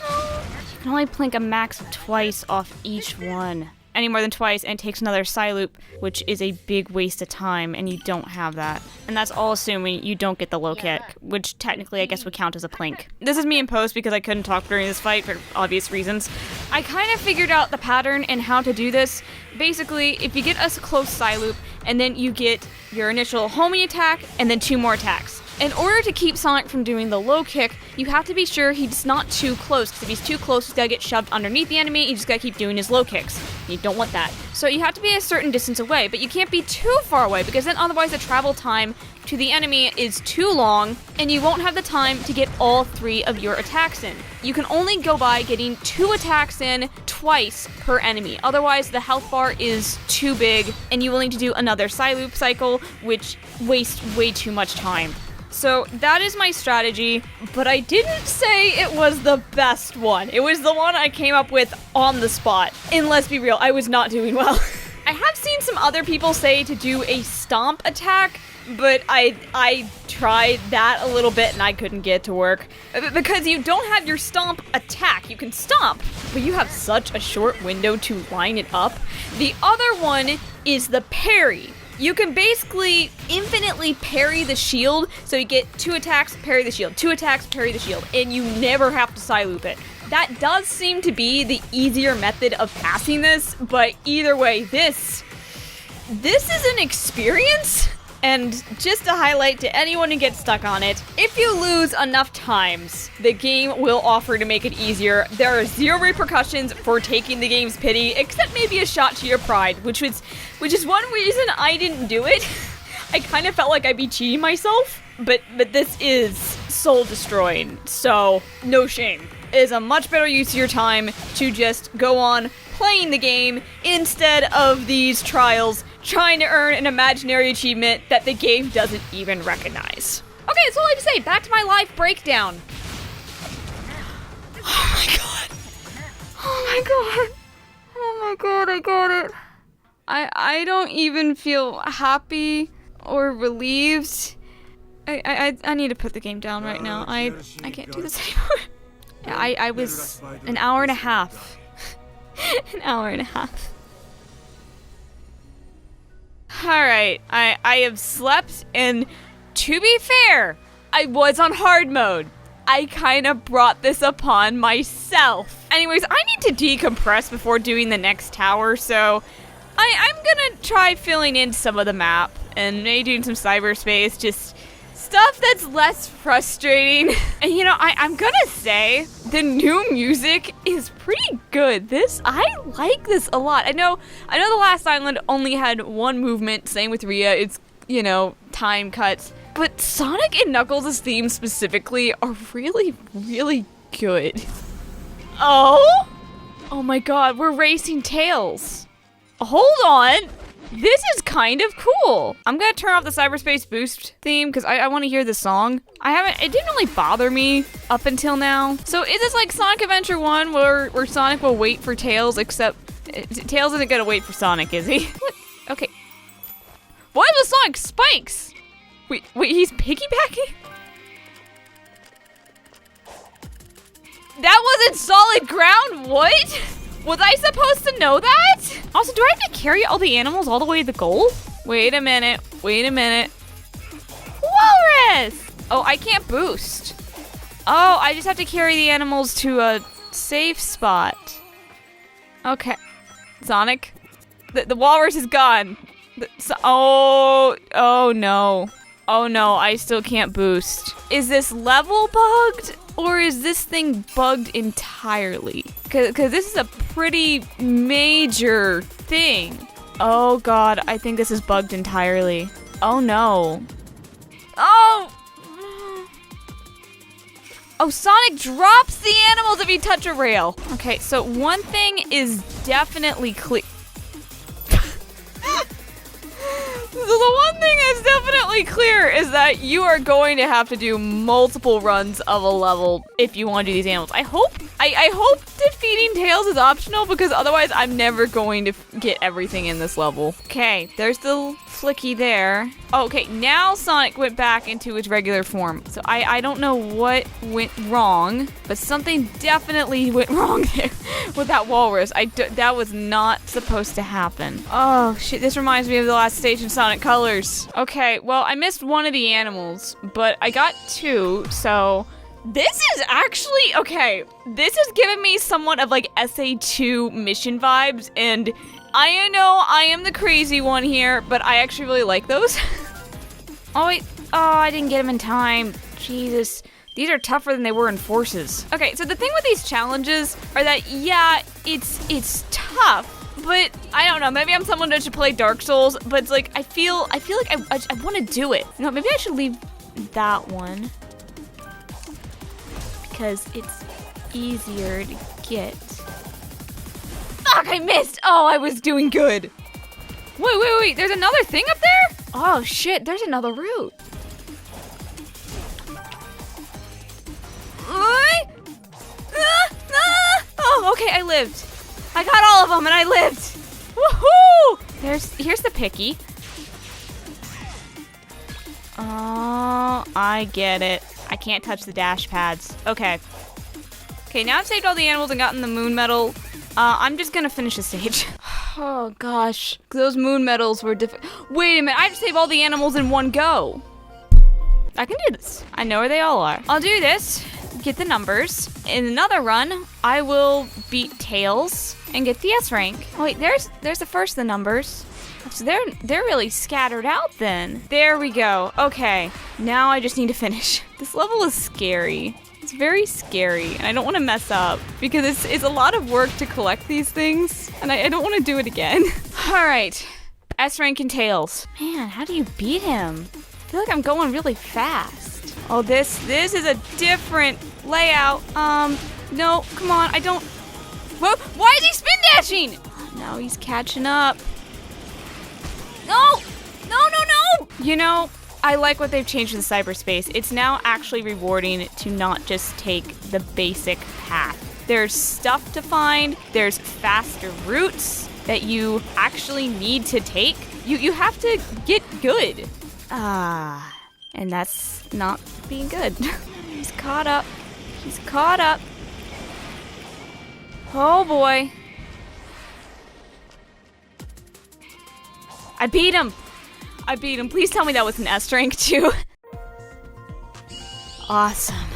No! You can only plink a max of twice off each one. Any more than twice, and it takes another Psyloop, which is a big waste of time, and you don't have that. And that's all assuming you don't get the low kick, which technically I guess would count as a plink. This is me in post because I couldn't talk during this fight for obvious reasons. I kind of figured out the pattern and how to do this. Basically, if you get a close Psyloop, and then you get your initial homing attack, and then 2 more attacks. In order to keep Sonic from doing the low kick, you have to be sure he's not too close, because if he's too close, he's gotta get shoved underneath the enemy, you just gotta keep doing his low kicks. You don't want that. So you have to be a certain distance away, but you can't be too far away, because then otherwise the travel time to the enemy is too long, and you won't have the time to get all 3 of your attacks in. You can only go by getting 2 attacks in twice per enemy, otherwise the health bar is too big, and you will need to do another Psyloop cycle, which wastes way too much time. So that is my strategy, but I didn't say it was the best one. It was the one I came up with on the spot. And let's be real, I was not doing well. I have seen some other people say to do a stomp attack, but I tried that a little bit and I couldn't get it to work. Because you don't have your stomp attack. You can stomp, but you have such a short window to line it up. The other one is the parry. You can basically infinitely parry the shield, so you get 2 attacks, parry the shield, 2 attacks, parry the shield, and you never have to Psyloop it. That does seem to be the easier method of passing this, but either way, this is an experience. And just to highlight to anyone who gets stuck on it, if you lose enough times, the game will offer to make it easier. There are 0 repercussions for taking the game's pity, except maybe a shot to your pride, which is one reason I didn't do it. I kind of felt like I'd be cheating myself, but this is soul destroying, so no shame. It is a much better use of your time to just go on playing the game instead of these trials trying to earn an imaginary achievement that the game doesn't even recognize. Okay, that's all I have to say. Back to my life breakdown. Oh my god. Oh my god. Oh my god, I got it. I don't even feel happy or relieved. I need to put the game down right now. I can't do this anymore. I was an hour and a half. An hour and a half. Alright, I have slept, and to be fair, I was on hard mode. I kind of brought this upon myself. Anyways, I need to decompress before doing the next tower, so I'm gonna try filling in some of the map and maybe doing some cyberspace, just stuff that's less frustrating. And you know, I'm gonna say the new music is pretty good. I like this a lot. I know the last island only had one movement, same with Rhea, it's, you know, time cuts. But Sonic and Knuckles' themes specifically are really, really good. Oh? Oh my god, we're racing Tails. Hold on. This is kind of cool. I'm gonna turn off the Cyberspace boost theme because I want to hear the song. It didn't really bother me up until now. So is this like Sonic Adventure 1 where Sonic will wait for Tails, except Tails isn't gonna wait for Sonic, is he? What? Okay. Why is the Sonic spikes? Wait, he's piggybacking? That wasn't solid ground, what? Was I supposed to know that? Also, do I have to carry all the animals all the way to the goal? Wait a minute. Walrus! Oh, I can't boost. Oh, I just have to carry the animals to a safe spot. Okay. Sonic, the walrus is gone. Oh no. Oh no, I still can't boost. Is this level bugged? Or is this thing bugged entirely? Cause this is a pretty major thing. Oh god, I think this is bugged entirely. Oh no. Oh! Oh, Sonic drops the animals if you touch a rail. Okay, so one thing is definitely clear. So the one thing that's definitely clear is that you are going to have to do multiple runs of a level if you want to do these animals. I hope defeating Tails is optional because otherwise I'm never going to get everything in this level. Okay, there's the flicky there. Oh, okay, now Sonic went back into its regular form. So I don't know what went wrong, but something definitely went wrong there with that walrus. That was not supposed to happen. Oh shit, this reminds me of the last stage in Sonic Colors. Okay, well I missed one of the animals, but I got two, so this is actually, okay, this is giving me somewhat of like SA2 mission vibes, and I know I am the crazy one here, but I actually really like those. Oh wait, oh, I didn't get them in time. Jesus, these are tougher than they were in Forces. Okay, so the thing with these challenges are that, yeah, it's tough, but I don't know, maybe I'm someone that should play Dark Souls, but it's like, I feel like I want to do it. You know, maybe I should leave that one, because it's easier to get. Fuck, I missed! Oh, I was doing good. Wait, there's another thing up there? Oh shit, there's another route. Oh, okay, I lived. I got all of them and I lived. Woohoo! Here's the picky. Oh, I get it. I can't touch the dash pads. Okay. Okay, now I've saved all the animals and gotten the moon medal. I'm just gonna finish the stage. Oh gosh, those moon medals were Wait a minute, I have to save all the animals in one go. I can do this. I know where they all are. I'll do this, get the numbers. In another run, I will beat Tails and get the S rank. Oh wait, there's the first of the numbers. So they're really scattered out then. There we go. Okay, now I just need to finish. This level is scary. It's very scary, and I don't want to mess up because it's a lot of work to collect these things, and I don't want to do it again. All right, S rank and Tails. Man, how do you beat him? I feel like I'm going really fast. Oh, this is a different layout. No, come on, I don't. Whoa, why is he spin dashing? Oh, now he's catching up. No! You know, I like what they've changed with the cyberspace. It's now actually rewarding to not just take the basic path. There's stuff to find, there's faster routes that you actually need to take. You have to get good. And that's not being good. He's caught up. Oh boy. I beat him. Please tell me that was an S rank too. Awesome.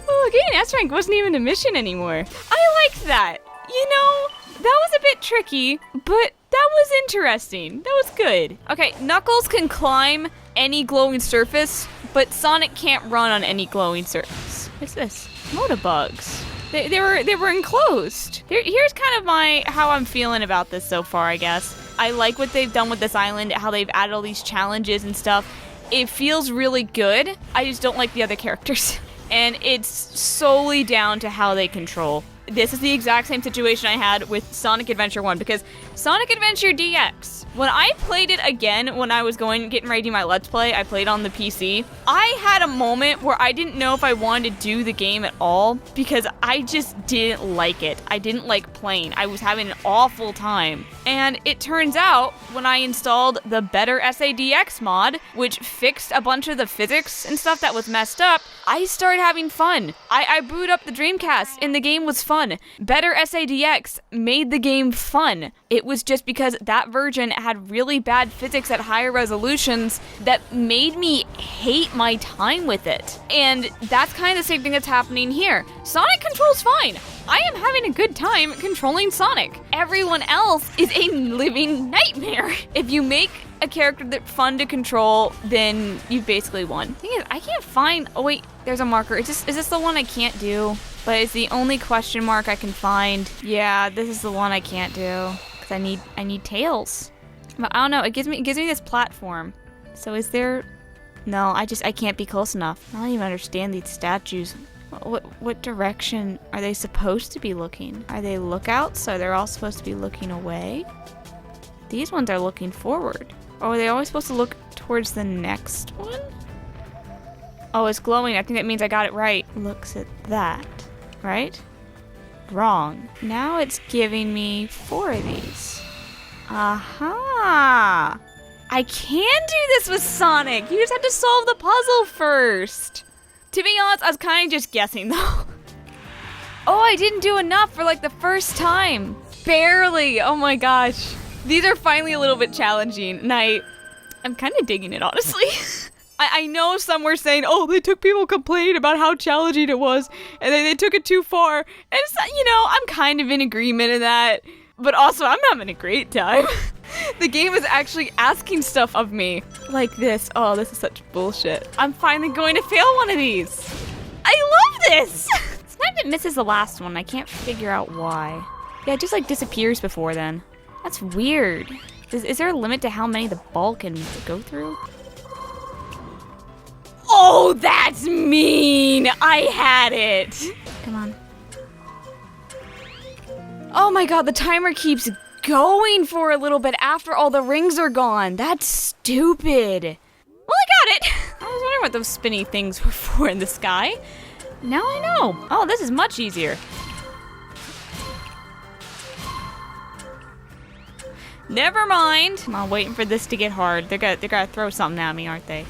Oh, getting S rank wasn't even a mission anymore. I liked that. You know, that was a bit tricky, but that was interesting. That was good. Okay, Knuckles can climb any glowing surface, but Sonic can't run on any glowing surface. What's this? Motobugs. They were enclosed. Here's kind of how I'm feeling about this so far, I guess. I like what they've done with this island, how they've added all these challenges and stuff. It feels really good. I just don't like the other characters. And it's solely down to how they control. This is the exact same situation I had with Sonic Adventure 1, because Sonic Adventure DX, when I played it again, when I was getting ready to do my Let's Play, I played on the PC, I had a moment where I didn't know if I wanted to do the game at all, because I just didn't like it. I didn't like playing. I was having an awful time. And it turns out, when I installed the Better SADX mod, which fixed a bunch of the physics and stuff that was messed up, I started having fun. I booted up the Dreamcast, and the game was fun. Better SADX made the game fun. It was just because that version had really bad physics at higher resolutions that made me hate my time with it. And that's kind of the same thing that's happening here. Sonic controls fine. I am having a good time controlling Sonic. Everyone else is a living nightmare. If you make a character that's fun to control, then you've basically won. Thing is, I can't find... Oh wait, there's a marker. Is this the one I can't do? But it's the only question mark I can find. Yeah, this is the one I can't do. Because I need tails. But I don't know, it gives me this platform. So is there... No, I can't be close enough. I don't even understand these statues. What direction are they supposed to be looking? Are they lookouts, so they're all supposed to be looking away? These ones are looking forward. Or are they always supposed to look towards the next one? Oh, it's glowing. I think that means I got it right. Looks at that, right? Wrong. Now it's giving me 4 of these. Aha! I can do this with Sonic. You just have to solve the puzzle first. To be honest, I was kind of just guessing though. Oh, I didn't do enough for like the first time. Barely. Oh my gosh. These are finally a little bit challenging, and I'm kind of digging it, honestly. I know some were saying, oh, they took people complaining about how challenging it was, and they took it too far. And it's, you know, I'm kind of in agreement in that, but also I'm having a great time. The game is actually asking stuff of me. Like this. Oh, this is such bullshit. I'm finally going to fail one of these. I love this! Sometimes it misses the last one. I can't figure out why. Yeah, it just like disappears before then. That's weird. Is there a limit to how many the ball can go through? Oh, that's mean! I had it! Come on. Oh my god, the timer keeps going for a little bit after all the rings are gone. That's stupid. Well, I got it! I was wondering what those spinny things were for in the sky. Now I know. Oh, this is much easier. Never mind. I'm waiting for this to get hard. They're gonna throw something at me, aren't they?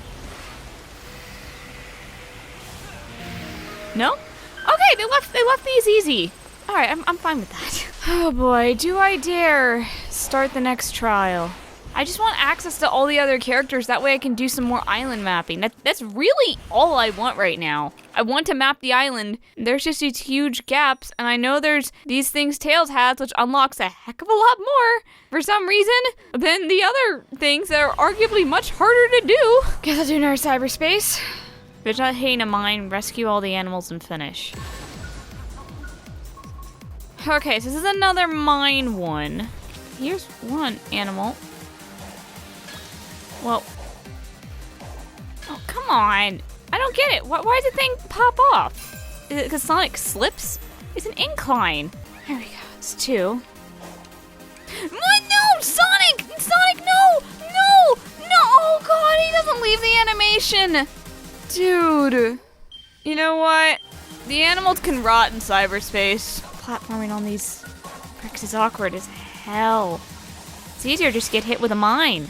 No? Okay, they left these easy. All right, I'm fine with that. Oh boy, do I dare start the next trial? I just want access to all the other characters. That way I can do some more island mapping. That's really all I want right now. I want to map the island. There's just these huge gaps, and I know there's these things Tails has, which unlocks a heck of a lot more, for some reason, than the other things that are arguably much harder to do. Guess I'll do another cyberspace. If it's not hitting a mine, rescue all the animals and finish. Okay, so this is another mine one. Here's one animal. Well, oh, come on. I don't get it. Why does the thing pop off? Is it because Sonic slips? It's an incline. There we go. It's 2. What? No! Sonic! Sonic, no! No! No! Oh, God, he doesn't leave the animation. Dude. You know what? The animals can rot in cyberspace. Platforming on these bricks is awkward as hell. It's easier just to get hit with a mine.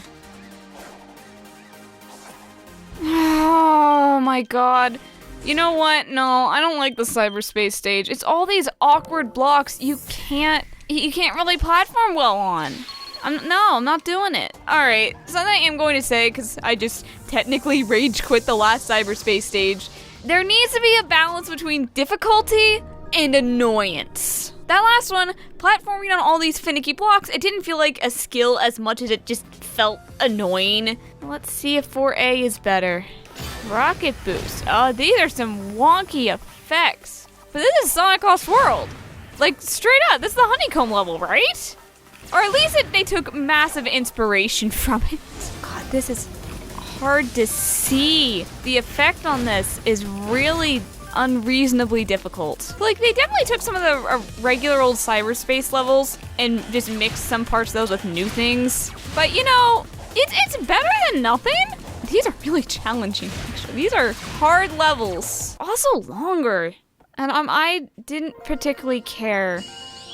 Oh my god. You know what? No, I don't like the cyberspace stage. It's all these awkward blocks you can't really platform well on. I'm not doing it. Alright, something I am going to say, because I just technically rage quit the last cyberspace stage. There needs to be a balance between difficulty and annoyance. That last one, platforming on all these finicky blocks, it didn't feel like a skill as much as it just felt annoying. Let's see if 4A is better. Rocket boost. Oh, these are some wonky effects. But this is Sonic Lost World. Like, straight up, this is the honeycomb level, right? Or at least they took massive inspiration from it. God, this is hard to see. The effect on this is really unreasonably difficult. Like, they definitely took some of the regular old cyberspace levels and just mixed some parts of those with new things. But, you know, it's better than nothing. These are really challenging, actually. These are hard levels. Also longer. And I didn't particularly care.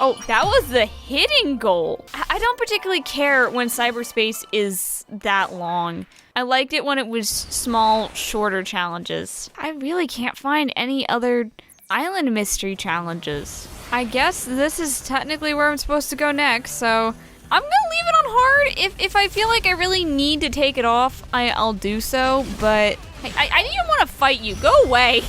Oh, that was the hitting goal. I don't particularly care when cyberspace is that long. I liked it when it was small, shorter challenges. I really can't find any other island mystery challenges. I guess this is technically where I'm supposed to go next, so I'm gonna leave it on hard. If I feel like I really need to take it off, I'll do so, but I didn't even want to fight you. Go away.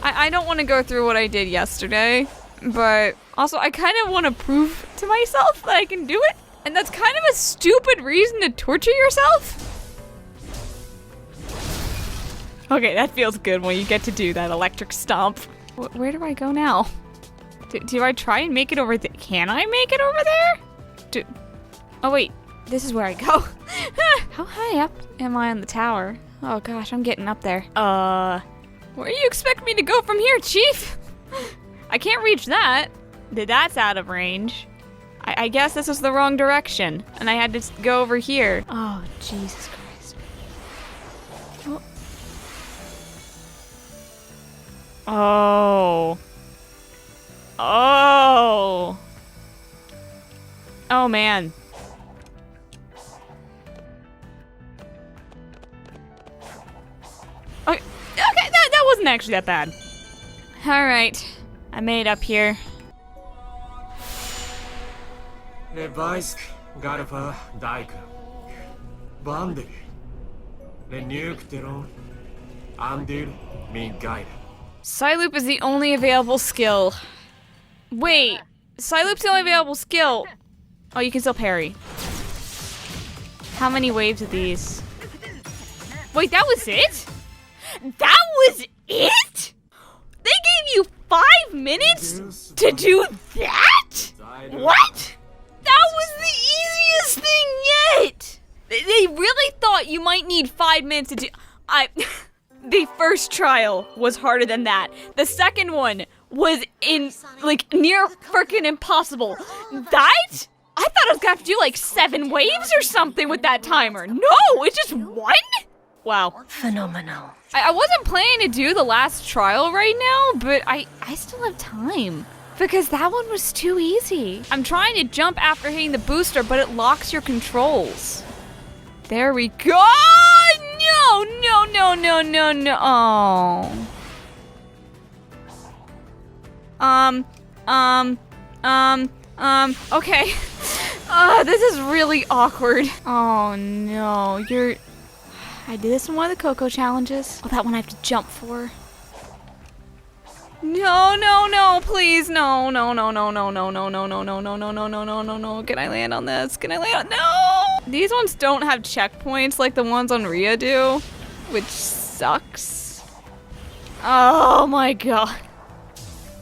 I don't want to go through what I did yesterday, but also I kind of want to prove to myself that I can do it, and that's kind of a stupid reason to torture yourself. Okay, that feels good when you get to do that electric stomp. Where do I go now? Do I try and make it over there? Can I make it over there? Oh wait, this is where I go. How high up am I on the tower? Oh gosh, I'm getting up there. Where do you expect me to go from here, Chief? I can't reach that. That's out of range. I guess this was the wrong direction, and I had to go over here. Oh, Jesus Christ. Oh. Oh. Oh, man. Okay, that wasn't actually that bad. All right, I made it up here. Revised Garfa Diagram. Banded. Renewcteron. Undir me guide. Psyloop is the only available skill. Wait, Psyloop's the only available skill. Oh, you can still parry. How many waves of these? Wait, that was it? That was it? They gave you 5 minutes to do that? What? That was the easiest thing yet. They really thought you might need 5 minutes to do. The first trial was harder than that. The second one was near freaking impossible. That? I thought I was gonna have to do like 7 waves or something with that timer. No, it's just 1? Wow. Phenomenal. I wasn't planning to do the last trial right now, but I still have time. Because that one was too easy. I'm trying to jump after hitting the booster, but it locks your controls. There we go! No! Oh. Okay. This is really awkward. Oh no, I did this in one of the Coco challenges. Oh, that one I have to jump for. No, please, no. Can I land on this? No! These ones don't have checkpoints like the ones on Rhea do, which sucks. Oh my god.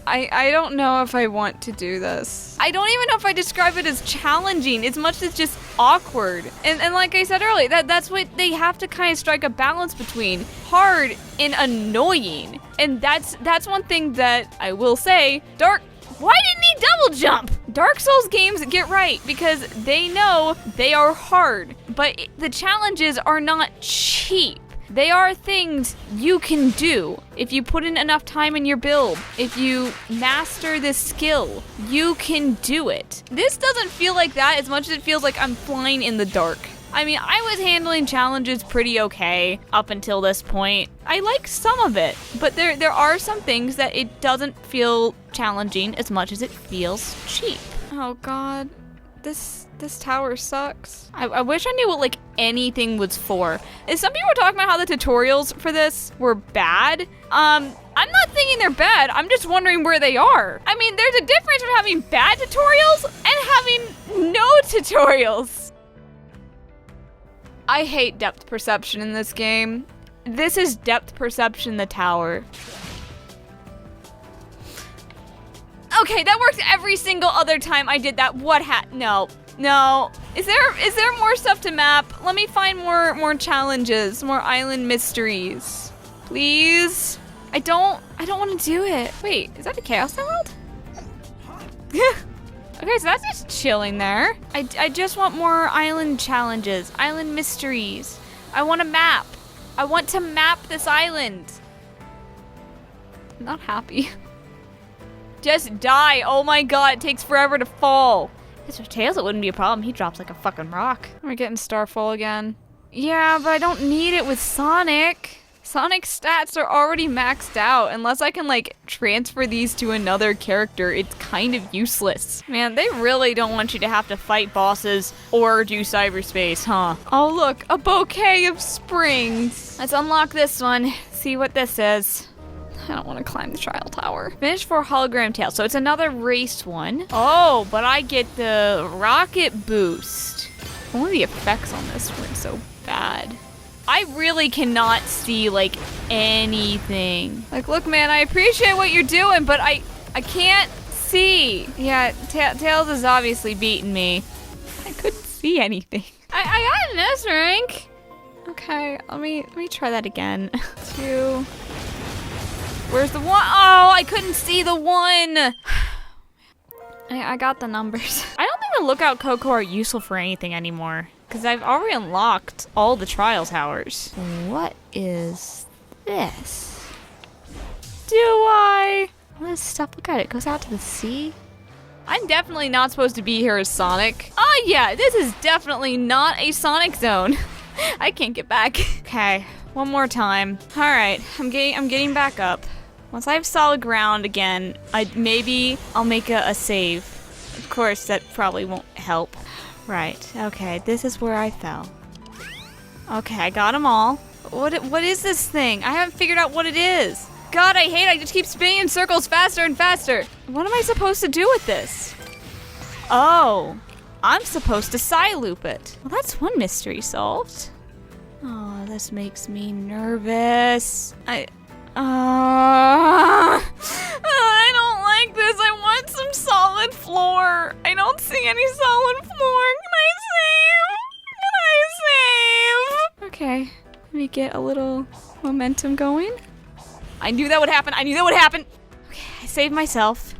I don't know if I want to do this. I don't even know if I describe it as challenging as much as just awkward. And like I said earlier, that's what they have to kind of strike a balance between hard and annoying. And that's one thing that I will say, why didn't he double jump? Dark Souls games get right because they know they are hard, but the challenges are not cheap. They are things you can do if you put in enough time in your build. If you master this skill, you can do it. This doesn't feel like that as much as it feels like I'm flying in the dark. I mean, I was handling challenges pretty okay up until this point. I like some of it, but there are some things that it doesn't feel challenging as much as it feels cheap. Oh god, this tower sucks. I wish I knew what like anything was for. Some people were talking about how the tutorials for this were bad. I'm not thinking they're bad. I'm just wondering where they are. I mean, there's a difference between having bad tutorials and having no tutorials. I hate depth perception in this game. This is depth perception the tower. Okay, that works every single other time I did that. What no. No. Is there more stuff to map? Let me find more challenges, more island mysteries. Please? I don't want to do it. Wait, is that a Chaos Emerald? Okay, so that's just chilling there. I just want more island challenges, island mysteries. I want a map. I want to map this island. I'm not happy. Just die. Oh my god, it takes forever to fall. If with Tails, it wouldn't be a problem. He drops like a fucking rock. We're getting Starfall again. Yeah, but I don't need it with Sonic. Sonic's stats are already maxed out. Unless I can like transfer these to another character, it's kind of useless. Man, they really don't want you to have to fight bosses or do cyberspace, huh? Oh look, a bouquet of springs. Let's unlock this one. See what this is. I don't want to climb the trial tower. Finish for hologram tail. So it's another race one. Oh, but I get the rocket boost. Only the effects on this weren't so bad. I really cannot see like anything. Like, look, man, I appreciate what you're doing, but I can't see. Yeah, Tails is obviously beating me. I couldn't see anything. I got an S rank. Okay, let me try that again. 2. Where's the 1? Oh, I couldn't see the 1. I got the numbers. I don't think the Lookout Coco are useful for anything anymore, because I've already unlocked all the trial towers. What is this? Do I? All this stuff, look at it, goes out to the sea. I'm definitely not supposed to be here as Sonic. Oh yeah, this is definitely not a Sonic zone. I can't get back. Okay, one more time. All right, I'm getting back up. Once I have solid ground again, maybe I'll make a save. Of course, that probably won't help. Right, okay, this is where I fell. Okay, I got them all. What is this thing? I haven't figured out what it is. God, I hate it. I just keep spinning in circles faster and faster. What am I supposed to do with this? Oh, I'm supposed to side-loop it. Well, that's one mystery solved. Oh, this makes me nervous. I don't like this. I want some solid floor. I don't see any solid floor. Can I save? Okay, let me get a little momentum going. I knew that would happen. I knew that would happen. Okay, I saved myself.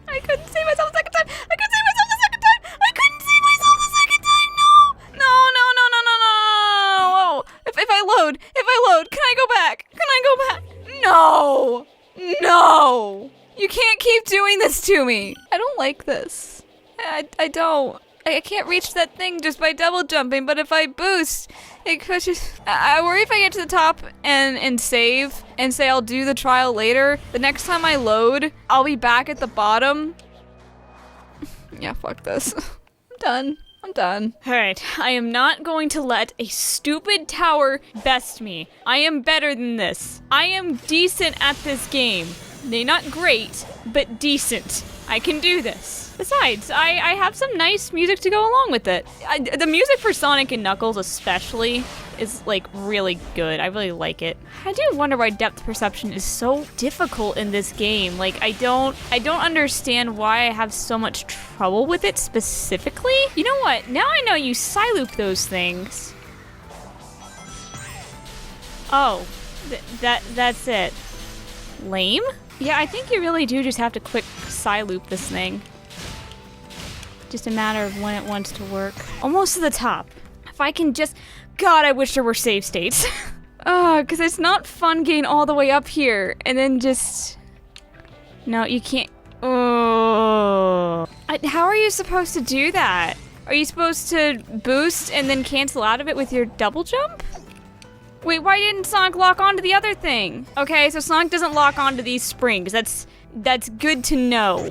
I couldn't save myself the second time. I couldn't save myself the second time. I couldn't save myself the second time. No. No. If I load, can I go back? Can I go back? No. You can't keep doing this to me. I don't like this. I don't. I can't reach that thing just by double jumping, but if I boost, it could just... I worry if I get to the top and save and say I'll do the trial later, the next time I load, I'll be back at the bottom. Yeah, fuck this. I'm done. Alright, I am not going to let a stupid tower best me. I am better than this. I am decent at this game. They're not great, but decent. I can do this. Besides, I have some nice music to go along with it. The music for Sonic and Knuckles especially is like really good. I really like it. I do wonder why depth perception is so difficult in this game. Like I don't understand why I have so much trouble with it specifically. You know what? Now I know you side-loop those things. Oh, that's it. Lame? Yeah, I think you really do just have to quick side-loop this thing. Just a matter of when it wants to work. Almost to the top. If I can just... God, I wish there were save states. Because it's not fun getting all the way up here. And then just... No, you can't... Oh. How are you supposed to do that? Are you supposed to boost and then cancel out of it with your double jump? Wait, why didn't Sonic lock onto the other thing? Okay, so Sonic doesn't lock onto these springs. That's good to know.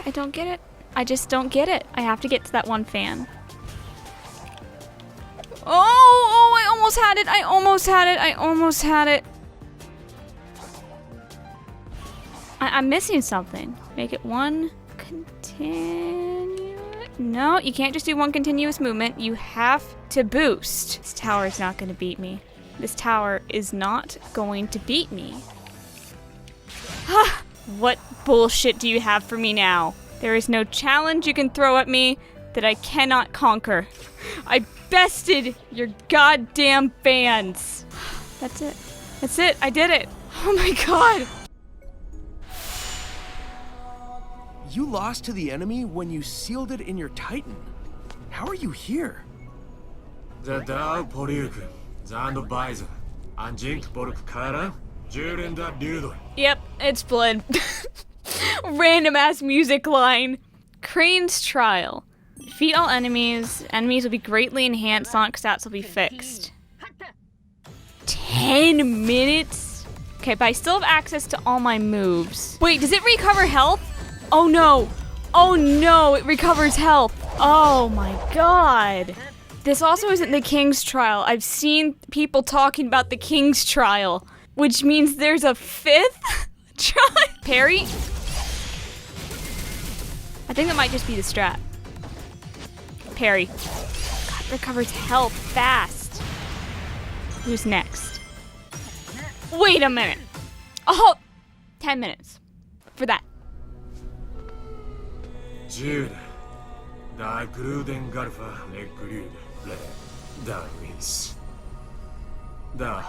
I don't get it. I just don't get it. I have to get to that one fan. Oh, I almost had it. I almost had it. I almost had it. I'm missing something. Make it one continuous. No, you can't just do one continuous movement. You have to boost. This tower is not going to beat me. This tower is not going to beat me. What bullshit do you have for me now? There is no challenge you can throw at me that I cannot conquer. I bested your goddamn fans. That's it. That's it. I did it. Oh my god. You lost to the enemy when you sealed it in your Titan. How are you here? The Dao Poryuk, Zando Baiza, Anjink Boruk Kara, Jurenda Dudo. Yep, it's blood. Random ass music line. Crane's Trial. Defeat all enemies. Enemies will be greatly enhanced. Sonic stats will be fixed. 10 minutes? Okay, but I still have access to all my moves. Wait, does it recover health? Oh no. Oh no, it recovers health. Oh my god. This also isn't the King's Trial. I've seen people talking about the King's Trial, which means there's a 5th trial. Parry? I think that might just be the strat. Parry. God, recovers health fast. Who's next? Wait a minute. Oh, 10 minutes for that. Jude, Da Gruden Garfa, Le Grude, Le Da Wins. Da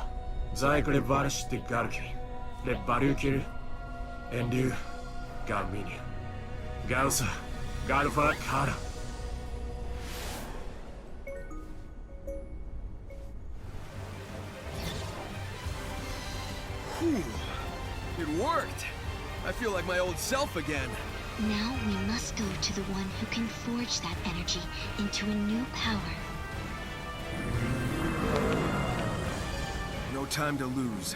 Zycle Varish de Garki, Le Barukir, Endu, Garmini, Gausa, Garfa Kara. It worked. I feel like my old self again. Now we must go to the one who can forge that energy into a new power. No time to lose.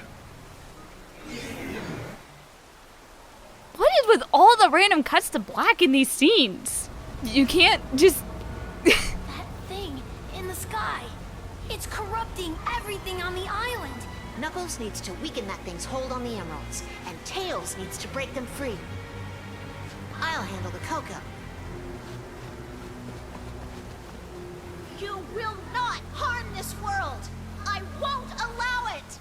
What is with all the random cuts to black in these scenes? You can't just... That thing in the sky. It's corrupting everything on the island. Knuckles needs to weaken that thing's hold on the emeralds, and Tails needs to break them free. I'll handle the cocoa. You will not harm this world! I won't allow it!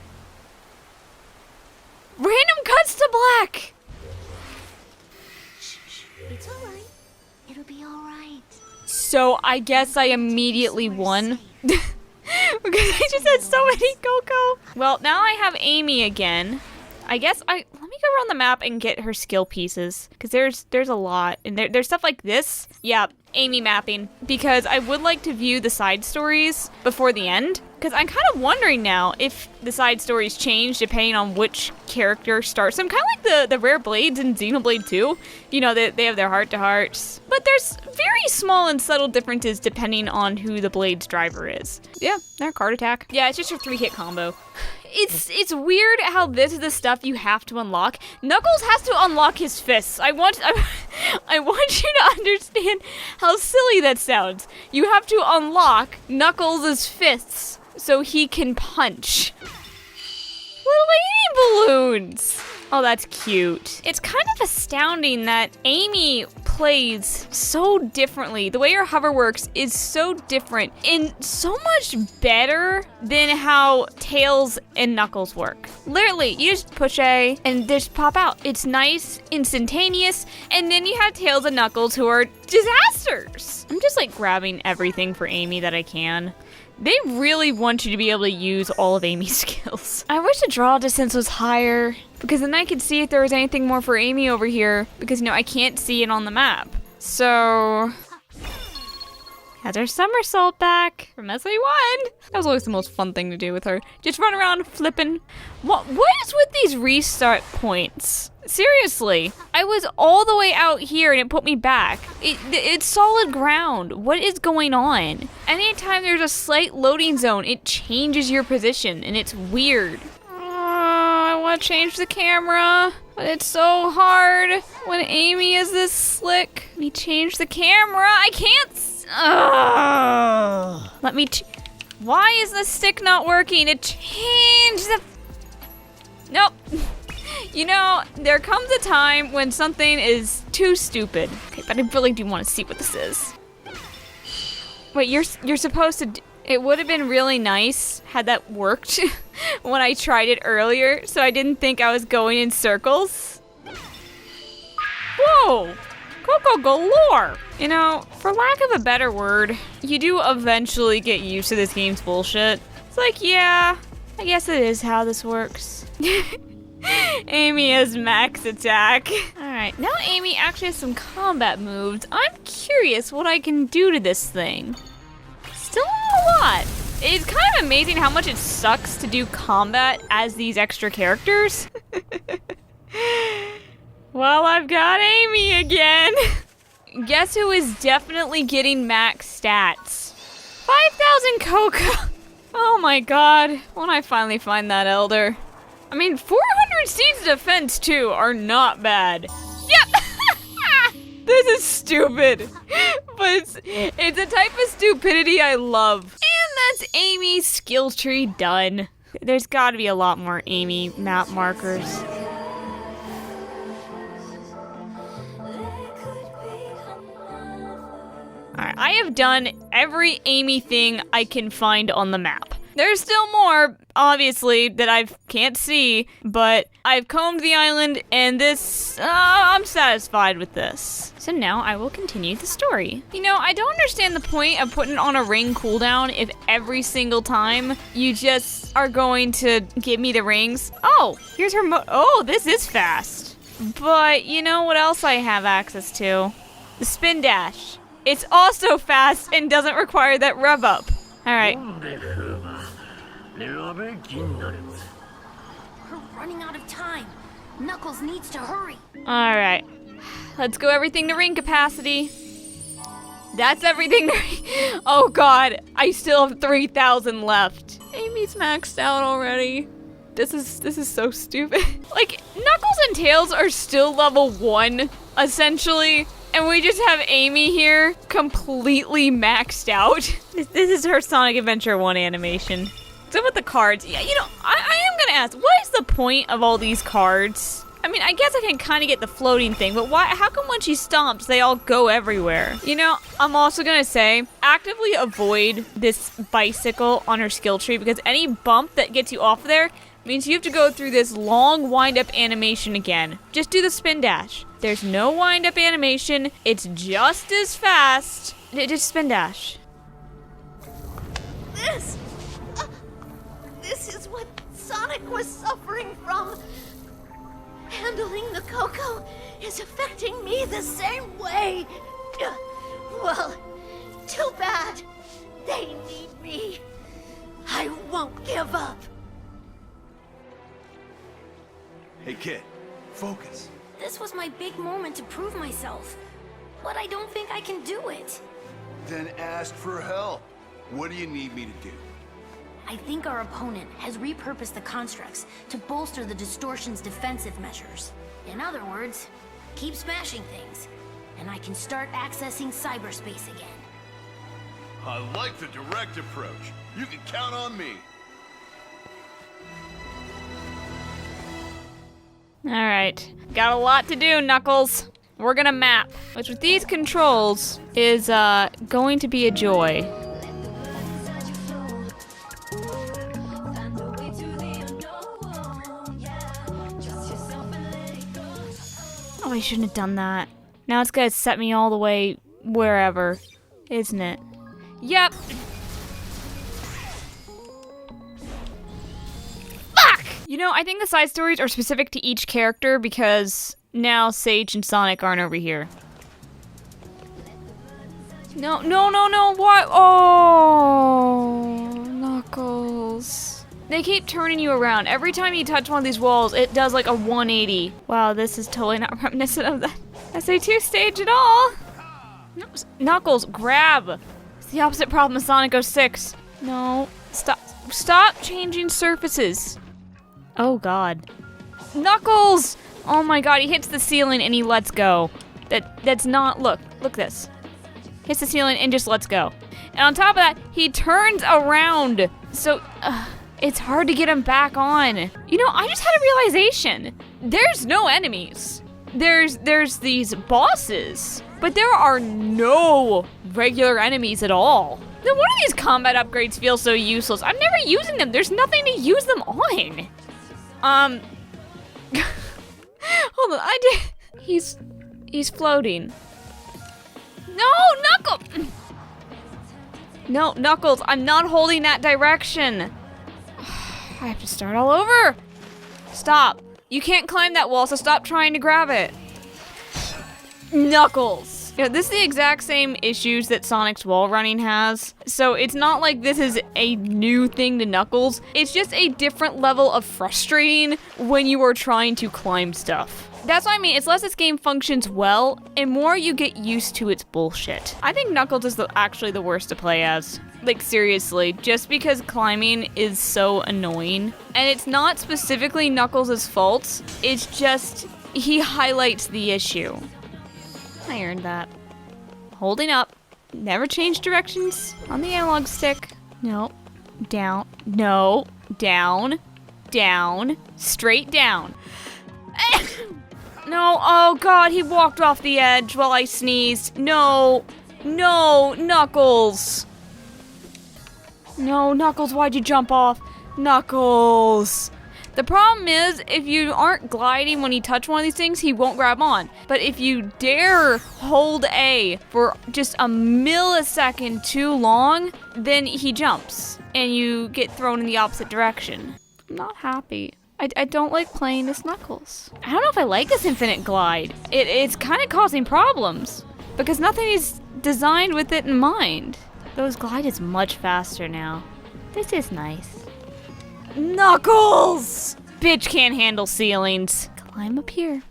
Random cuts to black! It's alright. It'll be alright. So I guess I immediately won. Because I just had so many cocoa. Well, now I have Amy again. I guess let me go around the map and get her skill pieces, because there's a lot, and there's stuff like this. Yeah, Amy mapping, because I would like to view the side stories before the end, because I'm kind of wondering now if the side stories change depending on which character starts them. Kind of like the rare blades in Xenoblade 2. You know, they have their heart-to-hearts, but there's very small and subtle differences depending on who the blade's driver is. Yeah, their card attack. Yeah, it's just a 3-hit combo. It's weird how this is the stuff you have to unlock. Knuckles has to unlock his fists. I want you to understand how silly that sounds. You have to unlock Knuckles' fists so he can punch. Little baby balloons. Oh, that's cute. It's kind of astounding that Amy plays so differently. The way her hover works is so different and so much better than how Tails and Knuckles work. Literally, you just push A and just pop out. It's nice, instantaneous, and then you have Tails and Knuckles who are disasters. I'm just like grabbing everything for Amy that I can. They really want you to be able to use all of Amy's skills. I wish the draw distance was higher, because then I could see if there was anything more for Amy over here, because I can't see it on the map. So... has her somersault back from SE1. That was always the most fun thing to do with her. Just run around flipping. What is with these restart points? Seriously, I was all the way out here and it put me back. It's solid ground. What is going on? Anytime there's a slight loading zone, it changes your position and it's weird. I want to change the camera, but it's so hard when Amy is this slick. Let me change the camera. I can't. Let me. Why is the stick not working? To change the... Nope. You know, there comes a time when something is too stupid. Okay, but I really do want to see what this is. Wait, you're supposed to... It would have been really nice had that worked when I tried it earlier, so I didn't think I was going in circles. Whoa! Coco galore! You know, for lack of a better word, you do eventually get used to this game's bullshit. It's like, yeah, I guess it is how this works. Amy has max attack. Alright, now Amy actually has some combat moves. I'm curious what I can do to this thing. Still not a lot. It's kind of amazing how much it sucks to do combat as these extra characters. Well, I've got Amy again. Guess who is definitely getting max stats? 5,000 Coco. Oh my god, when I finally find that elder. I mean, 400 seeds of defense too are not bad. Yep! This is stupid, but it's a type of stupidity I love. And that's Amy's skill tree done. There's gotta be a lot more Amy map markers. Alright, I have done every Amy thing I can find on the map. There's still more, obviously, that I can't see, but I've combed the island, and this, I'm satisfied with this. So now I will continue the story. You know, I don't understand the point of putting on a ring cooldown if every single time you just are going to give me the rings. Oh, here's her oh, this is fast. But you know what else I have access to? The spin dash. It's also fast and doesn't require that rev up. Alright. We're running out of time. Knuckles needs to hurry. Alright. Let's go everything to ring capacity. That's everything to Oh god, I still have 3,000 left. Amy's maxed out already. This is so stupid. Like, Knuckles and Tails are still level 1, essentially. And we just have Amy here, completely maxed out. This is her Sonic Adventure 1 animation. So with the cards, yeah, you know, I am gonna ask, what is the point of all these cards? I mean, I guess I can kind of get the floating thing, but why? How come when she stomps, they all go everywhere? You know, I'm also gonna say, actively avoid this bicycle on her skill tree, because any bump that gets you off there means you have to go through this long wind-up animation again. Just do the spin dash. There's no wind-up animation. It's just as fast. Just spin dash. This is what Sonic was suffering from. Handling the Coco is affecting me the same way. Well, too bad. They need me. I won't give up. Hey kid, focus. This was my big moment to prove myself. But I don't think I can do it. Then ask for help. What do you need me to do? I think our opponent has repurposed the constructs to bolster the distortion's defensive measures. In other words, keep smashing things, and I can start accessing cyberspace again. I like the direct approach. You can count on me. Alright, got a lot to do, Knuckles. We're gonna map, which with these controls is going to be a joy. Oh, I shouldn't have done that. Now it's gonna set me all the way wherever, isn't it? Yep. Fuck! You know, I think the side stories are specific to each character because now Sage and Sonic aren't over here. No, what? Oh, Knuckles. They keep turning you around. Every time you touch one of these walls, it does like a 180. Wow, this is totally not reminiscent of the SA2 stage at all. Knuckles, grab. It's the opposite problem of Sonic 06. No, stop changing surfaces. Oh god. Knuckles! Oh my god, he hits the ceiling and he lets go. That's not, look this. hits the ceiling, and just lets go. And on top of that, he turns around. So, it's hard to get him back on. You know, I just had a realization. There's no enemies. There's these bosses, but there are no regular enemies at all. No wonder these combat upgrades feel so useless. I'm never using them. There's nothing to use them on. Hold on, he's floating. No, No, Knuckles, I'm not holding that direction. I have to start all over. Stop. You can't climb that wall, so stop trying to grab it. Knuckles. You know, this is the exact same issues that Sonic's wall running has. So it's not like this is a new thing to Knuckles. It's just a different level of frustrating when you are trying to climb stuff. That's what I mean. It's less this game functions well, and more you get used to its bullshit. I think Knuckles is actually the worst to play as. Like, seriously, just because climbing is so annoying. And it's not specifically Knuckles' fault. It's just, he highlights the issue. I earned that. Holding up. Never change directions on the analog stick. No. Down. No. Down. Down. Straight down. No, oh god, he walked off the edge while I sneezed. No. No, Knuckles. No, Knuckles, why'd you jump off? Knuckles. The problem is, if you aren't gliding when you touch one of these things, he won't grab on. But if you dare hold A for just a millisecond too long, then he jumps, and you get thrown in the opposite direction. I'm not happy. I don't like playing as Knuckles. I don't know if I like this infinite glide. It's kind of causing problems, because nothing is designed with it in mind. Those glide is much faster now. This is nice. Knuckles! Bitch can't handle ceilings. Climb up here.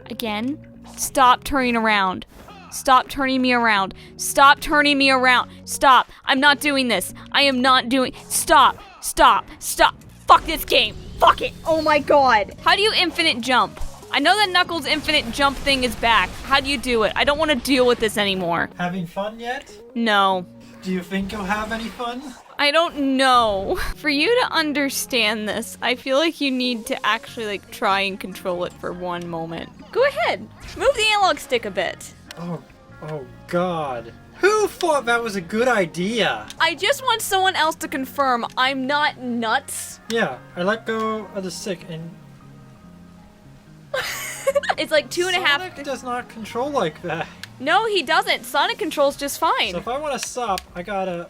Again. Stop turning around. Stop turning me around. Stop turning me around. Stop. I'm not doing this. I am not doing... Stop. Stop. Stop. Fuck this game. Fuck it. Oh my god. How do you infinite jump? I know that Knuckles' infinite jump thing is back. How do you do it? I don't want to deal with this anymore. Having fun yet? No. Do you think you'll have any fun? I don't know. For you to understand this, I feel like you need to actually like try and control it for one moment. Go ahead. Move the analog stick a bit. Oh god. Who thought that was a good idea? I just want someone else to confirm I'm not nuts. Yeah, I let go of the stick and... It's like 2.5... Sonic does not control like that. No, he doesn't. Sonic controls just fine. So if I want to stop, I gotta...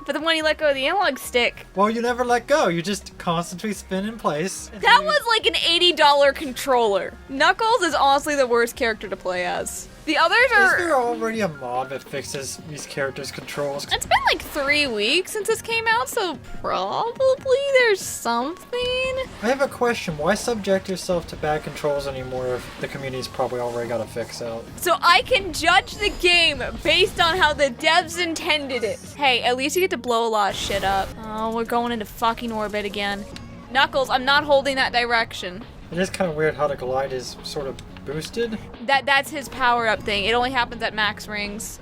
But then when you let go of the analog stick... Well, you never let go. You just constantly spin in place. That was like an $80 controller. Knuckles is honestly the worst character to play as. The others are... Is there already a mod that fixes these characters' controls? It's been like 3 weeks since this came out, so probably there's something. I have a question. Why subject yourself to bad controls anymore if the community's probably already got a fix out? So I can judge the game based on how the devs intended it. Hey, at least you get to blow a lot of shit up. Oh, we're going into fucking orbit again. Knuckles, I'm not holding that direction. It is kind of weird how the glide is sort of boosted. That's his power-up thing. It only happens at max rings.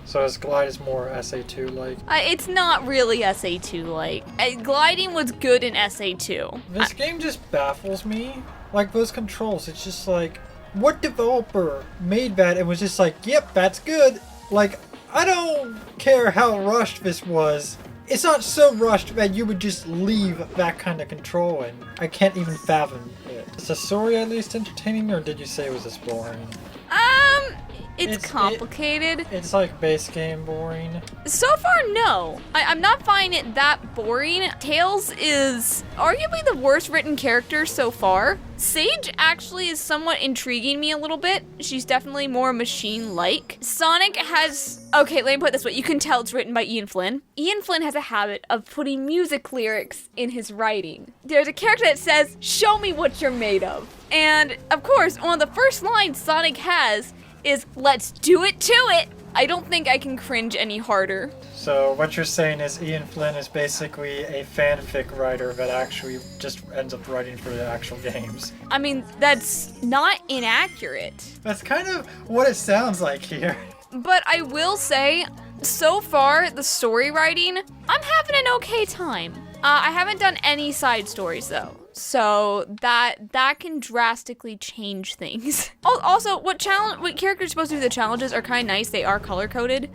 So his glide is more SA2-like. It's not really SA2-like. Gliding was good in SA2. This game just baffles me. Like, those controls, it's just like, what developer made that and was just like, yep, that's good. Like, I don't care how rushed this was. It's not so rushed that you would just leave that kind of control, and I can't even fathom it. Is the story at least entertaining, or did you say it was just boring? It's complicated. It's like base game boring. So far, no. I'm not finding it that boring. Tails is arguably the worst written character so far. Sage actually is somewhat intriguing me a little bit. She's definitely more machine-like. Sonic has... Okay, let me put it this way. You can tell it's written by Ian Flynn. Ian Flynn has a habit of putting music lyrics in his writing. There's a character that says, "Show me what you're made of." And, of course, one of the first lines Sonic has is, "Let's do it to it." I don't think I can cringe any harder. So what you're saying is Ian Flynn is basically a fanfic writer that actually just ends up writing for the actual games. I mean, that's not inaccurate. That's kind of what it sounds like here. But I will say, so far, the story writing, I'm having an okay time. I haven't done any side stories though, so that can drastically change things. Also, what characters supposed to do the challenges are kind of nice. They are color coded.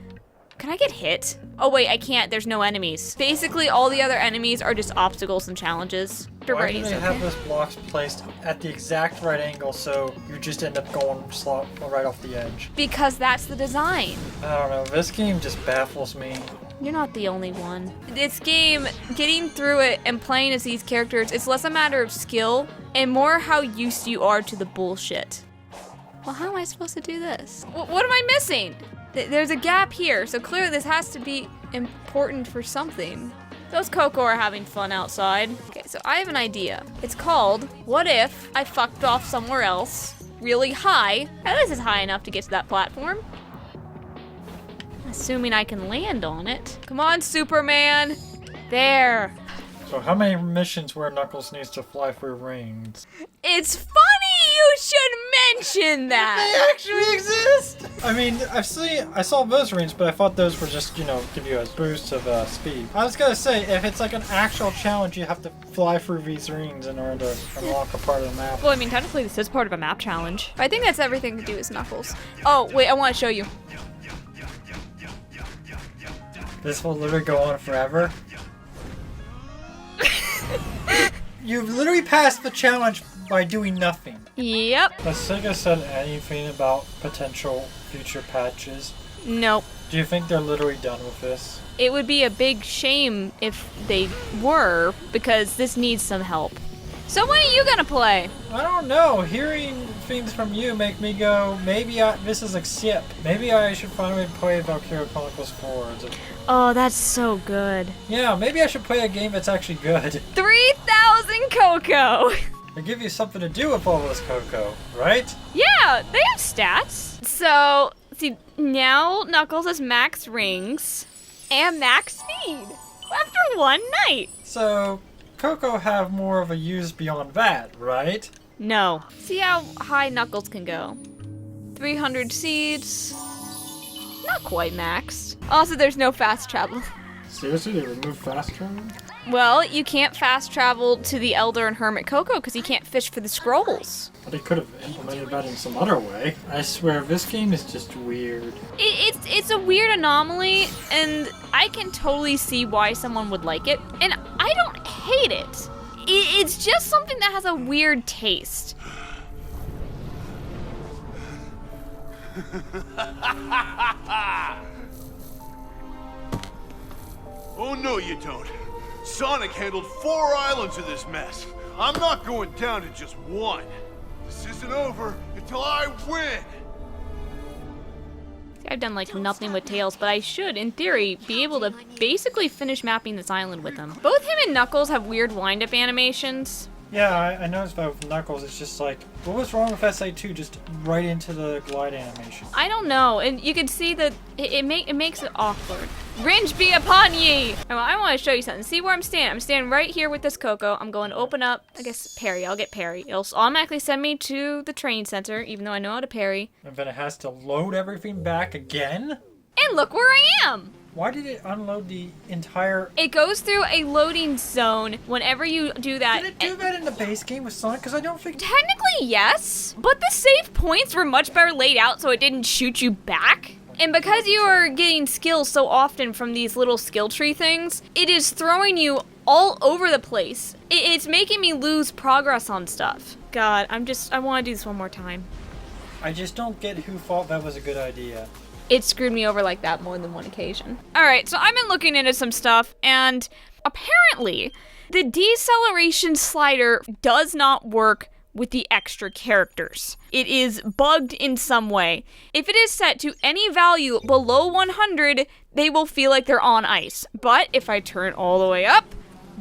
Can I get hit? Oh wait, I can't. There's no enemies. Basically, all the other enemies are just obstacles and challenges. Why do they have those blocks placed at the exact right angle so you just end up going right off the edge? Because that's the design. I don't know. This game just baffles me. You're not the only one. This game, getting through it and playing as these characters, it's less a matter of skill and more how used you are to the bullshit. Well, how am I supposed to do this? What am I missing? There's a gap here, so clearly this has to be important for something. Those Coco are having fun outside. Okay, so I have an idea. It's called, what if I fucked off somewhere else, really high? Now this is high enough to get to that platform. Assuming I can land on it. Come on, Superman. There. So how many missions where Knuckles needs to fly through rings? It's funny you should mention that. They actually exist. I mean, I saw those rings, but I thought those were just, give you a boost of speed. I was gonna say, if it's like an actual challenge, you have to fly through these rings in order to unlock a part of the map. Well, I mean, technically this is part of a map challenge. I think that's everything to do with Knuckles. Oh, wait, I want to show you. This will literally go on forever. You've literally passed the challenge by doing nothing. Yep. Has Sega said anything about potential future patches? Nope. Do you think they're literally done with this? It would be a big shame if they were, because this needs some help. So when are you gonna play? I don't know. Hearing things from you make me go, maybe this is a sip. Maybe I should finally play Valkyria Chronicles 4. Oh, that's so good. Yeah, maybe I should play a game that's actually good. 3,000 Coco! They give you something to do with all this Coco, right? Yeah, they have stats. So, see, now Knuckles has max rings and max speed after one night. So, Coco have more of a use beyond that, right? No. See how high Knuckles can go. 300 seeds. Not quite maxed. Also, there's no fast travel. Seriously, they removed fast travel? Well, you can't fast travel to the Elder and Hermit Coco because you can't fish for the scrolls. But they could have implemented that in some other way. I swear, this game is just weird. It's a weird anomaly, and I can totally see why someone would like it. And I don't hate it. It's just something that has a weird taste. Oh no you don't. Sonic handled 4 islands of this mess. I'm not going down to just one. This isn't over until I win. I've done like nothing with Tails, but I should, in theory, be able to basically finish mapping this island with him. Both him and Knuckles have weird wind-up animations. Yeah, I noticed that with Knuckles, it's just like, what was wrong with SA2? Just right into the glide animation. I don't know, and you can see that it makes it awkward. Revenge be upon ye! I want to show you something. See where I'm standing? I'm standing right here with this Coco. I'm going to open up, I guess, parry. I'll get parry. It'll automatically send me to the training center, even though I know how to parry. And then it has to load everything back again? And look where I am! Why did it unload the entire... It goes through a loading zone whenever you do that. Did it do that in the base game with Sonic? Because I don't think... Technically, yes. But the save points were much better laid out so it didn't shoot you back. And because you are getting skills so often from these little skill tree things, it is throwing you all over the place. It's making me lose progress on stuff. God, I want to do this one more time. I just don't get who thought that was a good idea. It screwed me over like that more than one occasion. Alright, so I've been looking into some stuff, and apparently, the deceleration slider does not work with the extra characters. It is bugged in some way. If it is set to any value below 100, they will feel like they're on ice. But if I turn all the way up,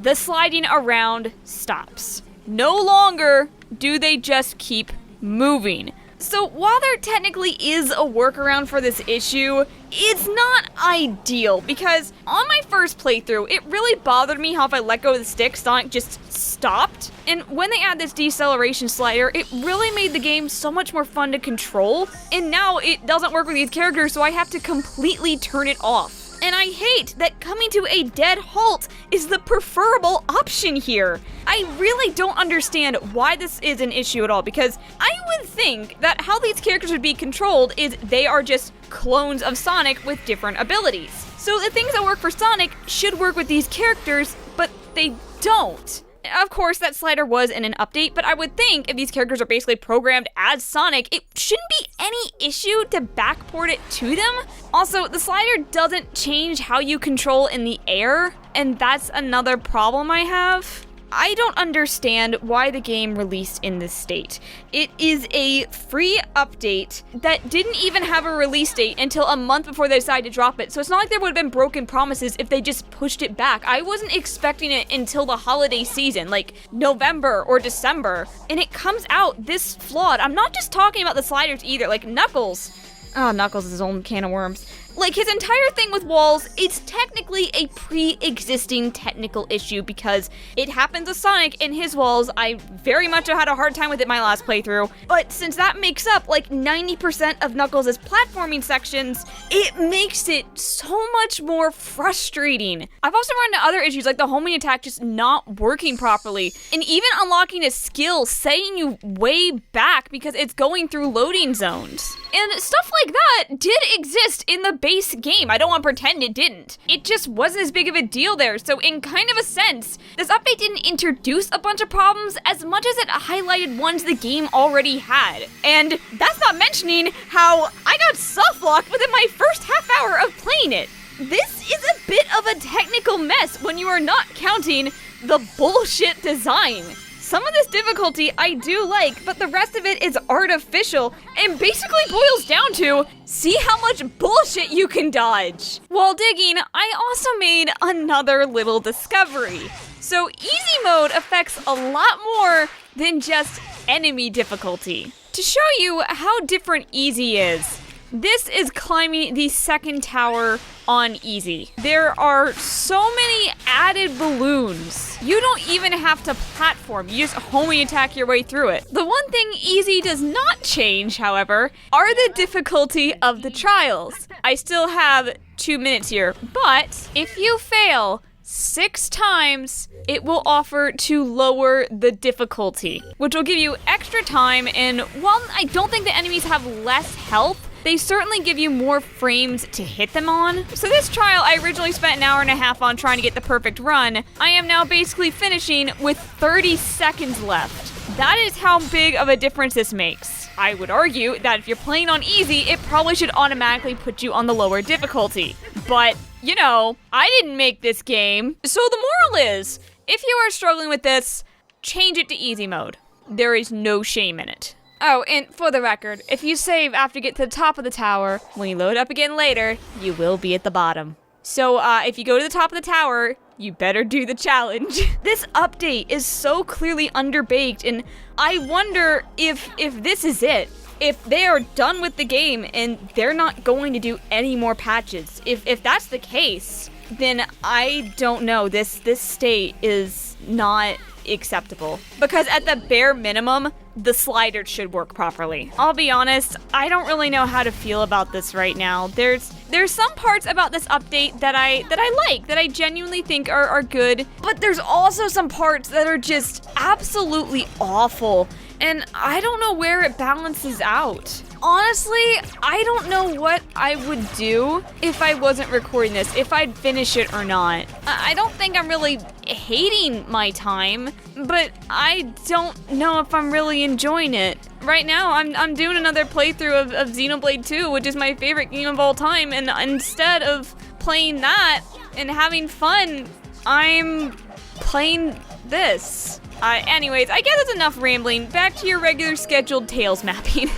the sliding around stops. No longer do they just keep moving. So while there technically is a workaround for this issue, it's not ideal, because on my first playthrough, it really bothered me how if I let go of the stick, Sonic just stopped. And when they add this deceleration slider, it really made the game so much more fun to control, and now it doesn't work with these characters, so I have to completely turn it off. And I hate that coming to a dead halt is the preferable option here. I really don't understand why this is an issue at all, because I would think that how these characters would be controlled is they are just clones of Sonic with different abilities. So the things that work for Sonic should work with these characters, but they don't. Of course, that slider was in an update, but I would think if these characters are basically programmed as Sonic, it shouldn't be any issue to backport it to them. Also, the slider doesn't change how you control in the air, and that's another problem I have. I don't understand why the game released in this state. It is a free update that didn't even have a release date until a month before they decided to drop it, so it's not like there would have been broken promises if they just pushed it back. I wasn't expecting it until the holiday season, like November or December, and it comes out this flawed. I'm not just talking about the sliders either, like Knuckles. Oh, Knuckles is his own can of worms. Like, his entire thing with walls, it's technically a pre-existing technical issue because it happens with Sonic in his walls. I very much had a hard time with it my last playthrough, but since that makes up like 90% of Knuckles' platforming sections, it makes it so much more frustrating. I've also run into other issues like the homing attack just not working properly, and even unlocking a skill setting you way back because it's going through loading zones. And stuff like that did exist in the base game. I don't want to pretend it didn't. It just wasn't as big of a deal there, so in kind of a sense, this update didn't introduce a bunch of problems as much as it highlighted ones the game already had. And that's not mentioning how I got softlocked within my first half hour of playing it. This is a bit of a technical mess when you are not counting the bullshit design. Some of this difficulty I do like, but the rest of it is artificial and basically boils down to see how much bullshit you can dodge. While digging, I also made another little discovery. So easy mode affects a lot more than just enemy difficulty. To show you how different easy is, this is climbing the second tower on easy. There are so many added balloons. You don't even have to platform, you just homing attack your way through it. The one thing easy does not change, however, are the difficulty of the trials. I still have 2 minutes here, but if you fail 6 times, it will offer to lower the difficulty, which will give you extra time, and while I don't think the enemies have less health, they certainly give you more frames to hit them on. So this trial I originally spent an hour and a half on trying to get the perfect run. I am now basically finishing with 30 seconds left. That is how big of a difference this makes. I would argue that if you're playing on easy, it probably should automatically put you on the lower difficulty. But, you know, I didn't make this game. So the moral is, if you are struggling with this, change it to easy mode. There is no shame in it. Oh, and for the record, if you save after you get to the top of the tower, when you load up again later, you will be at the bottom. So, if you go to the top of the tower, you better do the challenge. This update is so clearly underbaked, and I wonder if this is it. If they are done with the game and they're not going to do any more patches. If that's the case, then I don't know. This state is not acceptable. Because at the bare minimum, the slider should work properly. I'll be honest, I don't really know how to feel about this right now. There's some parts about this update that I like, that I genuinely think are good, but there's also some parts that are just absolutely awful, and I don't know where it balances out. Honestly, I don't know what I would do if I wasn't recording this, if I'd finish it or not. I don't think I'm really hating my time, but I don't know if I'm really enjoying it. Right now, I'm doing another playthrough of Xenoblade 2, which is my favorite game of all time, and instead of playing that and having fun, I'm playing this. Anyways, I guess it's enough rambling. Back to your regular scheduled Tails mapping.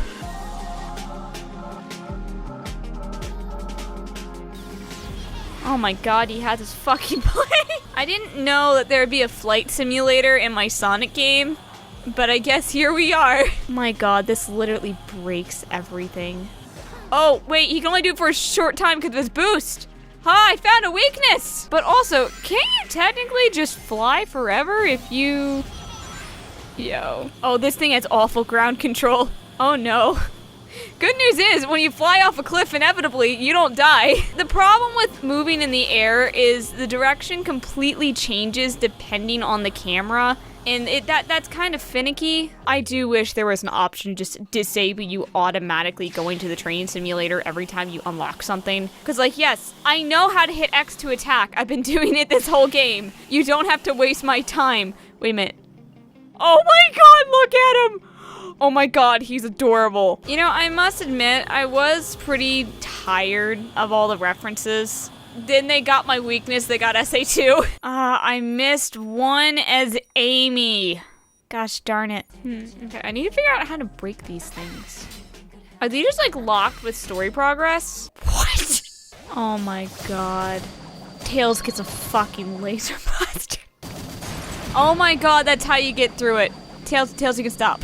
Oh my god, he has his fucking play. I didn't know that there would be a flight simulator in my Sonic game, but I guess here we are. My god, this literally breaks everything. Oh, wait, he can only do it for a short time because of his boost. Ha, I found a weakness! But also, can't you technically just fly forever if you... Yo. Oh, this thing has awful ground control. Oh no. Good news is, when you fly off a cliff inevitably, you don't die. The problem with moving in the air is the direction completely changes depending on the camera, and that's kind of finicky. I do wish there was an option to just disable you automatically going to the training simulator every time you unlock something. Because, like, yes, I know how to hit X to attack. I've been doing it this whole game. You don't have to waste my time. Wait a minute. Oh my god, look at him! Oh my god, he's adorable. You know, I must admit, I was pretty tired of all the references. Then they got my weakness, they got SA2. I missed one as Amy. Gosh darn it. Okay, I need to figure out how to break these things. Are they just like locked with story progress? What? Oh my god. Tails gets a fucking laser blaster. Oh my god, that's how you get through it. Tails, you can stop.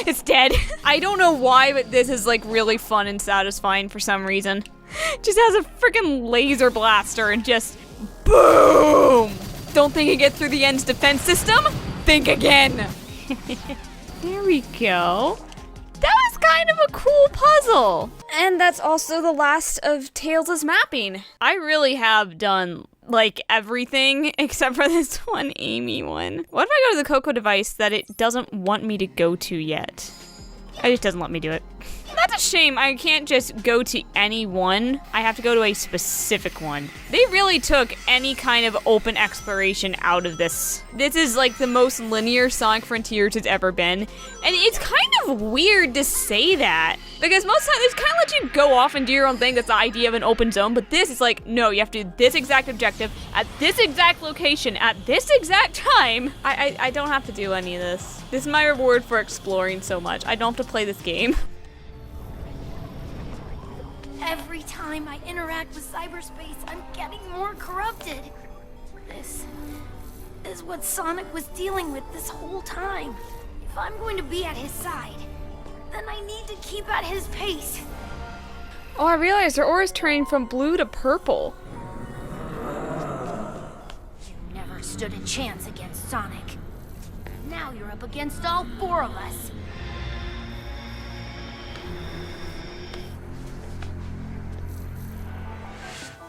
It's dead. I don't know why, but this is like really fun and satisfying for some reason. Just has a freaking laser blaster and just boom! Don't think you get through the end's defense system? Think again. There we go. That was kind of a cool puzzle. And that's also the last of Tails' mapping. I really have done like everything except for this one Amy one. What if I go to the Coco device that it doesn't want me to go to yet? It just doesn't let me do it. That's a shame. I can't just go to any one. I have to go to a specific one. They really took any kind of open exploration out of this. This is like the most linear Sonic Frontiers has ever been. And it's kind of weird to say that. Because most of the time, this kind of lets you go off and do your own thing. That's the idea of an open zone. But this is like, no, you have to do this exact objective at this exact location at this exact time. I don't have to do any of this. This is my reward for exploring so much. I don't have to play this game. Every time I interact with cyberspace, I'm getting more corrupted. This is what Sonic was dealing with this whole time. If I'm going to be at his side, then I need to keep at his pace. Oh, I realized her aura's turning from blue to purple. You never stood a chance against Sonic. Now you're up against all four of us.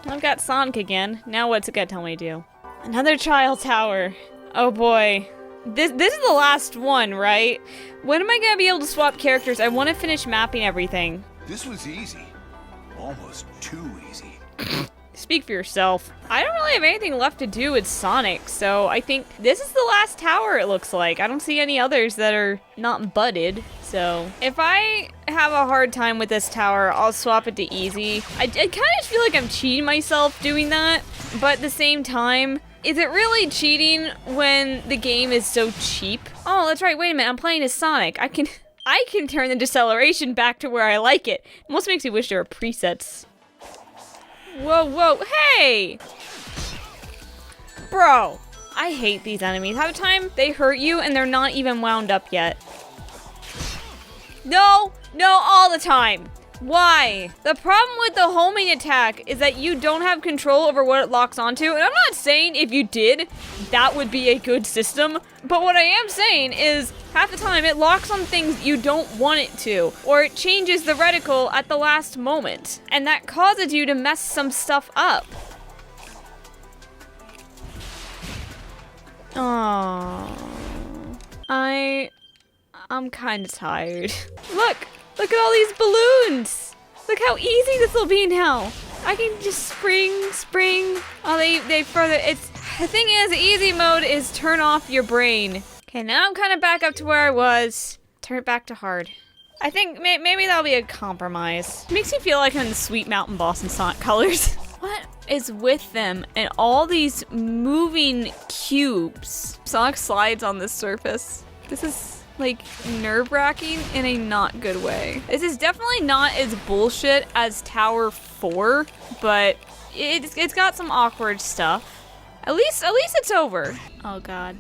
I've got Sonic again. Now what's it gonna tell me to do? Another child tower. Oh boy. This is the last one, right? When am I gonna be able to swap characters? I want to finish mapping everything. This was easy. Almost too easy. Speak for yourself. I don't really have anything left to do with Sonic, so I think this is the last tower, it looks like. I don't see any others that are not budded, so. If I have a hard time with this tower, I'll swap it to easy. I kind of feel like I'm cheating myself doing that, but at the same time, is it really cheating when the game is so cheap? Oh, that's right, wait a minute, I'm playing as Sonic. I can turn the deceleration back to where I like it. It almost makes me wish there were presets. Whoa, hey! Bro, I hate these enemies. Half the time, they hurt you and they're not even wound up yet. No, all the time. Why? The problem with the homing attack is that you don't have control over what it locks onto. And I'm not saying if you did, that would be a good system. But what I am saying is half the time it locks on things you don't want it to. Or it changes the reticle at the last moment. And that causes you to mess some stuff up. Aww. I'm kind of tired. Look at all these balloons! Look how easy this will be now! I can just spring. Oh, they further, the thing is, easy mode is turn off your brain. Okay, now I'm kind of back up to where I was. Turn it back to hard. I think maybe that'll be a compromise. It makes me feel like I'm in the Sweet Mountain Boss in Sonic Colors. What is with them and all these moving cubes? Sonic slides on this surface. This is like nerve-wracking in a not good way. This is definitely not as bullshit as Tower 4, but it's got some awkward stuff. At least it's over. Oh god.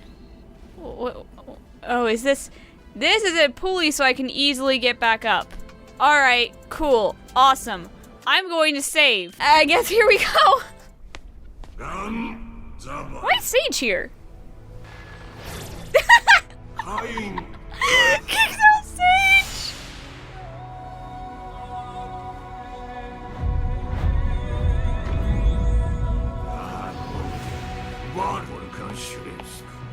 Oh, is this is a pulley so I can easily get back up. All right, cool, awesome. I'm going to save. I guess here we go. Why is Sage here? Kicks out Sage!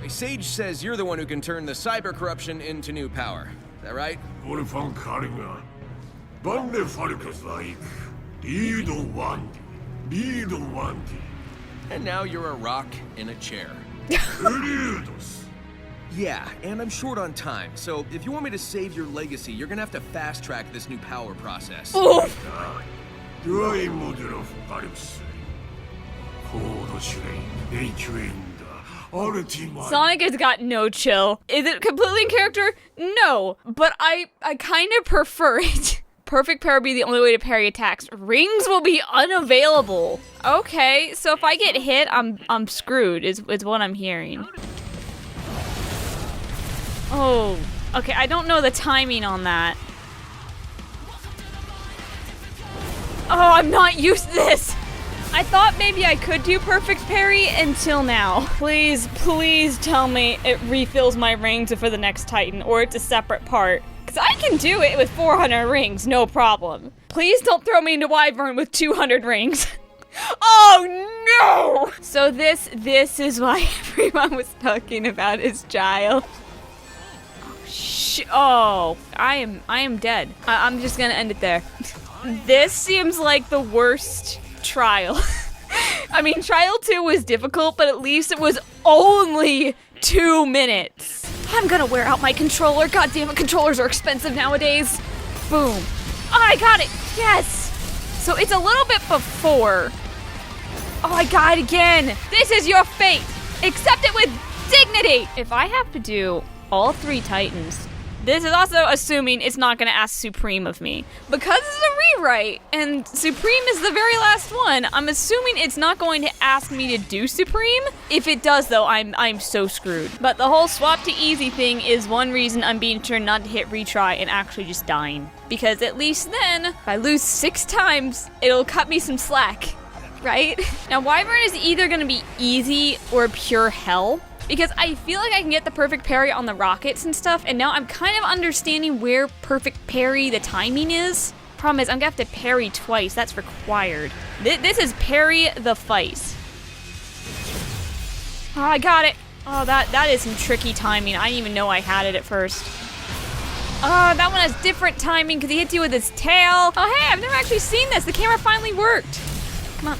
Hey, Sage says you're the one who can turn the cyber corruption into new power. Is that right? And now you're a rock in a chair. Yeah, and I'm short on time, so if you want me to save your legacy, you're gonna have to fast-track this new power process. Oof. Sonic has got no chill. Is it completely in character? No, but I kind of prefer it. Perfect parry will be the only way to parry attacks. Rings will be unavailable. Okay, so if I get hit, I'm screwed, is what I'm hearing. Oh, okay, I don't know the timing on that. Oh, I'm not used to this. I thought maybe I could do perfect parry until now. Please, please tell me it refills my rings for the next Titan, or it's a separate part. Because I can do it with 400 rings, no problem. Please don't throw me into Wyvern with 200 rings. Oh no! So this is why everyone was talking about his child. Oh, I am dead. I'm just gonna end it there. This seems like the worst trial. I mean, trial 2 was difficult, but at least it was only 2 minutes. I'm gonna wear out my controller. God damn it, controllers are expensive nowadays. Boom. Oh, I got it. Yes. So it's a little bit before. Oh, I got it again. This is your fate. Accept it with dignity. If I have to do all 3 Titans, this is also assuming it's not going to ask Supreme of me. Because it's a rewrite, and Supreme is the very last one, I'm assuming it's not going to ask me to do Supreme. If it does, though, I'm so screwed. But the whole swap to easy thing is one reason I'm being sure not to hit retry and actually just dying. Because at least then, if I lose 6 times, it'll cut me some slack, right? Now, Wyvern is either going to be easy or pure hell. Because I feel like I can get the perfect parry on the rockets and stuff, and now I'm kind of understanding where perfect parry the timing is. Problem is, I'm gonna have to parry twice. That's required. This is parry the fight. Oh, I got it. Oh, that is some tricky timing. I didn't even know I had it at first. Oh, that one has different timing because he hits you with his tail. Oh, hey, I've never actually seen this. The camera finally worked. Come on.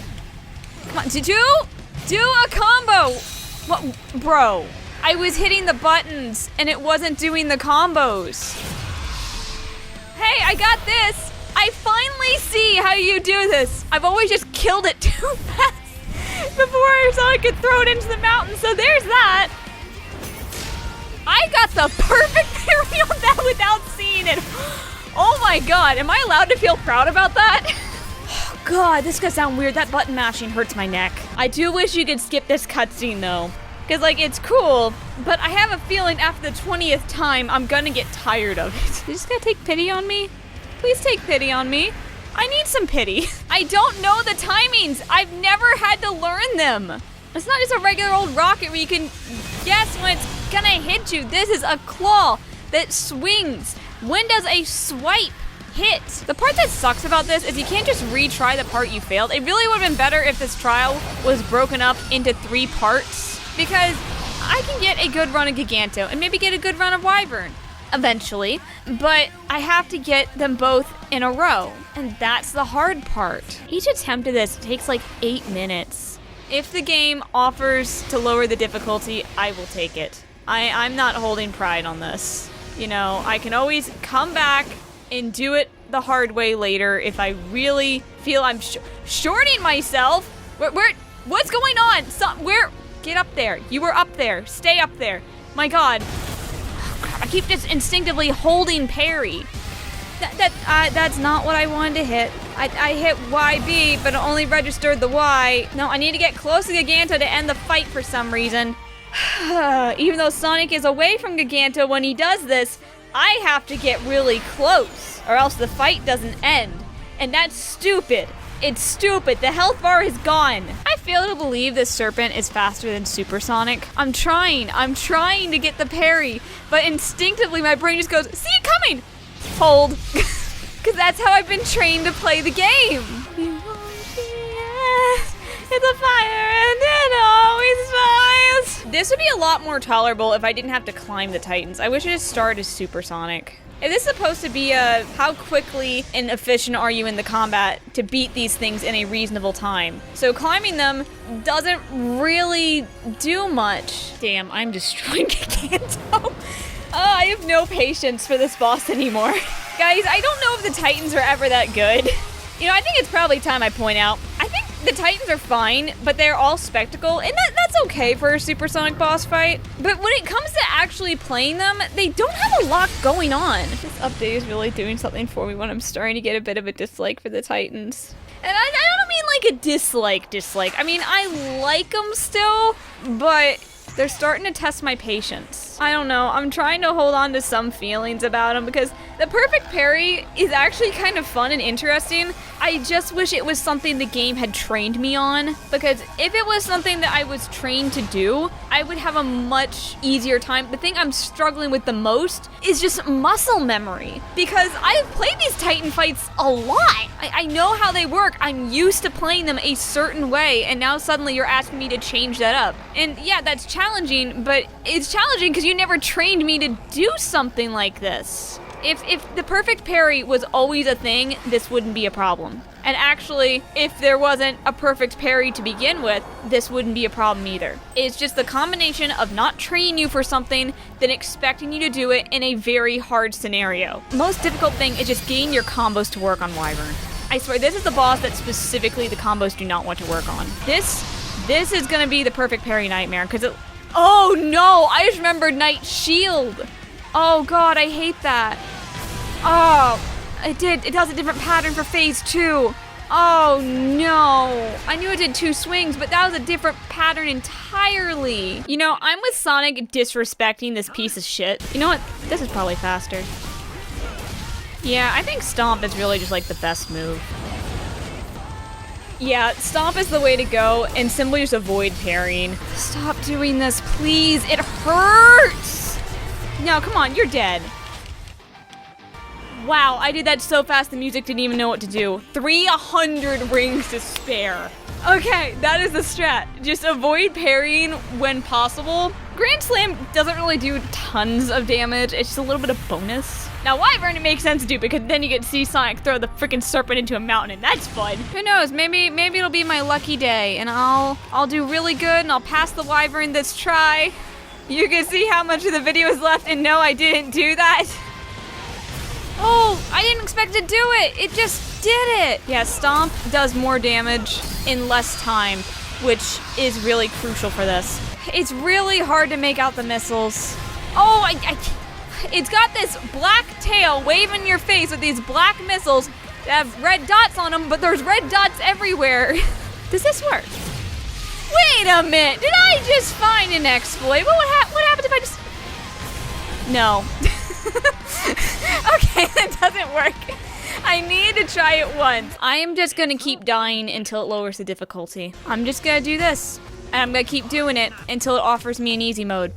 Come on, do a combo. What, bro, I was hitting the buttons and it wasn't doing the combos. Hey, I got this. I finally see how you do this. I've always just killed it too fast before so I could throw it into the mountain. So there's that. I got the perfect parry on that without seeing it. Oh my God, am I allowed to feel proud about that? God, this is gonna sound weird. That button mashing hurts my neck. I do wish you could skip this cutscene though. Because, like, it's cool, but I have a feeling after the 20th time, I'm gonna get tired of it. You just gotta take pity on me? Please take pity on me. I need some pity. I don't know the timings. I've never had to learn them. It's not just a regular old rocket where you can guess when it's gonna hit you. This is a claw that swings. When does a swipe hit? The part that sucks about this is you can't just retry the part you failed. It really would have been better if this trial was broken up into 3 parts, because I can get a good run of Giganto and maybe get a good run of Wyvern eventually, but I have to get them both in a row, and that's the hard part. Each attempt of this takes like 8 minutes. If the game offers to lower the difficulty, I will take it. I'm not holding pride on this. You know, I can always come back and do it the hard way later if I really feel I'm shorting myself. What's going on? Get up there. You were up there. Stay up there. My God. Oh, crap. I keep just instinctively holding parry. That's not what I wanted to hit. I hit YB, but it only registered the Y. No, I need to get close to Giganto to end the fight for some reason. Even though Sonic is away from Giganto when he does this, I have to get really close, or else the fight doesn't end. And that's stupid. It's stupid. The health bar is gone. I fail to believe this serpent is faster than Supersonic. I'm trying to get the parry, but instinctively my brain just goes, see it coming! Hold. Because that's how I've been trained to play the game. It's a fire and it always flies. This would be a lot more tolerable if I didn't have to climb the Titans. I wish it had started as Supersonic. If this is supposed to be a how quickly and efficient are you in the combat to beat these things in a reasonable time. So climbing them doesn't really do much. Damn, I'm destroying Giganto. I have no patience for this boss anymore. Guys, I don't know if the Titans are ever that good. You know, I think it's probably time I point out, I think the Titans are fine, but they're all spectacle, and that's okay for a Supersonic boss fight. But when it comes to actually playing them, they don't have a lot going on. This update is really doing something for me when I'm starting to get a bit of a dislike for the Titans. And I don't mean like a dislike. I mean, I like them still, but they're starting to test my patience. I don't know, I'm trying to hold on to some feelings about them because the perfect parry is actually kind of fun and interesting. I just wish it was something the game had trained me on, because if it was something that I was trained to do, I would have a much easier time. The thing I'm struggling with the most is just muscle memory, because I've played these Titan fights a lot. I know how they work. I'm used to playing them a certain way, and now suddenly you're asking me to change that up. And yeah, that's challenging, but it's challenging because you never trained me to do something like this. If the perfect parry was always a thing, this wouldn't be a problem. And actually, if there wasn't a perfect parry to begin with, this wouldn't be a problem either. It's just the combination of not training you for something, then expecting you to do it in a very hard scenario. Most difficult thing is just getting your combos to work on Wyvern. I swear, this is the boss that specifically the combos do not want to work on. This is gonna be the perfect parry nightmare, because it... Oh no, I just remembered Night Shield. Oh god, I hate that. Oh, it does a different pattern for phase 2. Oh no, I knew it did 2 swings, but that was a different pattern entirely. You know, I'm with Sonic disrespecting this piece of shit. You know what, this is probably faster. Yeah, I think Stomp is really just like the best move. Yeah, Stomp is the way to go, and simply just avoid parrying. Stop doing this, please. It hurts! No, come on, you're dead. Wow, I did that so fast the music didn't even know what to do. 300 rings to spare. Okay, that is the strat. Just avoid parrying when possible. Grand Slam doesn't really do tons of damage, it's just a little bit of bonus. Now Wyvern, it makes sense to do, because then you get to see Sonic throw the freaking serpent into a mountain, and that's fun. Who knows, maybe it'll be my lucky day, and I'll do really good, and I'll pass the Wyvern this try. You can see how much of the video is left, and no, I didn't do that. Oh, I didn't expect to do it. It just did it. Yeah, Stomp does more damage in less time, which is really crucial for this. It's really hard to make out the missiles. Oh, it's got this black tail waving in your face with these black missiles that have red dots on them, but there's red dots everywhere. Does this work? Wait a minute, did I just find an exploit? What happened if I just... No. Okay, that doesn't work. I need to try it once. I am just gonna keep dying until it lowers the difficulty. I'm just gonna do this, and I'm gonna keep doing it until it offers me an easy mode.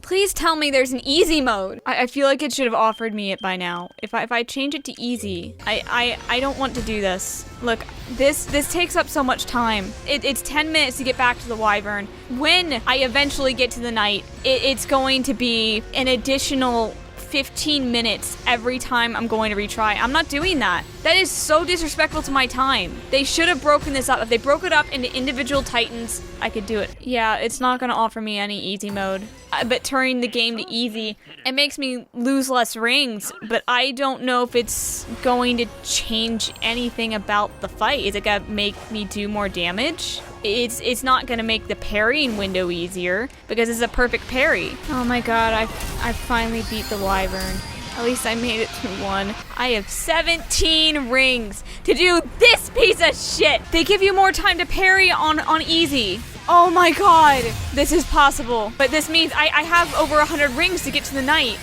Please tell me there's an easy mode. I feel like it should have offered me it by now. If I change it to easy, I don't want to do this. Look, this takes up so much time. It's 10 minutes to get back to the Wyvern. When I eventually get to the night, it's going to be an additional 15 minutes every time I'm going to retry. I'm not doing that. That is so disrespectful to my time. They should have broken this up. If they broke it up into individual Titans, I could do it. Yeah, it's not gonna offer me any easy mode. But turning the game to easy, it makes me lose less rings, but I don't know if it's going to change anything about the fight. Is it gonna make me do more damage? It's not gonna make the parrying window easier, because it's a perfect parry. Oh my god, I finally beat the Wyvern. At least I made it through one. I have 17 rings to do this piece of shit. They give you more time to parry on easy. Oh my god! This is possible. But this means I have over 100 rings to get to the knight.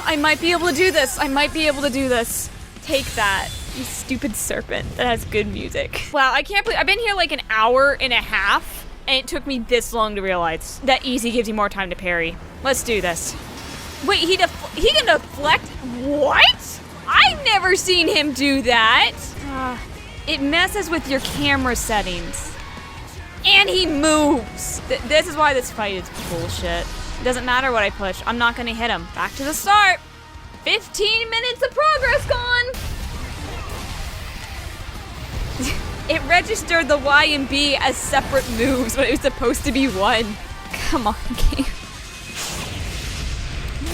I might be able to do this. I might be able to do this. Take that, you stupid serpent that has good music. Wow, I can't believe I've been here like an hour and a half, and it took me this long to realize that easy gives you more time to parry. Let's do this. Wait, he can deflect? What? I've never seen him do that. It messes with your camera settings. And he moves. This is why this fight is bullshit. It doesn't matter what I push. I'm not gonna hit him. Back to the start. 15 minutes of progress gone. It registered the Y and B as separate moves when it was supposed to be one. Come on, game.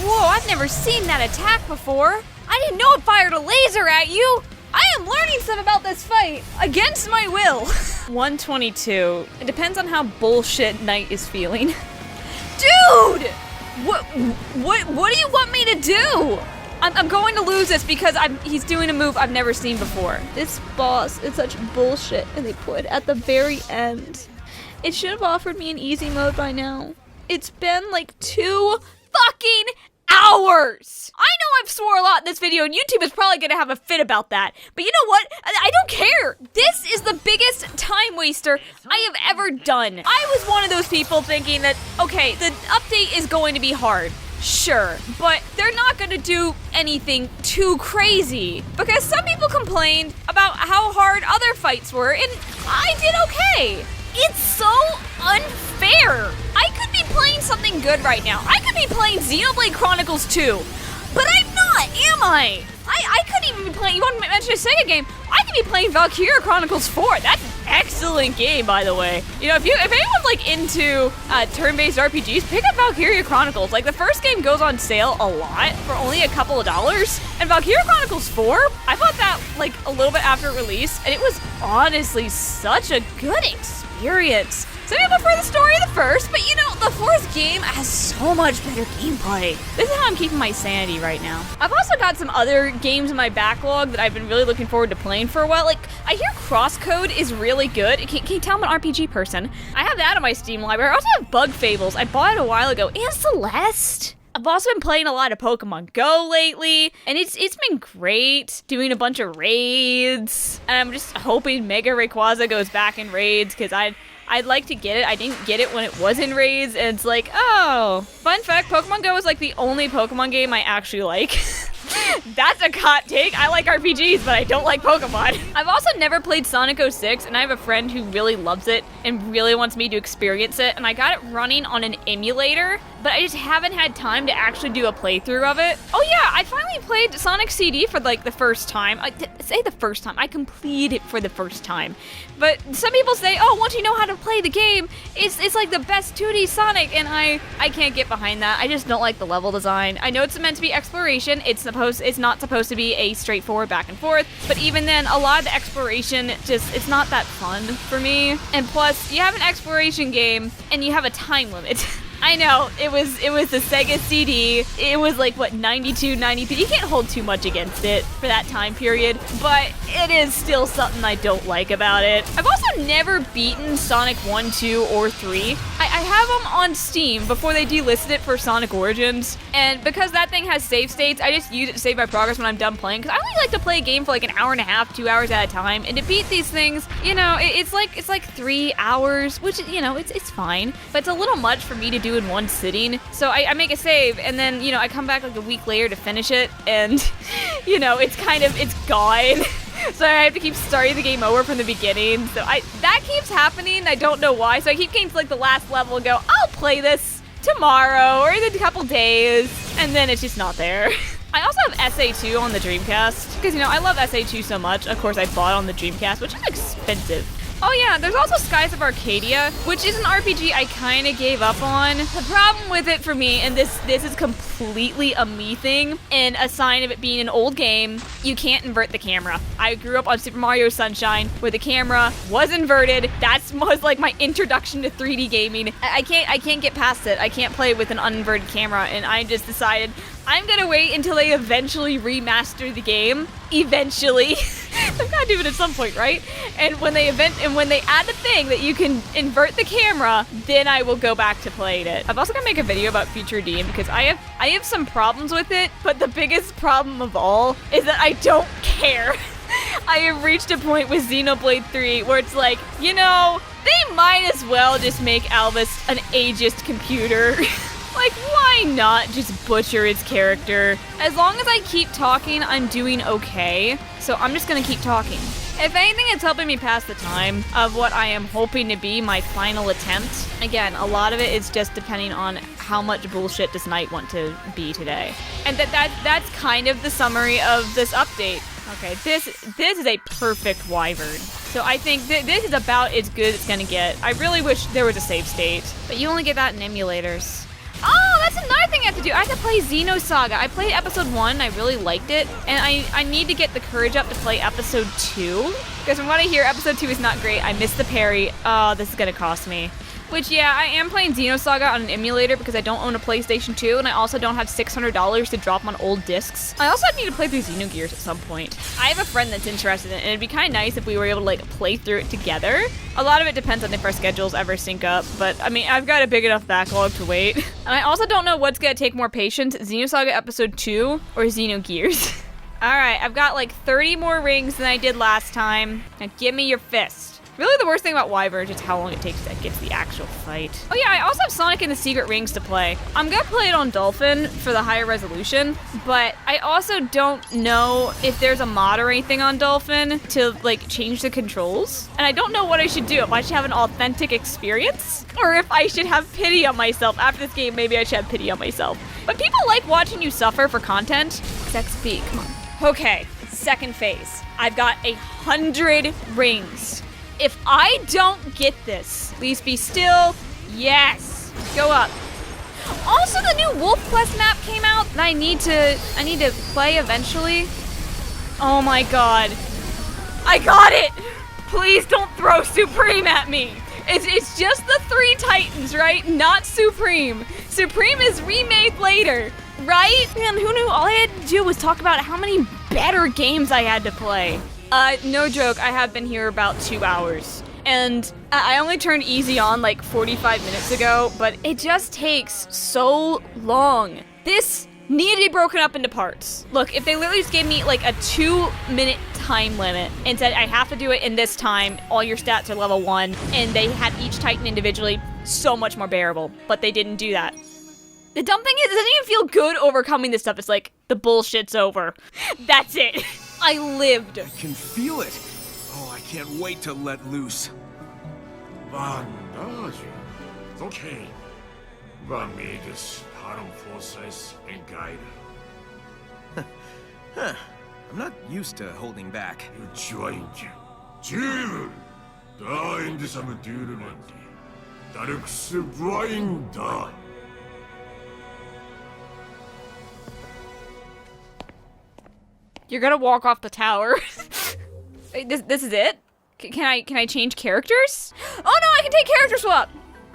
Whoa, I've never seen that attack before. I didn't know it fired a laser at you. I am learning stuff about this fight against my will. 122. It depends on how bullshit Knight is feeling. Dude! What do you want me to do? I'm going to lose this because he's doing a move I've never seen before. This boss is such bullshit, and they put at the very end. It should have offered me an easy mode by now. It's been like 2 fucking hours! I know I've swore a lot in this video, and YouTube is probably gonna have a fit about that, but you know what? I don't care! This is the biggest time waster I have ever done. I was one of those people thinking that, okay, the update is going to be hard. Sure, but they're not gonna do anything too crazy, because some people complained about how hard other fights were, and I did okay. It's so unfair. I could be playing something good right now. I could be playing Xenoblade Chronicles 2, but I'm not, am I? I couldn't even be playing, you want to mention a Sega game, I could be playing Valkyria Chronicles 4. That's an excellent game, by the way. You know, if anyone's like into turn-based RPGs, pick up Valkyria Chronicles. Like, the first game goes on sale a lot for only a couple of dollars. And Valkyria Chronicles 4, I bought that like a little bit after release, and it was honestly such a good experience. Some people prefer the story of the first, but you know, the fourth game has so much better gameplay. This is how I'm keeping my sanity right now. I've also got some other games in my backlog that I've been really looking forward to playing for a while. Like, I hear Crosscode is really good. Can you tell I'm an RPG person? I have that on my Steam library. I also have Bug Fables. I bought it a while ago. And Celeste. I've also been playing a lot of Pokemon Go lately, and it's been great, doing a bunch of raids. And I'm just hoping Mega Rayquaza goes back in raids, because I'd like to get it. I didn't get it when it was in raids, and it's like, oh. Fun fact, Pokemon Go is like the only Pokemon game I actually like. That's a hot take. I like RPGs, but I don't like Pokemon. I've also never played Sonic 06, and I have a friend who really loves it and really wants me to experience it, and I got it running on an emulator, but I just haven't had time to actually do a playthrough of it. Oh yeah, I finally played Sonic CD for like the first time. I say the first time. I completed it for the first time. But some people say, oh, once you know how to play the game, it's like the best 2D Sonic, and I can't get behind that. I just don't like the level design. I know it's meant to be exploration. It's not supposed to be a straightforward back and forth, but even then, a lot of the exploration it's not that fun for me. And plus, you have an exploration game, and you have a time limit. I know, it was the Sega CD. It was like, what, 92, 90p? You can't hold too much against it for that time period, but it is still something I don't like about it. I've also never beaten Sonic 1, 2, or 3. I have them on Steam before they delisted it for Sonic Origins, and because that thing has save states, I just use it to save my progress when I'm done playing, because I only like to play a game for like an hour and a half, 2 hours at a time, and to beat these things, you know, it's like 3 hours, which, you know, it's fine, but it's a little much for me to do in one sitting. So I make a save, and then, you know, I come back like a week later to finish it, and, you know, it's gone. So I have to keep starting the game over from the beginning. So that keeps happening. I don't know why. So I keep getting to like the last level and go, I'll play this tomorrow or in a couple days, and then it's just not there. I also have SA2 on the Dreamcast, because, you know, I love SA2 so much. Of course, I bought it on the Dreamcast, which is expensive. Oh yeah, there's also Skies of Arcadia, which is an RPG I kind of gave up on. The problem with it for me, and this is completely a me thing, and a sign of it being an old game, you can't invert the camera. I grew up on Super Mario Sunshine, where the camera was inverted. That was like my introduction to 3D gaming. I can't get past it. I can't play with an uninverted camera, and I just decided I'm gonna wait until they eventually remaster the game. Eventually. I've got do it at some point, right? And when they add the thing that you can invert the camera, then I will go back to playing it. I've also got to make a video about Future Dean because I have some problems with it, but the biggest problem of all is that I don't care. I have reached a point with Xenoblade 3 where it's like, you know, they might as well just make Albus an ageist computer. Like, why not just butcher his character? As long as I keep talking, I'm doing okay. So I'm just gonna keep talking. If anything, it's helping me pass the time of what I am hoping to be my final attempt. Again, a lot of it is just depending on how much bullshit does Knight want to be today. And that's kind of the summary of this update. Okay, this is a perfect wyvern. So I think this is about as good as it's gonna get. I really wish there was a save state, but you only get that in emulators. Oh, that's another thing I have to do. I have to play Xenosaga. I played episode 1, I really liked it, and I need to get the courage up to play episode 2. Because from what I hear, episode 2 is not great. I missed the parry. Oh, this is gonna cost me. Which, yeah, I am playing Xenosaga on an emulator because I don't own a PlayStation 2, and I also don't have $600 to drop on old discs. I also need to play through Xenogears at some point. I have a friend that's interested in it, and it'd be kind of nice if we were able to, like, play through it together. A lot of it depends on if our schedules ever sync up, but, I mean, I've got a big enough backlog to wait. And I also don't know what's gonna take more patience, Xenosaga Episode 2 or Xenogears. Alright, I've got, like, 30 more rings than I did last time. Now give me your fist. Really, the worst thing about Wyvern is how long it takes to get to the actual fight. Oh yeah, I also have Sonic and the Secret Rings to play. I'm gonna play it on Dolphin for the higher resolution, but I also don't know if there's a mod or anything on Dolphin to, like, change the controls. And I don't know what I should do, if I should have an authentic experience, or if I should have pity on myself. After this game, maybe I should have pity on myself. But people like watching you suffer for content. XP, come on. Okay, second phase. I've got 100 rings. If I don't get this, please be still. Yes. Go up. Also, the new Wolf Quest map came out that I need to play eventually. Oh my god. I got it! Please don't throw Supreme at me. It's just the 3 Titans, right? Not Supreme. Supreme is remade later, right? Man, who knew all I had to do was talk about how many better games I had to play. No joke, I have been here about 2 hours. And I only turned easy on like 45 minutes ago, but it just takes so long. This needed to be broken up into parts. Look, if they literally just gave me like a 2-minute time limit and said I have to do it in this time, all your stats are level 1, and they had each Titan individually, so much more bearable. But they didn't do that. The dumb thing is, it doesn't even feel good overcoming this stuff. It's like, the bullshit's over. That's it. I lived. I can feel it. Oh, I can't wait to let loose. Okay. Huh. I'm not used to holding back. You're gonna walk off the tower. This is it? Can I change characters? Oh no, I can take character swap!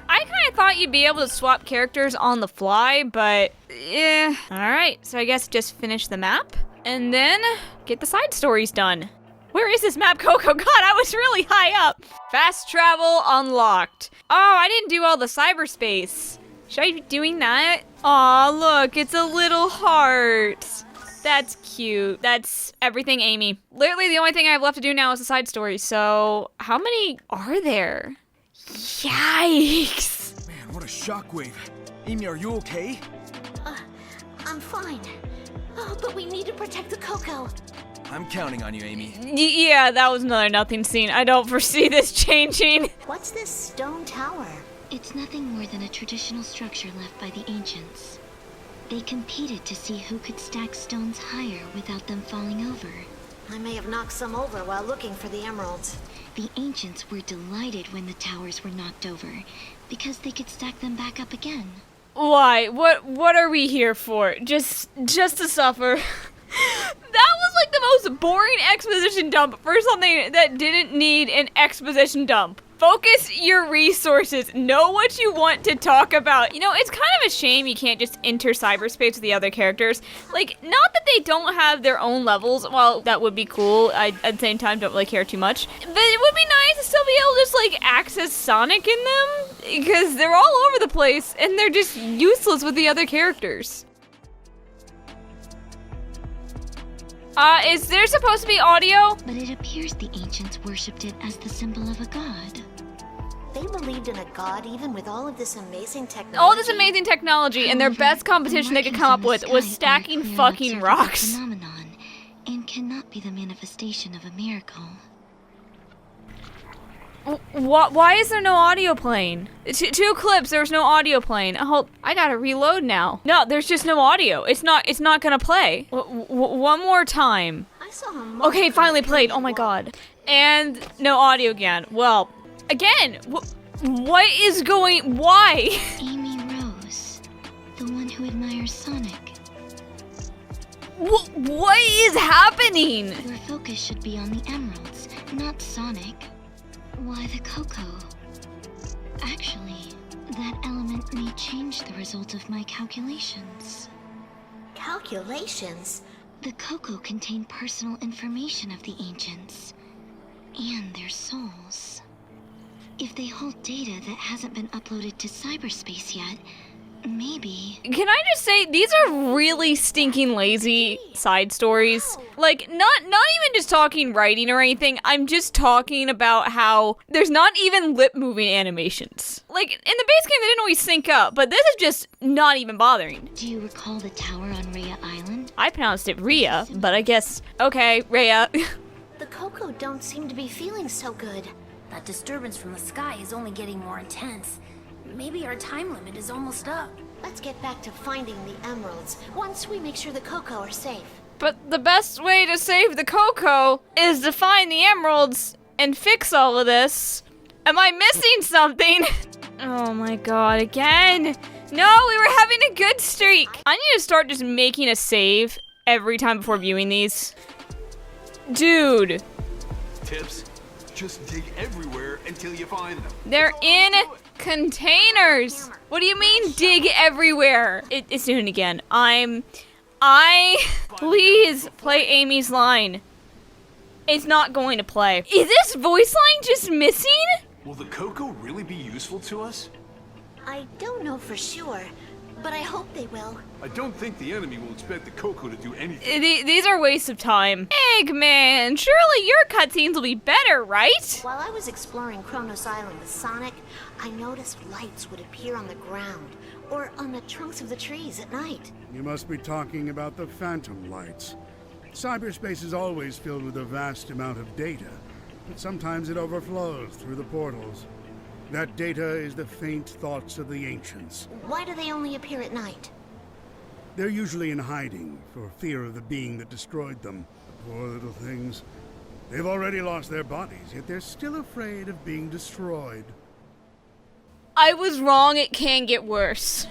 I kind of thought you'd be able to swap characters on the fly, but yeah. Alright, so I guess just finish the map, and then get the side stories done. Where is this map, Coco? God, I was really high up! Fast travel unlocked. Oh, I didn't do all the cyberspace. Should I be doing that? Aw, look, it's a little heart. That's cute. That's everything Amy. Literally the only thing I have left to do now is the side story, so how many are there? Yikes! Man, what a shockwave. Amy, are you okay? I'm fine. Oh, but we need to protect the Coco. I'm counting on you, Amy. Yeah, that was another nothing scene. I don't foresee this changing. What's this stone tower? It's nothing more than a traditional structure left by the ancients. They competed to see who could stack stones higher without them falling over. I may have knocked some over while looking for the emeralds. The ancients were delighted when the towers were knocked over, because they could stack them back up again. Why? What are we here for? Just to suffer? That was like the most boring exposition dump for something that didn't need an exposition dump. Focus your resources. Know what you want to talk about. You know, it's kind of a shame you can't just enter cyberspace with the other characters. Like, not that they don't have their own levels. Well, that would be cool. I, at the same time, don't really care too much. But it would be nice to still be able to just, like, access Sonic in them. Because they're all over the place, and they're just useless with the other characters. Is there supposed to be audio? But it appears the ancients worshipped it as the symbol of a god. They believed in a god even with all of this amazing technology. All this amazing technology, and their best competition they could come up with was Sky stacking are a fucking clear rocks. phenomenon, and cannot be the manifestation of a miracle. Why is there no audio playing? Two clips, there was no audio playing. I gotta reload now. No, there's just no audio. It's not gonna play. One more time. I saw him. Okay, finally played. Oh my god. And no audio again. Well, again, what is going, why? Amy Rose, the one who admires Sonic. What is happening? Your focus should be on the emeralds, not Sonic. Why the cocoa? Actually, that element may change the result of my calculations. Calculations? The cocoa contained personal information of the ancients and their souls. If they hold data that hasn't been uploaded to cyberspace yet, maybe... Can I just say, these are really stinking lazy side stories. Like, not even just talking writing or anything, I'm just talking about how there's not even lip-moving animations. Like, in the base game, they didn't always sync up, but this is just not even bothering. Do you recall the tower on Rhea Island? I pronounced it Rhea, but I guess... Okay, Rhea. The Cocoa don't seem to be feeling so good. That disturbance from the sky is only getting more intense. Maybe our time limit is almost up. Let's get back to finding the emeralds once we make sure the Cocoa are safe. But the best way to save the Cocoa is to find the emeralds and fix all of this. Am I missing something? Oh my god, again. No, we were having a good streak. I need to start just making a save every time before viewing these. Dude. Tips? Just dig everywhere until you find them. They're in containers. What do you mean dig everywhere? It's doing it again. Please play Amy's line. It's not going to play. Is this voice line just missing? Will the cocoa really be useful to us? I don't know for sure, but I hope they will. I don't think the enemy will expect the cocoa to do anything. These are wastes of time. Eggman, surely your cutscenes will be better, right? While I was exploring Kronos Island with Sonic, I noticed lights would appear on the ground or on the trunks of the trees at night. You must be talking about the phantom lights. Cyberspace is always filled with a vast amount of data, but sometimes it overflows through the portals. That data is the faint thoughts of the ancients. Why do they only appear at night? They're usually in hiding for fear of the being that destroyed them. Poor little things. They've already lost their bodies, yet they're still afraid of being destroyed. I was wrong, it can get worse.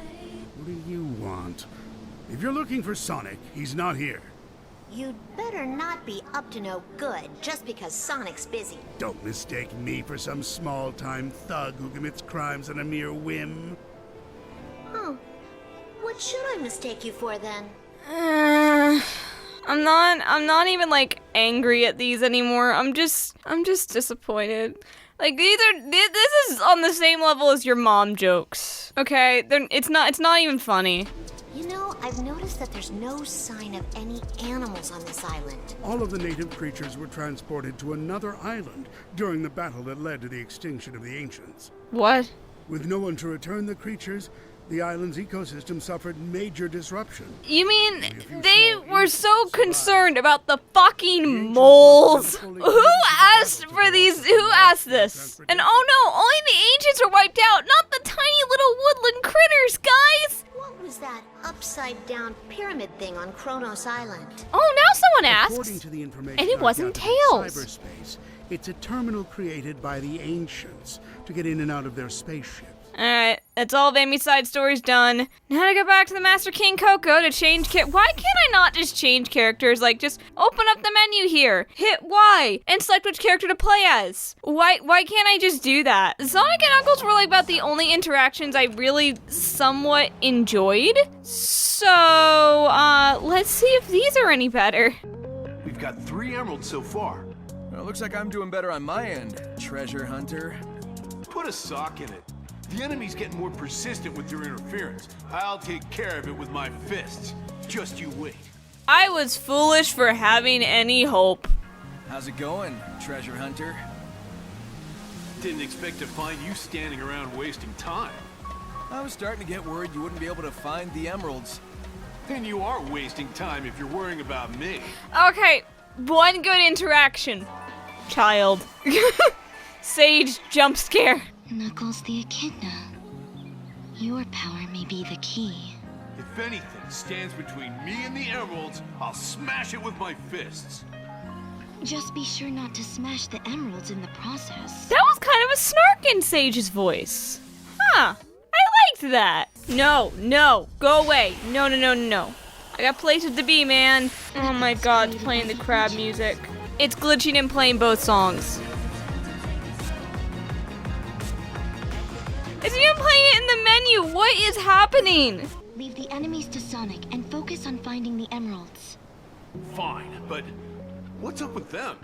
What do you want? If you're looking for Sonic, he's not here. You'd better not be up to no good just because Sonic's busy. Don't mistake me for some small-time thug who commits crimes on a mere whim. Oh, what should I mistake you for then? I'm not even like angry at these anymore. I'm just disappointed. Like this is on the same level as your mom jokes. Okay, it's not even funny. You know, I've noticed that there's no sign of any animals on this island. All of the native creatures were transported to another island during the battle that led to the extinction of the ancients. What? With no one to return the creatures, the island's ecosystem suffered major disruption. You mean they were so concerned about the fucking moles? Who asked for these? Who asked this? And oh no, only the ancients were wiped out, not the tiny little woodland critters, guys! What was that upside-down pyramid thing on Kronos Island? Oh, now someone asks. According to the information And it wasn't Tails. Cyberspace, it's a terminal created by the ancients to get in and out of their spaceships. Alright, That's all of Amy's side story's done. Now to go back to the Master King Coco to change why can't I not just change characters? Like, just open up the menu here, hit Y, and select which character to play as. Why can't I just do that? Sonic and Knuckles were like about the only interactions I really somewhat enjoyed. So, let's see if these are any better. We've got 3 emeralds so far. Well, looks like I'm doing better on my end, treasure hunter. Put a sock in it. The enemy's getting more persistent with your interference. I'll take care of it with my fists. Just you wait. I was foolish for having any hope. How's it going, treasure hunter? Didn't expect to find you standing around wasting time. I was starting to get worried you wouldn't be able to find the emeralds. Then you are wasting time if you're worrying about me. Okay, one good interaction. Child. Sage jump scare. Knuckles the Echidna. Your power may be the key. If anything stands between me and the emeralds, I'll smash it with my fists. Just be sure not to smash the emeralds in the process. That was kind of a snark in Sage's voice. Huh. I liked that. No. Go away. No. I got places to be, man. Oh my god, it's playing the crab music. It's glitching and playing both songs. It's even playing it in the menu. What is happening? Leave the enemies to Sonic and focus on finding the emeralds. Fine, but what's up with them?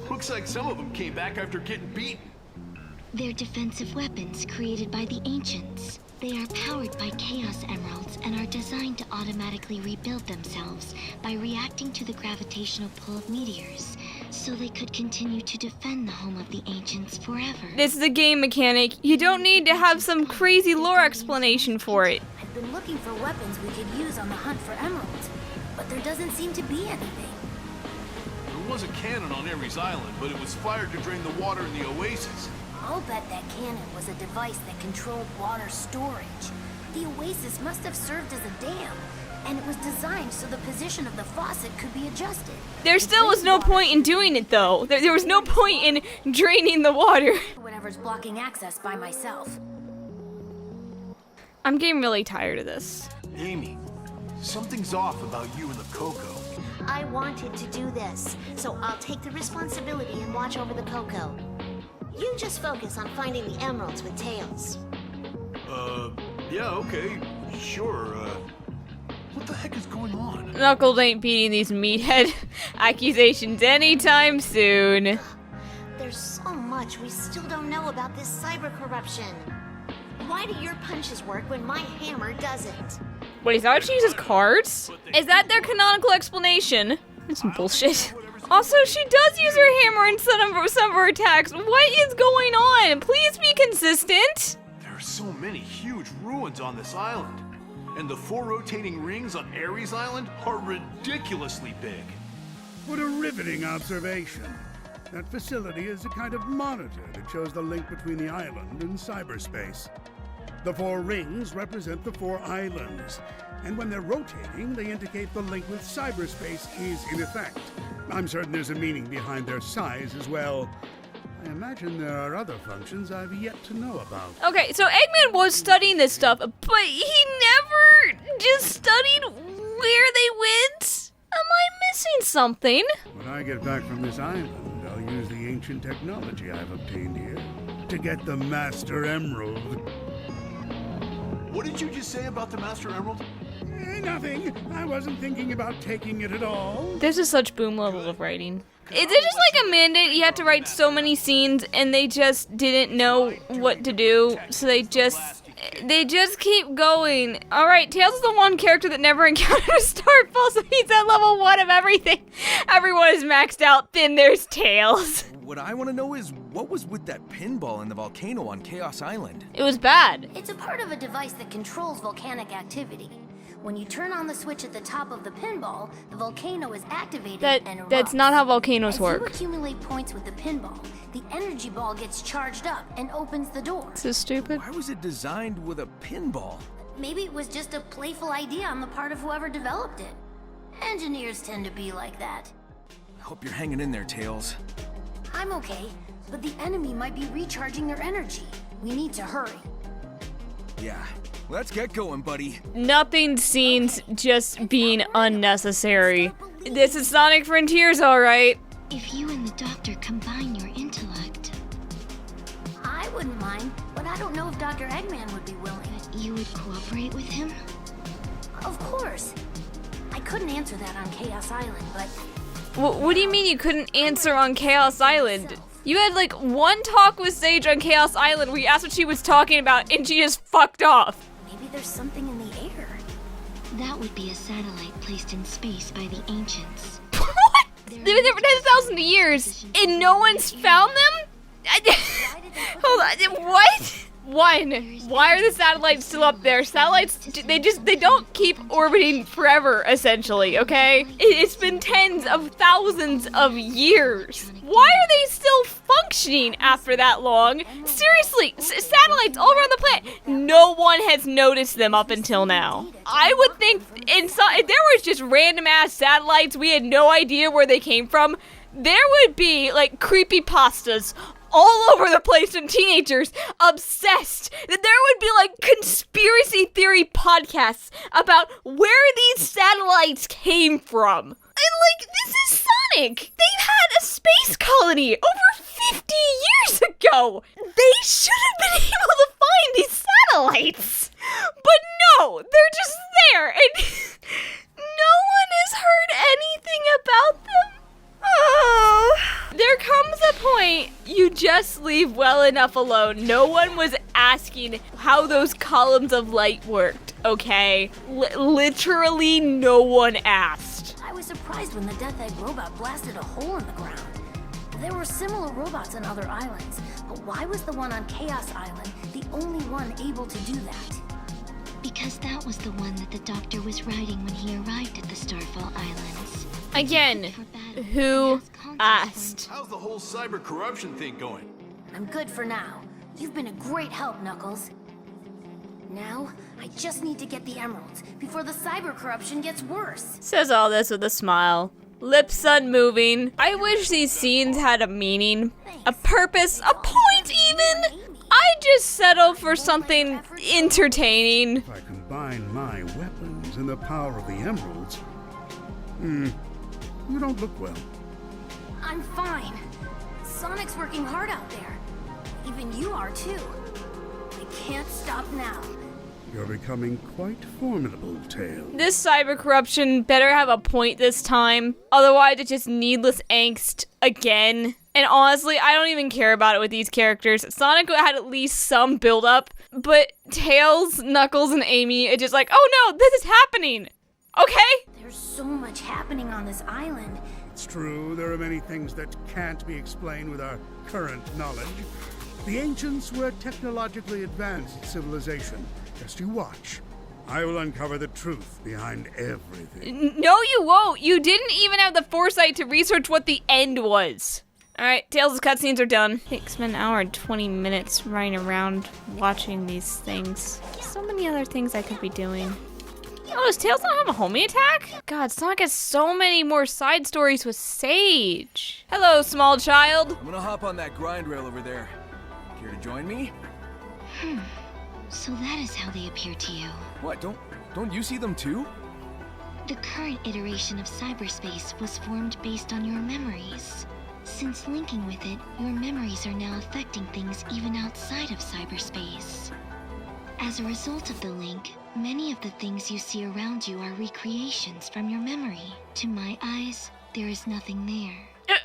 Looks like some of them came back after getting beaten. They're defensive weapons created by the ancients. They are powered by Chaos Emeralds and are designed to automatically rebuild themselves by reacting to the gravitational pull of meteors, so they could continue to defend the home of the ancients forever. This is a game mechanic. You don't need to have some crazy lore explanation for it. I've been looking for weapons we could use on the hunt for emeralds, but there doesn't seem to be anything. There was a cannon on Ares Island, but it was fired to drain the water in the oasis. I'll bet that cannon was a device that controlled water storage. The oasis must have served as a dam, and it was designed so the position of the faucet could be adjusted. There still was no point in doing it, though. There was no point in draining the water. Whatever's blocking access by myself. I'm getting really tired of this. Amy, something's off about you and the Coco. I wanted to do this, so I'll take the responsibility and watch over the Coco. You just focus on finding the emeralds with Tails. Yeah, okay, sure, what the heck is going on? Knuckles ain't beating these meathead accusations anytime soon. There's so much we still don't know about this cyber corruption. Why do your punches work when my hammer doesn't? Wait, is that what she uses cards? Is that their canonical explanation? That's some bullshit. Also, she does use her hammer in some of her attacks. What is going on? Please be consistent. There are so many huge ruins on this island. And the 4 rotating rings on Ares Island are ridiculously big. What a riveting observation. That facility is a kind of monitor that shows the link between the island and cyberspace. The 4 rings represent the 4 islands, and when they're rotating, they indicate the link with cyberspace is in effect. I'm certain there's a meaning behind their size as well. I imagine there are other functions I've yet to know about. Okay, so Eggman was studying this stuff, but he never just studied where they went? Am I missing something? When I get back from this island, I'll use the ancient technology I've obtained here to get the Master Emerald. What did you just say about the Master Emerald? Nothing. I wasn't thinking about taking it at all. This is such boom level of writing. Is it just like a mandate? You had to write so many scenes and they just didn't know what to do, so they just keep going. Alright, Tails is the one character that never encountered a Starfall, so he's at level 1 of everything. Everyone is maxed out, then there's Tails. What I want to know is, what was with that pinball in the volcano on Chaos Island? It was bad. It's a part of a device that controls volcanic activity. When you turn on the switch at the top of the pinball, the volcano is activated and erupts. That's not how volcanoes work. As you accumulate points with the pinball, the energy ball gets charged up and opens the door. This is stupid. Why was it designed with a pinball? Maybe it was just a playful idea on the part of whoever developed it. Engineers tend to be like that. I hope you're hanging in there, Tails. I'm okay, but the enemy might be recharging their energy. We need to hurry. Yeah, let's get going, buddy. Nothing seems just being unnecessary. This is Sonic Frontiers, alright. If you and the Doctor combine your intellect, I wouldn't mind, but I don't know if Dr. Eggman would be willing. you would cooperate with him? Of course. I couldn't answer that on Chaos Island, but What do you mean you couldn't answer on Chaos Island? You had like one talk with Sage on Chaos Island where you asked what she was talking about and she just fucked off. maybe there's something in the air. That would be a satellite placed in space by the ancients. What? They've been there for 10,000 years and no one's found them? Hold on, what? One, why are the satellites still up there? Satellites, they don't keep orbiting forever, essentially, okay? It's been tens of thousands of years. Why are they still functioning after that long? Seriously, satellites all around the planet. No one has noticed them up until now. I would think if there was just random ass satellites, we had no idea where they came from, there would be like creepypastas all over the place from teenagers obsessed that there would be like conspiracy theory podcasts about where these satellites came from. And like, this is Sonic. They've had a space colony over 50 years ago. They should have been able to find these satellites. But no, they're just there and no one has heard anything about them. Oh, there comes a point you just leave well enough alone. No one was asking how those columns of light worked, okay? Literally no one asked. I was surprised when the Death Egg robot blasted a hole in the ground. There were similar robots on other islands, but why was the one on Chaos Island the only one able to do that? Because that was the one that the Doctor was riding when he arrived at the Starfall Islands. Again, who asked? How's the whole cyber corruption thing going? I'm good for now. You've been a great help, Knuckles. Now, I just need to get the emeralds before the cyber corruption gets worse. Says all this with a smile. Lips unmoving. I wish these scenes had a meaning, a purpose, a point even. I just settle for something entertaining. If I combine my weapons and the power of the emeralds, you don't look well. I'm fine. Sonic's working hard out there. Even you are too. I can't stop now. You're becoming quite formidable, Tails. This cyber corruption better have a point this time. Otherwise, it's just needless angst again. And honestly, I don't even care about it with these characters. Sonic had at least some build-up, but Tails, Knuckles, and Amy, it's just like, oh no, this is happening. Okay? There's so much happening on this island. It's true, there are many things that can't be explained with our current knowledge. The ancients were a technologically advanced civilization. Just you watch. I will uncover the truth behind everything. No, you won't. You didn't even have the foresight to research what the end was. Alright, Tails' cutscenes are done. Takes me an hour and 20 minutes running around watching these things. So many other things I could be doing. Oh, does Tails not have a homing attack? God, Sonic has so many more side stories with Sage. Hello, small child. I'm gonna hop on that grind rail over there. Care to join me? So that is how they appear to you. What, don't you see them too? The current iteration of cyberspace was formed based on your memories. Since linking with it, your memories are now affecting things even outside of cyberspace. As a result of the link, many of the things you see around you are recreations from your memory. To my eyes, there is nothing there.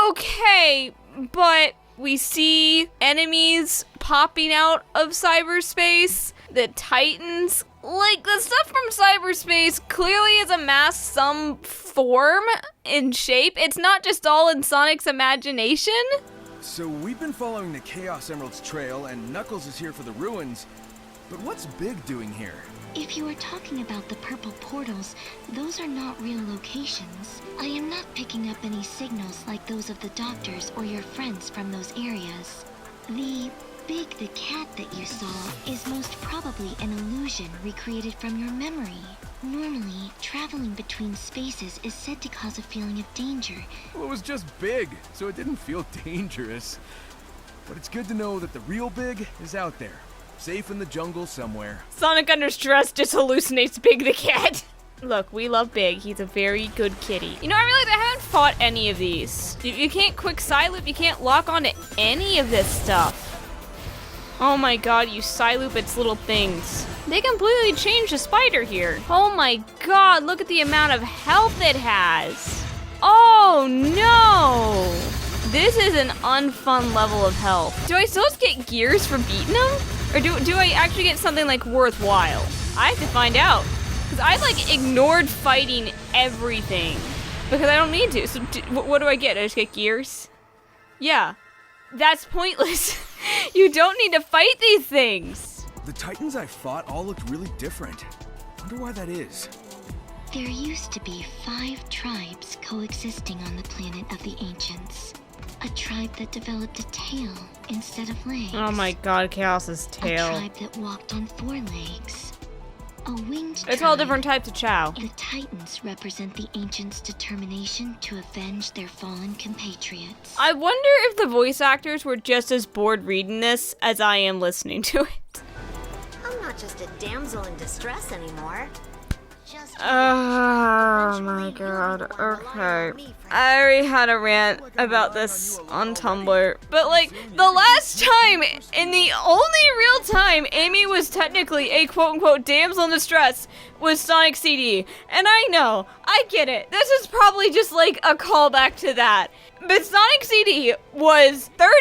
Okay, but we see enemies popping out of cyberspace, the Titans. Like, the stuff from cyberspace clearly is amassed some form and shape. It's not just all in Sonic's imagination. So we've been following the Chaos Emerald's trail, and Knuckles is here for the ruins. But what's Big doing here? If you are talking about the purple portals, those are not real locations. I am not picking up any signals like those of the doctors or your friends from those areas. The Big the cat that you saw is most probably an illusion recreated from your memory. Normally, traveling between spaces is said to cause a feeling of danger. Well, it was just big, so it didn't feel dangerous. But it's good to know that the real Big is out there, Safe in the jungle somewhere. Sonic under stress just hallucinates Big the cat. Look, we love Big. He's a very good kitty. You know, I realized I haven't fought any of these. You can't quick side loop. You can't lock onto any of this stuff. Oh my god, you side loop its little things. They completely changed the spider here. Oh my god, look at the amount of health it has. Oh no! This is an unfun level of health. Do I still just get gears for beating them? Or do I actually get something like worthwhile? I have to find out. Because I like ignored fighting everything. Because I don't need to. So what do I get? I just get gears? Yeah. That's pointless. You don't need to fight these things. The Titans I fought all looked really different. Wonder why that is. There used to be 5 tribes coexisting on the planet of the ancients. A tribe that developed a tail instead of legs. Oh my god, Chaos's tail. A tribe that walked on 4 legs. A winged tribe. It's all different types of Chow. The Titans represent the ancients' determination to avenge their fallen compatriots. I wonder if the voice actors were just as bored reading this as I am listening to it. I'm not just a damsel in distress anymore. Oh my god, okay. I already had a rant about this on Tumblr, but like, the last time, and the only real time Amy was technically a quote-unquote damsel in distress was Sonic CD. And I know, I get it, this is probably just like a callback to that. But Sonic CD was 30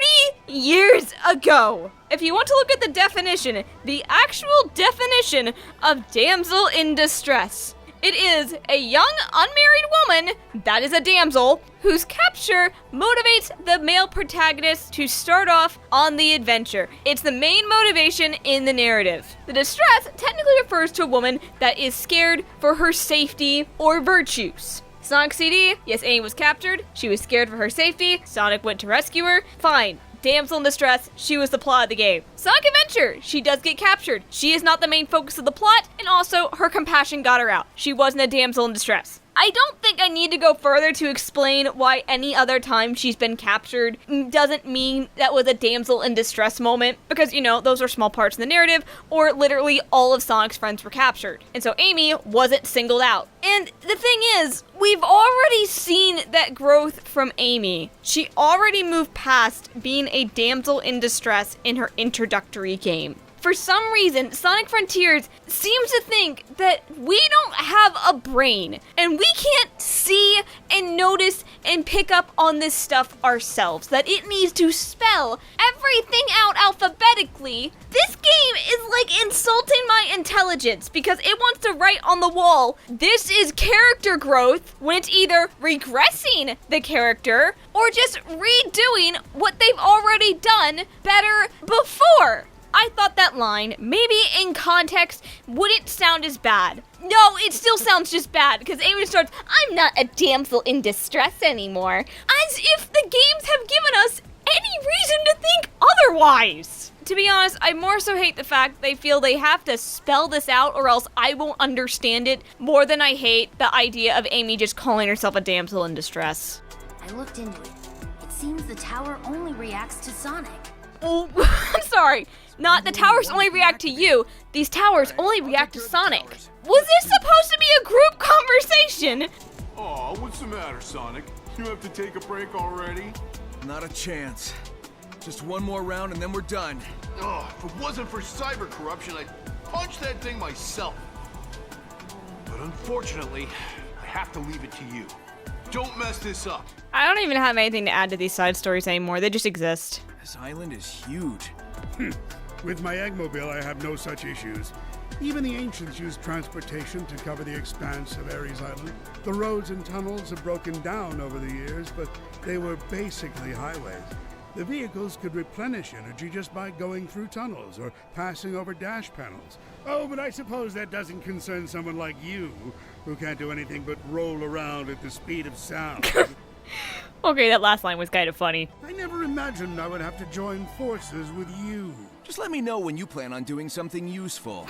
years ago. If you want to look at the definition, the actual definition of damsel in distress, it is a young unmarried woman, that is a damsel, whose capture motivates the male protagonist to start off on the adventure. It's the main motivation in the narrative. The distress technically refers to a woman that is scared for her safety or virtues. Sonic CD, yes, Amy was captured, she was scared for her safety, Sonic went to rescue her, fine. Damsel in distress, she was the plot of the game. Sonic Adventure, she does get captured. She is not the main focus of the plot, and also her compassion got her out. She wasn't a damsel in distress. I don't think I need to go further to explain why any other time she's been captured doesn't mean that was a damsel in distress moment, because, you know, those are small parts in the narrative, or literally all of Sonic's friends were captured. And so Amy wasn't singled out. And the thing is, we've already seen that growth from Amy. She already moved past being a damsel in distress in her introductory game. For some reason, Sonic Frontiers seems to think that we don't have a brain, and we can't see and notice and pick up on this stuff ourselves, that it needs to spell everything out alphabetically. This game is like insulting my intelligence, because it wants to write on the wall, this is character growth, when it's either regressing the character, or just redoing what they've already done better before. I thought that line, maybe in context, wouldn't sound as bad. No, it still sounds just bad, because Amy starts, I'm not a damsel in distress anymore. As if the games have given us any reason to think otherwise. To be honest, I more so hate the fact they feel they have to spell this out or else I won't understand it, more than I hate the idea of Amy just calling herself a damsel in distress. I looked into it. It seems the tower only reacts to Sonic. Oh, I'm sorry. Not the towers only react to you. These towers only react to Sonic. Was this supposed to be a group conversation? Aw, what's the matter, Sonic? You have to take a break already? Not a chance. Just one more round and then we're done. Ugh, if it wasn't for cyber corruption, I'd punch that thing myself. But unfortunately, I have to leave it to you. Don't mess this up. I don't even have anything to add to these side stories anymore. They just exist. This island is huge. With my Eggmobile, I have no such issues. Even the ancients used transportation to cover the expanse of Ares Island. The roads and tunnels have broken down over the years, but they were basically highways. The vehicles could replenish energy just by going through tunnels or passing over dash panels. Oh, but I suppose that doesn't concern someone like you, who can't do anything but roll around at the speed of sound. Okay, that last line was kind of funny. I never imagined I would have to join forces with you. Just let me know when you plan on doing something useful.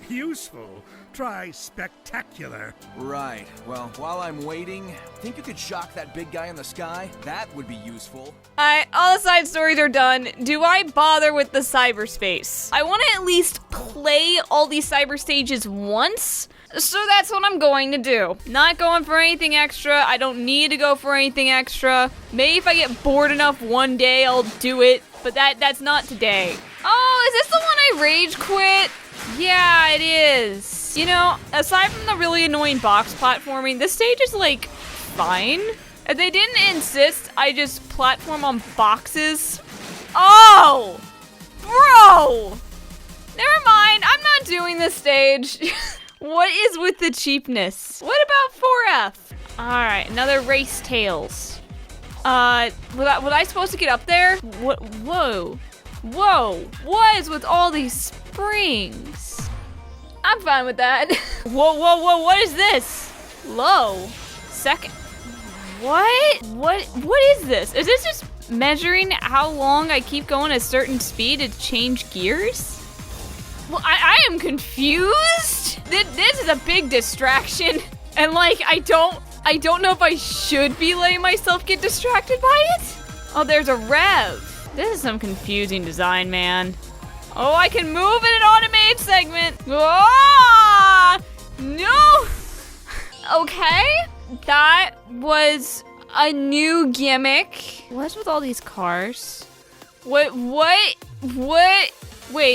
Useful? Try spectacular. Right. Well, while I'm waiting, think you could shock that big guy in the sky? That would be useful. Alright, all the side stories are done. Do I bother with the cyberspace? I want to at least play all these cyber stages once. So that's what I'm going to do. Not going for anything extra. I don't need to go for anything extra. Maybe if I get bored enough one day, I'll do it. But that's not today. Oh, is this the one I rage quit? Yeah, it is. You know, aside from the really annoying box platforming, this stage is, like, fine. If they didn't insist I just platform on boxes. Oh! Bro! Never mind, I'm not doing this stage. What is with the cheapness? What about 4F? Alright, another race tails. Was I supposed to get up there? What? Whoa. Whoa. What is with all these springs? I'm fine with that. Whoa, whoa, whoa, what is this? Low. Second. What is this? Is this just measuring how long I keep going at a certain speed to change gears? Well, I am confused. This is a big distraction. And like, I don't know if I should be letting myself get distracted by it. Oh, there's a rev. This is some confusing design, man. Oh, I can move in an automated segment. Ah! No! Okay, that was a new gimmick. What's with all these cars? What? Wait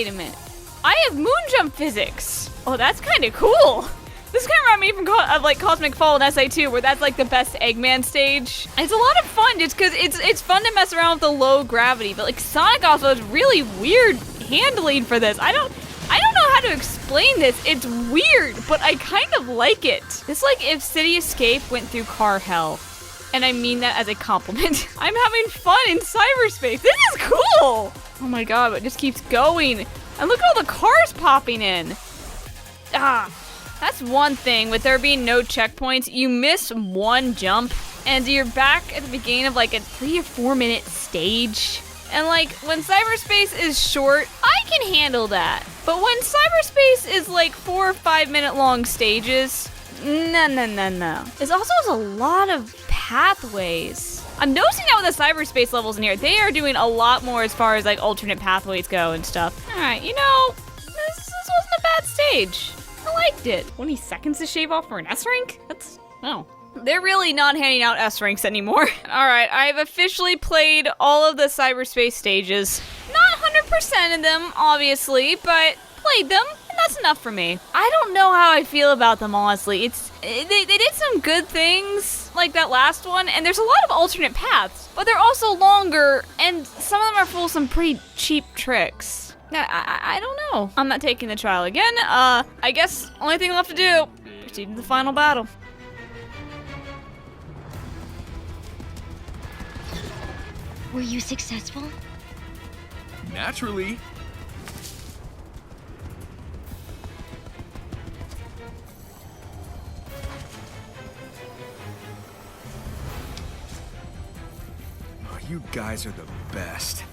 a minute. I have moon jump physics. Oh, that's kind of cool. This kind of reminds me from like Cosmic Fall and SA2, where that's like the best Eggman stage. It's a lot of fun just because it's fun to mess around with the low gravity, but like Sonic also has really weird handling for this. I don't know how to explain this. It's weird, but I kind of like it. It's like if City Escape went through car hell. And I mean that as a compliment. I'm having fun in cyberspace. This is cool. Oh my god, but it just keeps going. And look at all the cars popping in. Ah. That's one thing, with there being no checkpoints, you miss one jump, and you're back at the beginning of like a 3 or 4 minute stage. And like, when cyberspace is short, I can handle that. But when cyberspace is like 4 or 5 minute long stages, no. It also has a lot of pathways. I'm noticing that with the cyberspace levels in here, they are doing a lot more as far as like alternate pathways go and stuff. Alright, you know, this wasn't a bad stage. I liked it. 20 seconds to shave off for an S rank? That's, oh. They're really not handing out S ranks anymore. Alright, I've officially played all of the cyberspace stages. Not 100% of them, obviously, but played them, and that's enough for me. I don't know how I feel about them, honestly. They did some good things, like that last one, and there's a lot of alternate paths, but they're also longer, and some of them are full of some pretty cheap tricks. I don't know. I'm not taking the trial again. I guess only thing left to do, proceed to the final battle. Were you successful? Naturally. Oh, you guys are the best.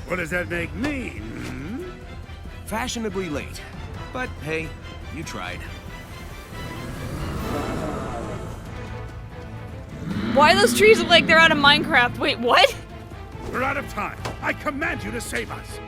What does that make me? Hmm? Fashionably late. But hey, you tried. Why do those trees look like they're out of Minecraft? Wait, what? We're out of time. I command you to save us.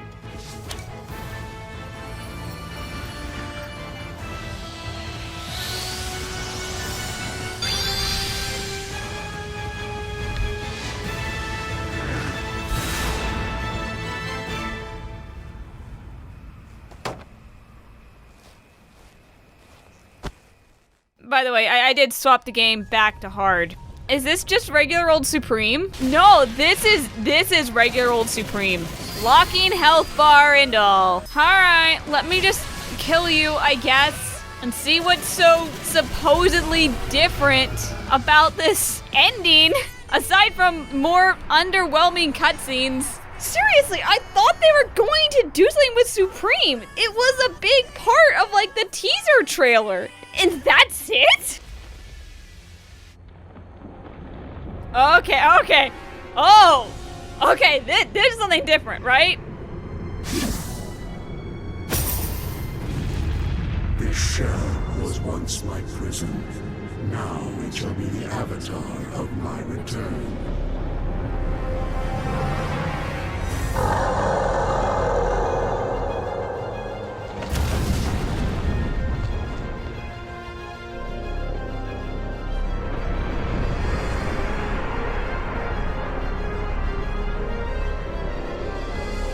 By the way, I did swap the game back to hard. Is this just regular old Supreme? No, this is regular old Supreme. Locking health bar and all. Alright, let me just kill you, I guess, and see what's so supposedly different about this ending, aside from more underwhelming cutscenes. Seriously, I thought they were going to do something with Supreme. It was a big part of like the teaser trailer. And that's it? Okay. Oh, Okay, this is something different, right? This shell was once my prison. Now it shall be the avatar of my return.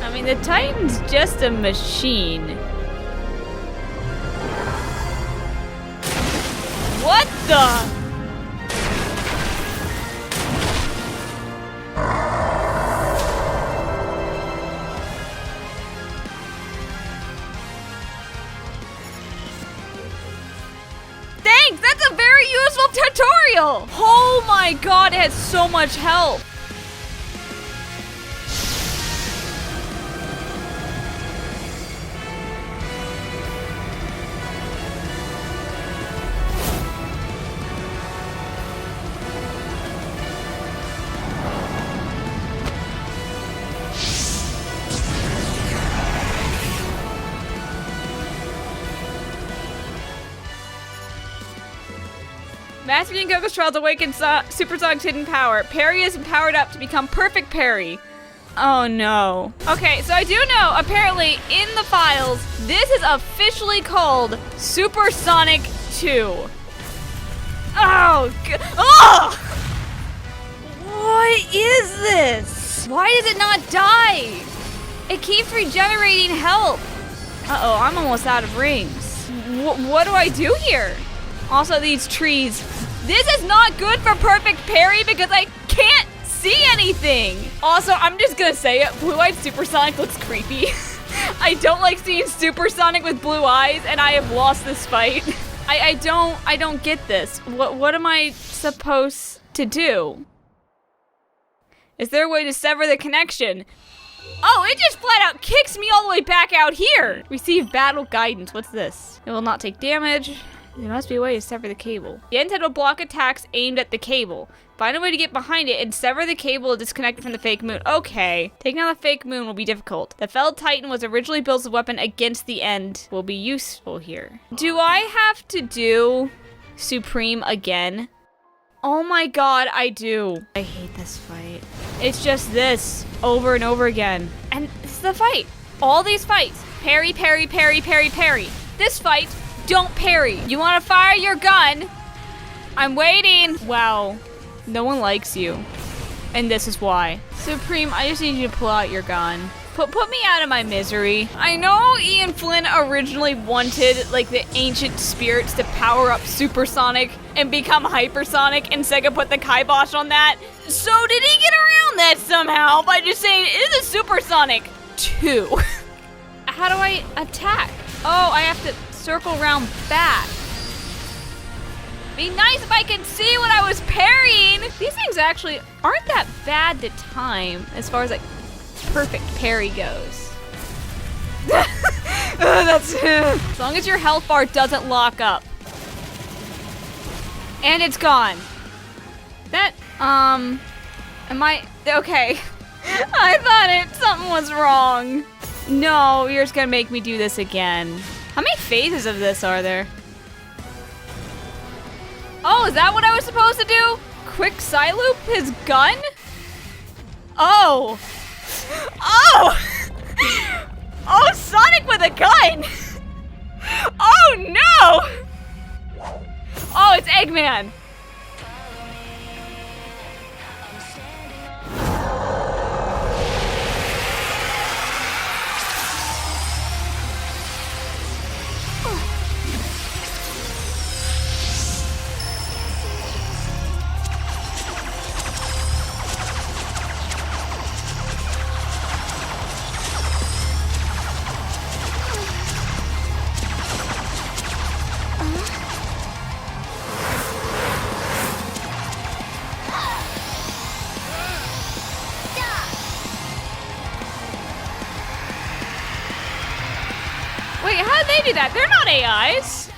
I mean, the Titan's just a machine. What the? Thanks! That's a very useful tutorial! Oh my god, it has so much help! Mastering Goku's trials awakens Supersonic's hidden power. Perry is powered up to become perfect Perry. Oh no. Okay, so I do know, apparently, in the files, this is officially called Supersonic 2. Oh, oh! What is this? Why does it not die? It keeps regenerating health. Uh-oh, I'm almost out of rings. What do I do here? Also, these trees. This is not good for perfect Perry because I can't see anything. Also, I'm just gonna say it. Blue-eyed Supersonic looks creepy. I don't like seeing Supersonic with blue eyes, and I have lost this fight. I don't get this. What am I supposed to do? Is there a way to sever the connection? Oh, it just flat out kicks me all the way back out here. Receive battle guidance. What's this? It will not take damage. There must be a way to sever the cable. The antenna will block attacks aimed at the cable. Find a way to get behind it and sever the cable to disconnect it from the fake moon. Okay. Taking out the fake moon will be difficult. The felled titan was originally built as a weapon against the end. Will be useful here. Do I have to do Supreme again? Oh my god, I do. I hate this fight. It's just this over and over again. And this is the fight. All these fights. Parry, parry, parry, parry, parry. This fight, don't parry. You want to fire your gun? I'm waiting. Wow. No one likes you. And this is why. Supreme, I just need you to pull out your gun. Put me out of my misery. I know Ian Flynn originally wanted, like, the ancient spirits to power up Supersonic and become hypersonic, and Sega put the kibosh on that. So did he get around that somehow by just saying, it is a Supersonic 2? How do I attack? Oh, I have to circle around back. Be nice if I could see what I was parrying. These things actually aren't that bad to time as far as like perfect parry goes. That's as long as your health bar doesn't lock up. And it's gone. That am I okay? I thought something was wrong. No, you're just gonna make me do this again. How many phases of this are there? Oh, is that what I was supposed to do? Quick Psyloop his gun? Oh. Oh! Oh, Sonic with a gun! Oh no! Oh, it's Eggman. Wait, how did they do that? They're not AIs.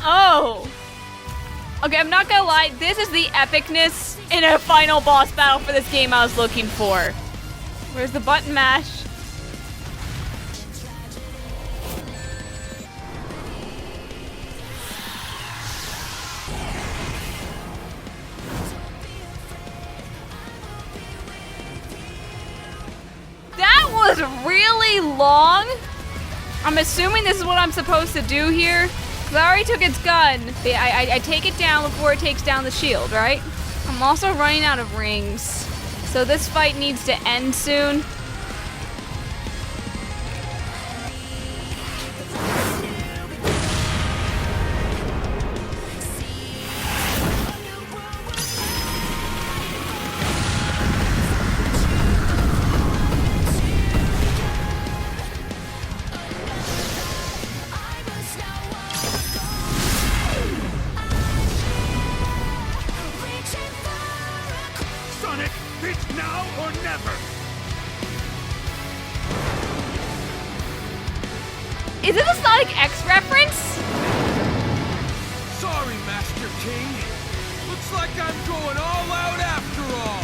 Oh. Okay, I'm not gonna lie, this is the epicness in a final boss battle for this game I was looking for. Where's the button mash? That was really long. I'm assuming this is what I'm supposed to do here. Because I already took its gun. I take it down before it takes down the shield, right? I'm also running out of rings. So this fight needs to end soon. Sonic, it's now or never! Is it a Sonic X reference? Sorry, Master King. Looks like I'm going all out after all.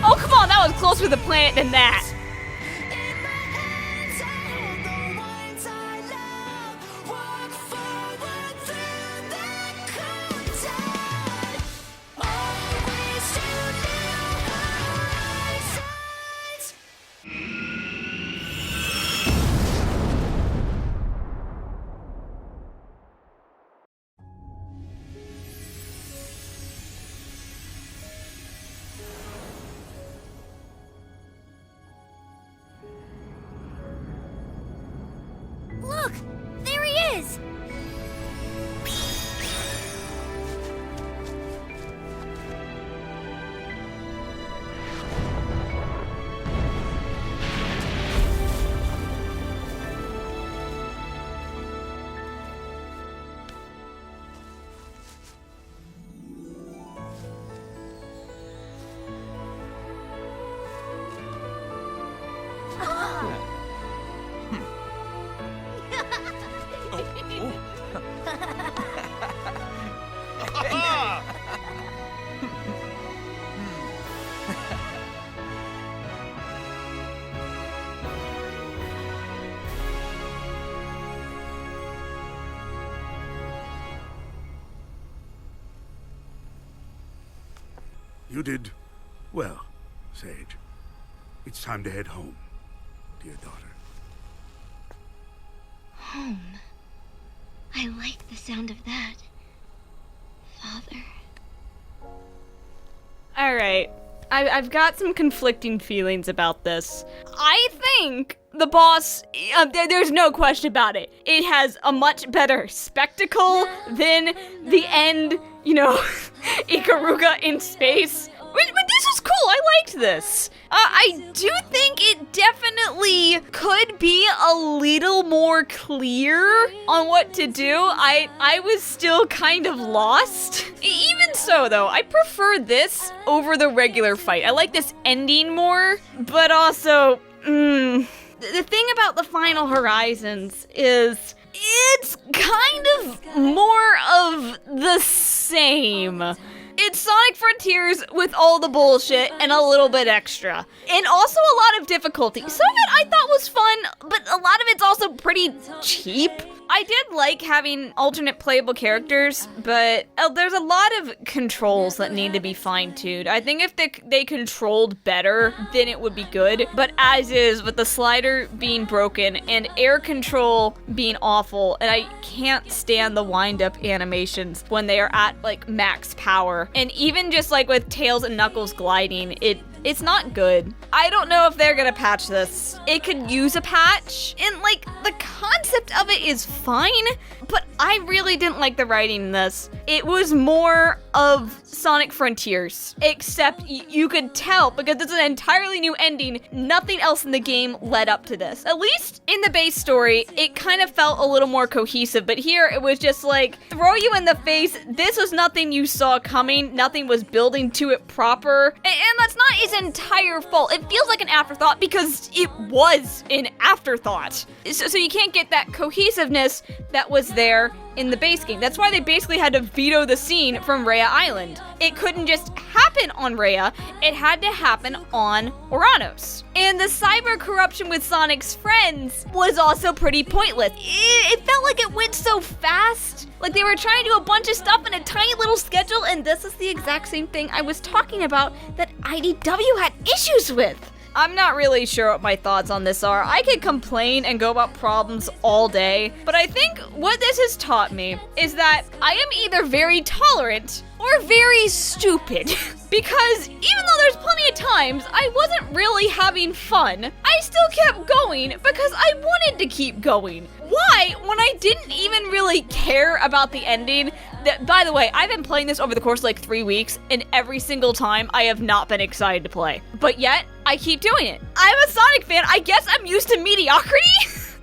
Oh, come on, that was closer to the planet than that. Look! There he is! You did well, Sage. It's time to head home, dear daughter. Home. I like the sound of that. Father. Alright, I've got some conflicting feelings about this. I think the boss, there's no question about it. It has a much better spectacle than the end, Ikaruga in space. But this was cool, I liked this. I do think it definitely could be a little more clear on what to do. I was still kind of lost. Even so though, I prefer this over the regular fight. I like this ending more, but also, the thing about the Final Horizons is it's kind of more of the same. It's Sonic Frontiers with all the bullshit and a little bit extra. And also a lot of difficulty. Some of it I thought was fun, but a lot of it's also pretty cheap. I did like having alternate playable characters, but there's a lot of controls that need to be fine-tuned. I think if they controlled better, then it would be good. But as is, with the slider being broken and air control being awful, and I can't stand the wind-up animations when they are at, like, max power. And even just, like, with Tails and Knuckles gliding, it's not good. I don't know if they're gonna patch this. It could use a patch, and like, the concept of it is fine, but I really didn't like the writing in this. It was more of Sonic Frontiers, except you could tell, because it's an entirely new ending, nothing else in the game led up to this. At least in the base story, it kind of felt a little more cohesive, but here it was just like, throw you in the face, this was nothing you saw coming, nothing was building to it proper, and that's not his entire fault. It feels like an afterthought because it was an afterthought. So you can't get that cohesiveness that was there in the base game. That's why they basically had to veto the scene from Rhea Island. It couldn't just happen on Rhea, it had to happen on Ouranos. And the cyber corruption with Sonic's friends was also pretty pointless. It felt like it went so fast. Like they were trying to do a bunch of stuff in a tiny little schedule, and this is the exact same thing I was talking about that IDW had issues with. I'm not really sure what my thoughts on this are. I could complain and go about problems all day, but I think what this has taught me is that I am either very tolerant or very stupid. Because even though there's plenty of times I wasn't really having fun, I still kept going because I wanted to keep going. Why, when I didn't even really care about the ending? By the way, I've been playing this over the course of like 3 weeks, and every single time I have not been excited to play. But yet, I keep doing it. I'm a Sonic fan, I guess I'm used to mediocrity?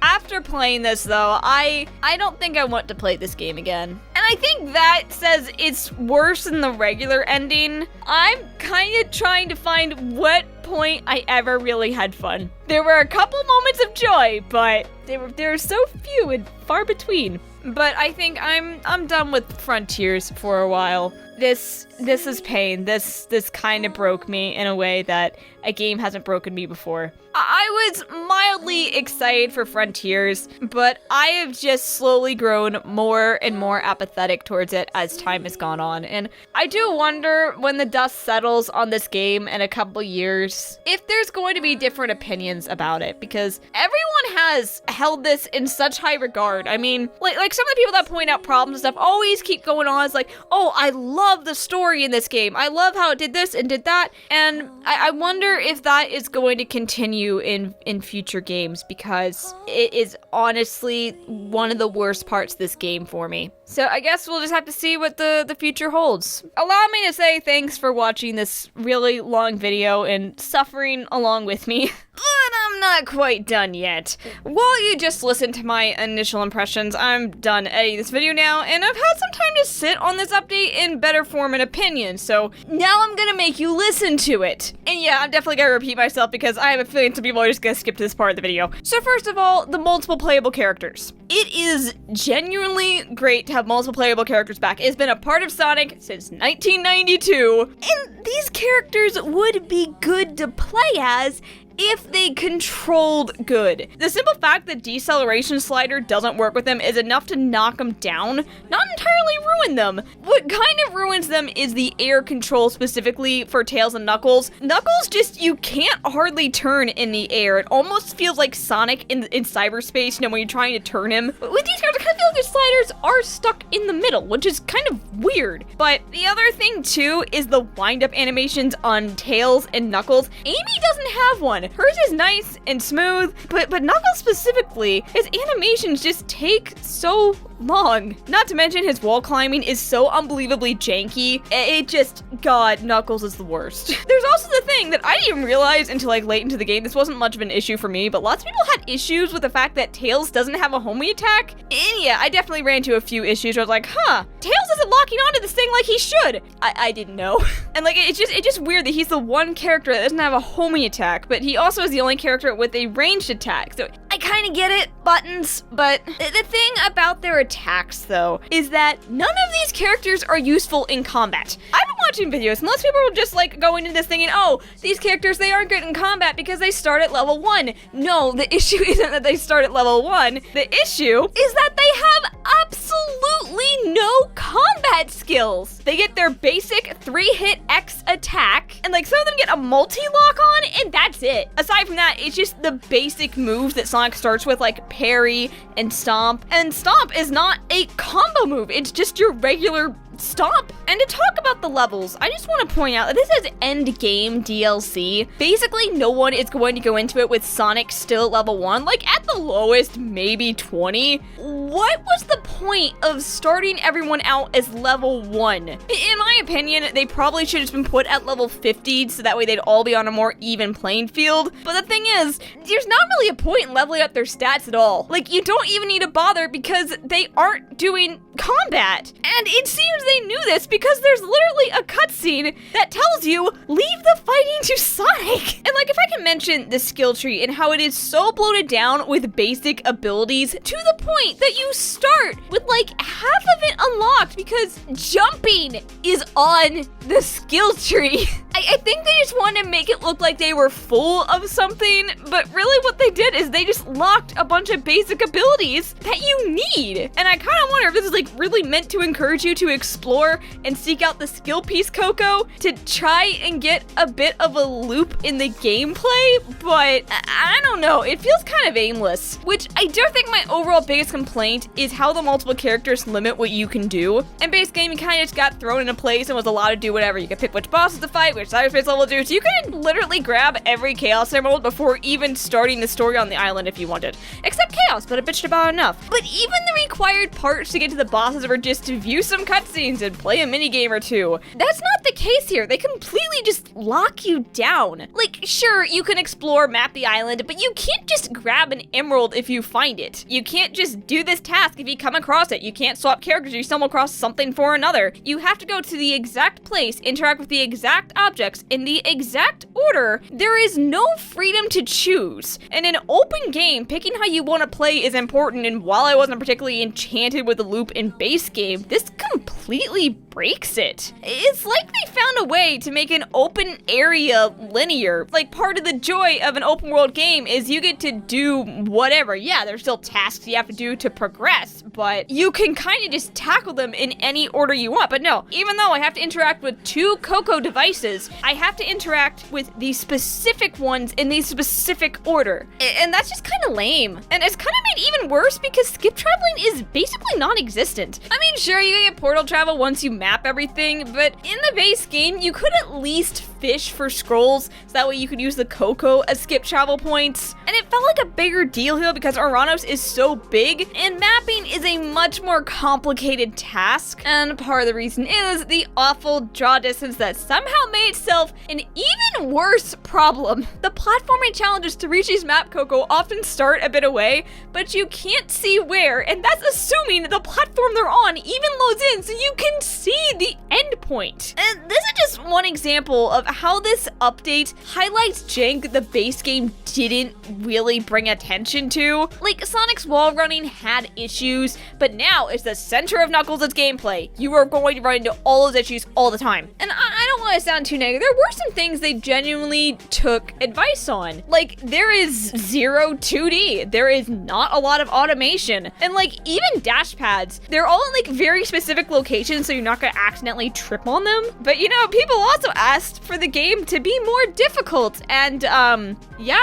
After playing this though, I don't think I want to play this game again. And I think that says it's worse than the regular ending. I'm kind of trying to find what point I ever really had fun. There were a couple moments of joy, but there were so few and far between. But I think I'm done with Frontiers for a while. This is pain. This kind of broke me in a way that a game hasn't broken me before. I was mildly excited for Frontiers, but I have just slowly grown more and more apathetic towards it as time has gone on. And I do wonder, when the dust settles on this game in a couple years, if there's going to be different opinions about it, because everyone has held this in such high regard. I mean, like some of the people that point out problems and stuff always keep going on. It's like, oh, I love the story in this game. I love how it did this and did that. And I wonder if that is going to continue in future games, because it is honestly one of the worst parts of this game for me. So I guess we'll just have to see what the future holds. Allow me to say thanks for watching this really long video and suffering along with me. But I'm not quite done yet. While you just listened to my initial impressions, I'm done editing this video now, and I've had some time to sit on this update in better form and opinion, so now I'm gonna make you listen to it. And yeah, I'm definitely gonna repeat myself because I have a feeling some people are just gonna skip to this part of the video. So first of all, the multiple playable characters. It is genuinely great to have multiple playable characters back. It's been a part of Sonic since 1992, and these characters would be good to play as if they controlled good. The simple fact that deceleration slider doesn't work with them is enough to knock them down, not entirely ruin them. What kind of ruins them is the air control, specifically for Tails and Knuckles. Knuckles just, you can't hardly turn in the air. It almost feels like Sonic in cyberspace, you know, when you're trying to turn him. But with these characters, I kind of feel like their sliders are stuck in the middle, which is kind of weird. But the other thing too is the wind-up animations on Tails and Knuckles. Amy doesn't have one. Hers is nice and smooth, but Knuckles specifically, his animations just take so long. Not to mention his wall climbing is so unbelievably janky. It just, God, Knuckles is the worst. There's also the thing that I didn't even realize until like late into the game. This wasn't much of an issue for me, but lots of people had issues with the fact that Tails doesn't have a homie attack. And yeah, I definitely ran into a few issues where I was like, huh, Tails isn't locking onto this thing like he should. I didn't know. And like, it's just weird that he's the one character that doesn't have a homie attack, but he also is the only character with a ranged attack. So I kind of get it, buttons, but the thing about their attacks, though, is that none of these characters are useful in combat. I've been watching videos, and most people are just like going into this thinking, oh, these characters, they aren't good in combat because they start at level 1. No, the issue isn't that they start at level 1. The issue is that they have absolutely no combat skills. They get their basic 3-hit X attack, and like some of them get a multi-lock on, and that's it. Aside from that, it's just the basic moves that Sonic starts with, like parry and stomp. And stomp is not a combo move, it's just your regular stomp. And to talk about the levels, I just want to point out that this is end game DLC. Basically, no one is going to go into it with Sonic still at level 1, like at the lowest, maybe 20. What was the point of starting everyone out as level 1? In my opinion, they probably should have just been put at level 50 so that way they'd all be on a more even playing field. But the thing is, there's not really a point in leveling up their stats at all. Like, you don't even need to bother because they aren't doing combat. And it seems they knew this because there's literally a cutscene that tells you, leave the fighting to Sonic. And like, if I can mention the skill tree and how it is so bloated down with basic abilities to the point that you start with like half of it unlocked because jumping is on the skill tree. I think they just wanted to make it look like they were full of something, but really what they did is they just locked a bunch of basic abilities that you need. And I kind of wonder if this is like really meant to encourage you to explore and seek out the skill piece, Coco, to try and get a bit of a loop in the gameplay, but I don't know, it feels kind of aimless. Which I do think my overall biggest complaint is how the multiple characters limit what you can do. In base game, you kind of just got thrown into place and was allowed to do whatever. You could pick which bosses to fight, which Cyberspace level to do, so you could literally grab every Chaos Emerald before even starting the story on the island if you wanted. Except Chaos, but I bitched about enough. But even the required parts to get to the bosses were just to view some cutscenes and play a minigame or two. That's not the case here. They completely just lock you down. Like, sure, you can explore, map the island, but you can't just grab an emerald if you find it. You can't just do this task if you come across it. You can't swap characters if you stumble across something for another. You have to go to the exact place, interact with the exact objects in the exact order. There is no freedom to choose. In an open game, picking how you want to play is important, and while I wasn't particularly enchanted with the loop in base game, this completely breaks it. It's like they found a way to make an open area linear. Like, part of the joy of an open world game is you get to do whatever. Yeah, there's still tasks you have to do to progress, but you can kind of just tackle them in any order you want. But no, even though I have to interact with 2 Coco devices, I have to interact with these specific ones in the specific order. And that's just kind of lame. And it's kind of made even worse because skip traveling is basically non-existent. I mean, sure, you can get portal travel once you map everything, but in the base game, you could at least fish for scrolls, so that way you could use the Coco as skip travel points. And it felt like a bigger deal here because Ouranos is so big, and mapping is a much more complicated task. And part of the reason is the awful draw distance that somehow made itself an even worse problem. The platforming challenges to reach these map Coco often start a bit away, but you can't see where, and that's assuming the platform they're on even loads in so you can see the end point. And this is just one example of how this update highlights jank the base game didn't really bring attention to. Like, Sonic's wall running had issues, but now it's the center of Knuckles' gameplay. You are going to run into all those issues all the time. And I don't want to sound too negative. There were some things they genuinely took advice on. Like, there is zero 2D. There is not a lot of automation. And like, even dash pads, they're all in like very specific locations so you're not gonna accidentally trip on them. But you know, people also asked for the game to be more difficult, and yeah,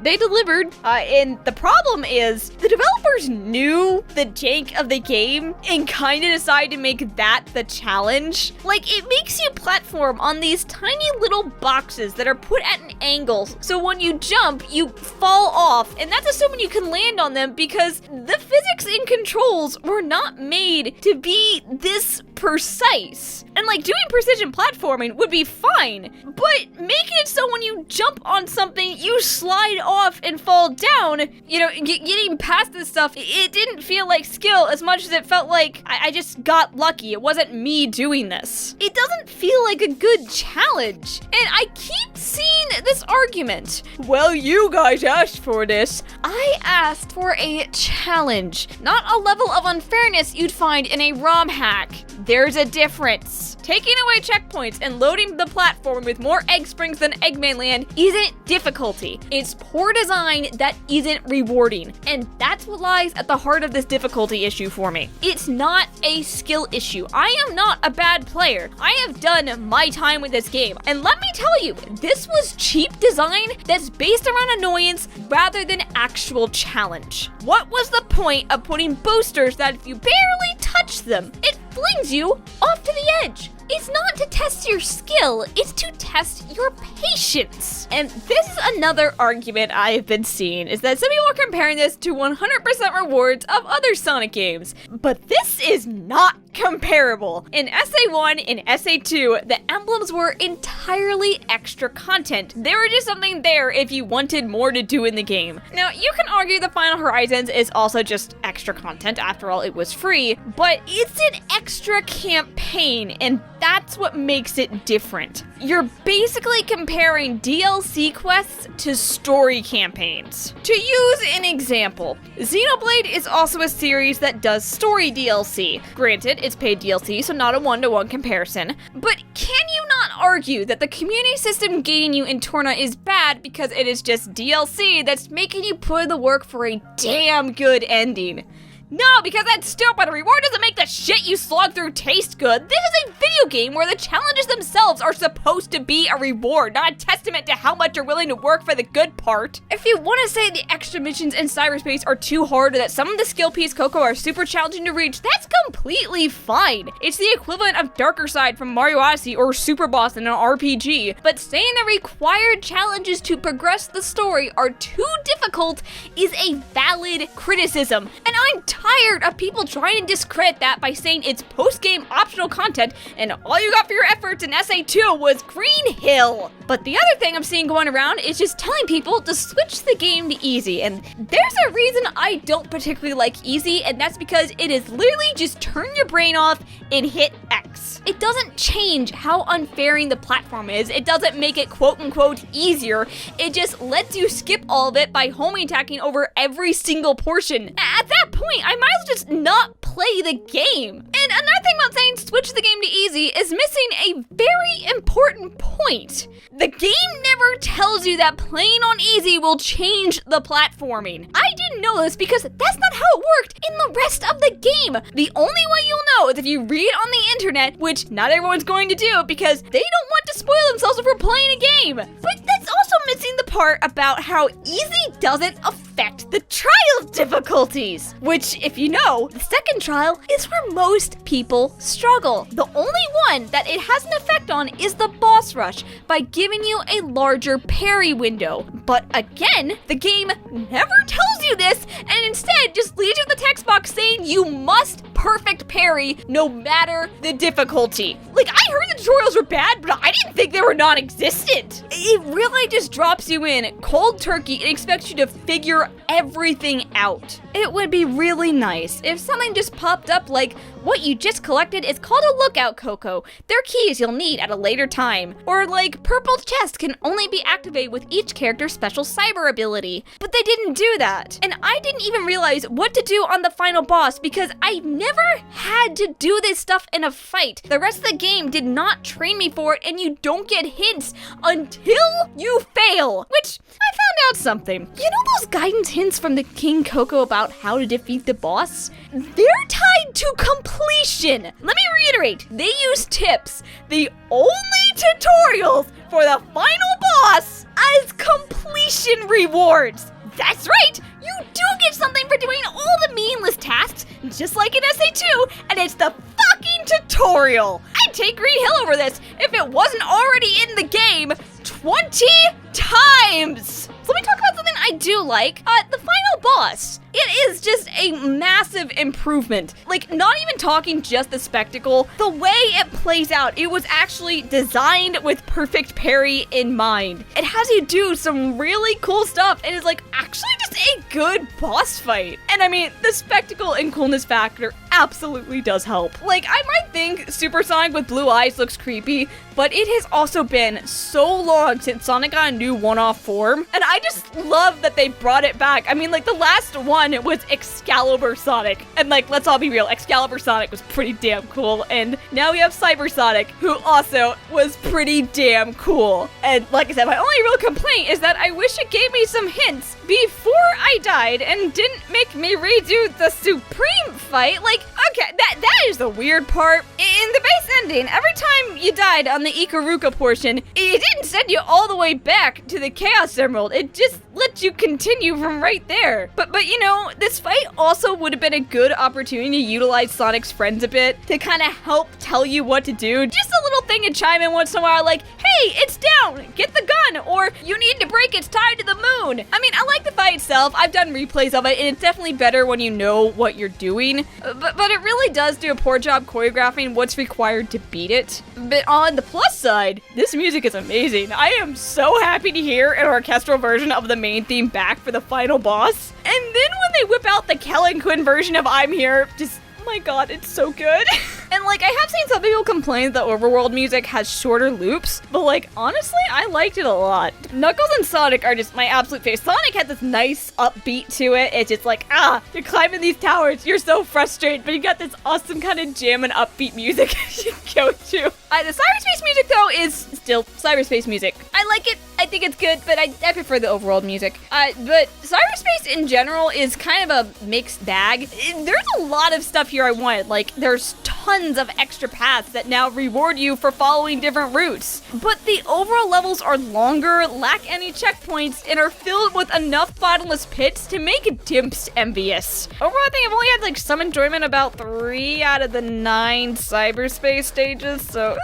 they delivered. And the problem is the developers knew the jank of the game and kind of decided to make that the challenge. Like, it makes you platform on these tiny little boxes that are put at an angle, so when you jump, you fall off, and that's assuming you can land on them because the physics and controls were not made to be this precise. And like doing precision platforming would be fine, but making it so when you jump on something, you slide off and fall down, you know, getting past this stuff, it didn't feel like skill as much as it felt like I just got lucky. It wasn't me doing this. It doesn't feel like a good challenge. And I keep seeing this argument. Well, you guys asked for this. I asked for a challenge, not a level of unfairness you'd find in a ROM hack. There's a difference. Taking away checkpoints and loading the platform with more egg springs than Eggman Land isn't difficulty. It's poor design that isn't rewarding. And that's what lies at the heart of this difficulty issue for me. It's not a skill issue. I am not a bad player. I have done my time with this game. And let me tell you, this was cheap design that's based around annoyance rather than actual challenge. What was the point of putting boosters that if you barely touch them, it flings you off to the edge? It's not to test your skill, it's to test your patience. And this is another argument I've been seeing, is that some people are comparing this to 100% rewards of other Sonic games. But this is not comparable. In SA1 and SA2, the emblems were entirely extra content. They were just something there if you wanted more to do in the game. Now, you can argue the Final Horizons is also just extra content, after all, it was free, but it's an extra campaign, and that's what makes it different. You're basically comparing DLC quests to story campaigns. To use an example, Xenoblade is also a series that does story DLC. Granted, it's paid DLC, so not a one-to-one comparison, but can you not argue that the community system gating you in Torna is bad because it is just DLC that's making you put in the work for a damn good ending? No, because that's stupid. A reward doesn't make the shit you slog through taste good. This is a video game where the challenges themselves are supposed to be a reward, not a testament to how much you're willing to work for the good part. If you want to say the extra missions in Cyberspace are too hard or that some of the skill piece Coco are super challenging to reach, that's completely fine. It's the equivalent of Darker Side from Mario Odyssey or Super Boss in an RPG. But saying the required challenges to progress the story are too difficult is a valid criticism. And I'm tired of people trying to discredit that by saying it's post-game optional content and all you got for your efforts in SA2 was Green Hill. But the other thing I'm seeing going around is just telling people to switch the game to easy, and there's a reason I don't particularly like easy, and that's because it is literally just turn your brain off and hit X. It doesn't change how unfairing the platform is, it doesn't make it quote-unquote easier, it just lets you skip all of it by homing attacking over every single portion. At that point, I might as well just not play the game. And another thing about saying switch the game to easy is missing a very important point. The game never tells you that playing on easy will change the platforming. I didn't know this because that's not how it worked in the rest of the game. The only way you'll know is if you read on the internet, which not everyone's going to do because they don't want to spoil themselves if we're playing a game. But that's also missing the part about how easy doesn't affect the trial difficulties, which, if you know, the second trial is where most people struggle. The only one that it has an effect on is the boss rush by giving you a larger parry window. But again, the game never tells you this and instead just leaves you with the text box saying you must perfect parry no matter the difficulty. Like, I heard the tutorials were bad, but I didn't think they were non-existent. It really just drops you in cold turkey and expects you to figure everything out. It would be really nice if something just popped up like, what you just collected is called a lookout, Coco. They're keys you'll need at a later time. Or like, purple chest can only be activated with each character's special cyber ability. But they didn't do that. And I didn't even realize what to do on the final boss because I never had to do this stuff in a fight. The rest of the game did not train me for it, and you don't get hints until you fail. Which, I found out something. You know those guidance hints from the King Coco about how to defeat the boss? They're tied to completion. Let me reiterate, they use tips, the only tutorials for the final boss, as completion rewards. That's right, you do get something for doing all the meaningless tasks, just like in SA2, and it's the fucking tutorial. I'd take Green Hill over this if it wasn't already in the game 20 times. So let me talk about something I do like. The final boss. it is just a massive improvement. Like, not even talking just the spectacle, the way it plays out, it was actually designed with perfect parry in mind. It has you do some really cool stuff and is like actually just a good boss fight. And I mean, the spectacle and coolness factor absolutely does help. Like, I might think Supersonic with blue eyes looks creepy, but it has also been so long since Sonic got a new one-off form, and I just love that they brought it back. I mean, like, the last one was Excalibur Sonic, and like, let's all be real, Excalibur Sonic was pretty damn cool, and now we have Cybersonic, who also was pretty damn cool. And like I said, my only real complaint is that I wish it gave me some hints before I died and didn't make me redo the Supreme fight. Like, okay, that is the weird part. In the base ending, every time you died on the Ikaruka portion, it didn't send you all the way back to the Chaos Emerald. It just let you continue from right there. But you know, this fight also would have been a good opportunity to utilize Sonic's friends a bit to kind of help tell you what to do. Just a little thing to chime in once in a while, like, hey, it's down, get the gun, or you need to break its tie to the moon. I mean, I like the fight itself. I've done replays of it, and it's definitely better when you know what you're doing. But it really does do a poor job choreographing what's required to beat it. But on the plus side, this music is amazing. I am so happy to hear an orchestral version of the main theme back for the final boss. And then when they whip out the Kellen Quinn version of I'm Here, just, oh my god, it's so good. And like, I have seen some people complain that the overworld music has shorter loops, but like, honestly, I liked it a lot. Knuckles and Sonic are just my absolute favorite. Sonic had this nice upbeat to it. It's just like, you're climbing these towers, you're so frustrated, but you got this awesome kind of jam and upbeat music you can go to. The Cyberspace music, though, is still Cyberspace music. I like it, I think it's good, but I prefer the overworld music. But Cyberspace in general is kind of a mixed bag. There's a lot of stuff here I wanted. Like, there's tons of extra paths that now reward you for following different routes. But the overall levels are longer, lack any checkpoints, and are filled with enough bottomless pits to make Dimps envious. Overall, I think I've only had like some enjoyment about 3 out of the 9 Cyberspace stages, so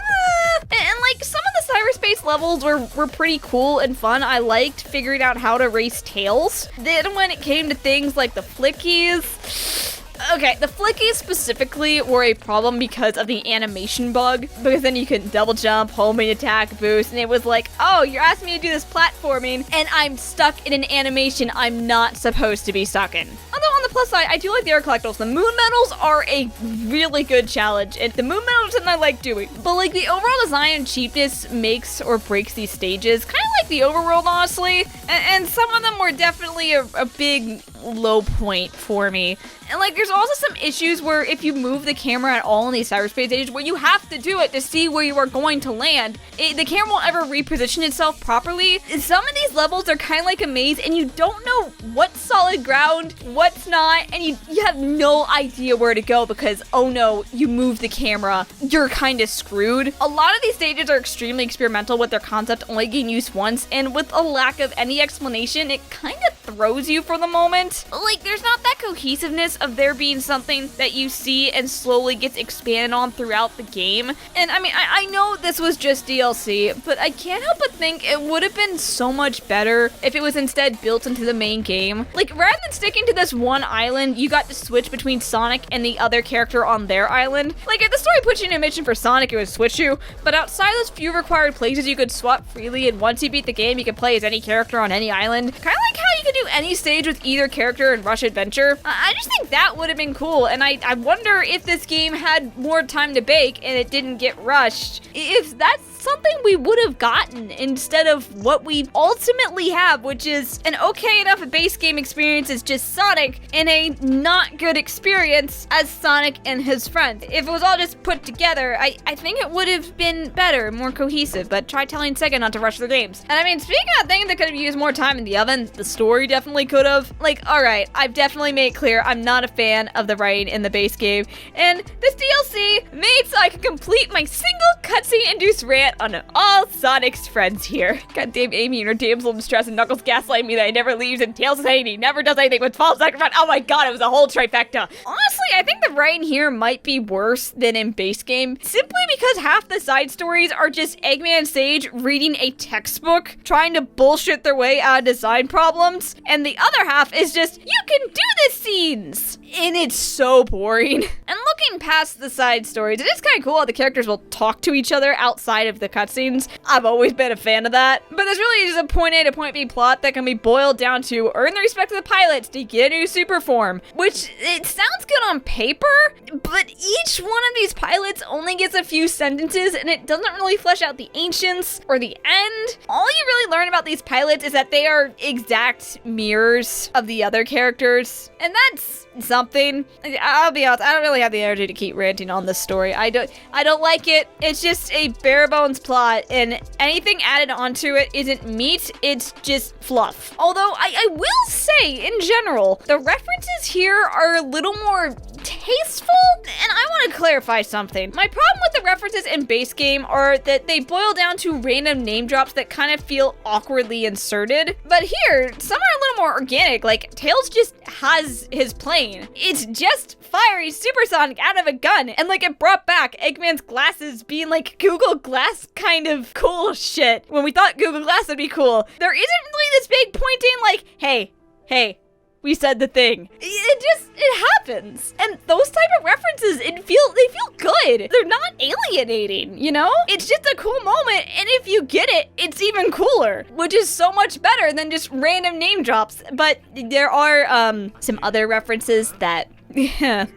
and like, some of the Cyberspace levels were pretty cool and fun. I liked figuring out how to race Tails. Then when it came to things like the flickies, okay, the flickies specifically were a problem because of the animation bug, because then you can double jump, homing attack, boost, and it was like, oh, you're asking me to do this platforming, and I'm stuck in an animation I'm not supposed to be stuck in. Although on the plus side, I do like the air collectibles. The moon medals are a really good challenge, and the moon medals are something I like doing. But like, the overall design and cheapness makes or breaks these stages, kind of like the overworld, honestly, and some of them were definitely a big low point for me. And like, there's also some issues where if you move the camera at all in these Cyberspace stages, where you have to do it to see where you are going to land, the camera won't ever reposition itself properly. Some of these levels are kind of like a maze, and you don't know what's solid ground, what's not, and you have no idea where to go because, oh no, you moved the camera, you're kind of screwed. A lot of these stages are extremely experimental with their concept only getting used once, and with a lack of any explanation, it kind of throws you for the moment. Like, there's not that cohesiveness of there being something that you see and slowly gets expanded on throughout the game. And I mean, I know this was just DLC, but I can't help but think it would have been so much better if it was instead built into the main game. Like, rather than sticking to this one island, you got to switch between Sonic and the other character on their island. Like, if the story put you in a mission for Sonic, it would switch you, but outside those few required places, you could swap freely, and once you beat the game, you could play as any character on any island. Kind of like how you could do any stage with either character in Rush Adventure. I just think that would have been cool, and I wonder if this game had more time to bake and it didn't get rushed, if that's something we would have gotten instead of what we ultimately have, which is an okay enough base game experience as just Sonic and a not good experience as Sonic and his friends. If it was all just put together, I think it would have been better, more cohesive, but try telling Sega not to rush their games. And I mean, speaking of things that could have used more time in the oven, the story definitely could have. Like, alright, I've definitely made clear I'm not a fan of the writing in the base game, and this DLC made so I could complete my single cutscene-induced rant get on all Sonic's friends here. Goddamn Amy and her damsel in distress, and Knuckles gaslighting me that he never leaves, and Tails is saying he never does anything with false sacrifice. Oh my god, it was a whole trifecta. Honestly, I think the writing here might be worse than in base game, simply because half the side stories are just Eggman and Sage reading a textbook, trying to bullshit their way out of design problems, and the other half is just, you can do this scenes! And it's so boring. And looking past the side stories, it is kind of cool how the characters will talk to each other outside of the cutscenes. I've always been a fan of that. But there's really just a point A to point B plot that can be boiled down to earn the respect of the pilots to get a new super form, which it sounds good on paper, but each one of these pilots only gets a few sentences and it doesn't really flesh out the ancients or the end. All you really learn about these pilots is that they are exact mirrors of the other characters, and that's something. I'll be honest, I don't really have the energy to keep ranting on this story. I don't like it. It's just a bare bones plot, and anything added onto it isn't meat, it's just fluff. Although I will say, in general, the references here are a little more tasteful, and I want to clarify something. My problem with the references in base game are that they boil down to random name drops that kind of feel awkwardly inserted, but here, some are a little more organic, like Tails just has his plane. It's just firing supersonic out of a gun, and like it brought back Eggman's glasses being like Google Glass kind of cool shit, when we thought Google Glass would be cool. There isn't really this big pointing like, hey, we said the thing. It happens. And those type of references, they feel good. They're not alienating, you know? It's just a cool moment, and if you get it, it's even cooler, which is so much better than just random name drops. But there are some other references that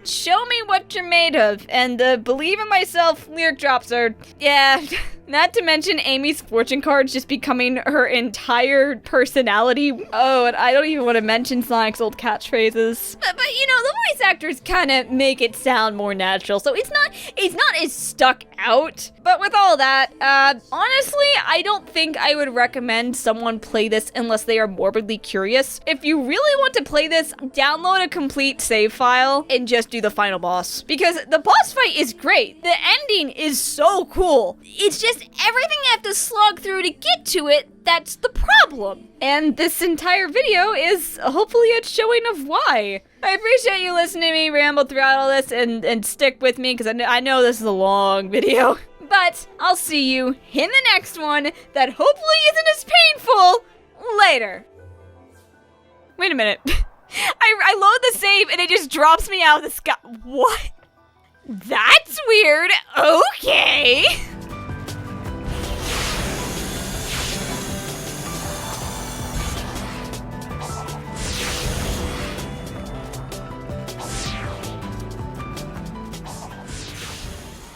show me what you're made of, and believe in myself lyric drops are, not to mention Amy's fortune cards just becoming her entire personality. Oh, and I don't even want to mention Sonic's old catchphrases. But you know, the voice actors kind of make it sound more natural, so it's not as stuck out. But with all that, honestly, I don't think I would recommend someone play this unless they are morbidly curious. If you really want to play this, download a complete save file and just do the final boss, because the boss fight is great. The ending is so cool. It's just everything you have to slog through to get to it, that's the problem. And this entire video is hopefully a showing of why. I appreciate you listening to me ramble throughout all this and stick with me, because I know this is a long video. But I'll see you in the next one that hopefully isn't as painful later. Wait a minute. I load the save and it just drops me out of the sky. What? That's weird. Okay.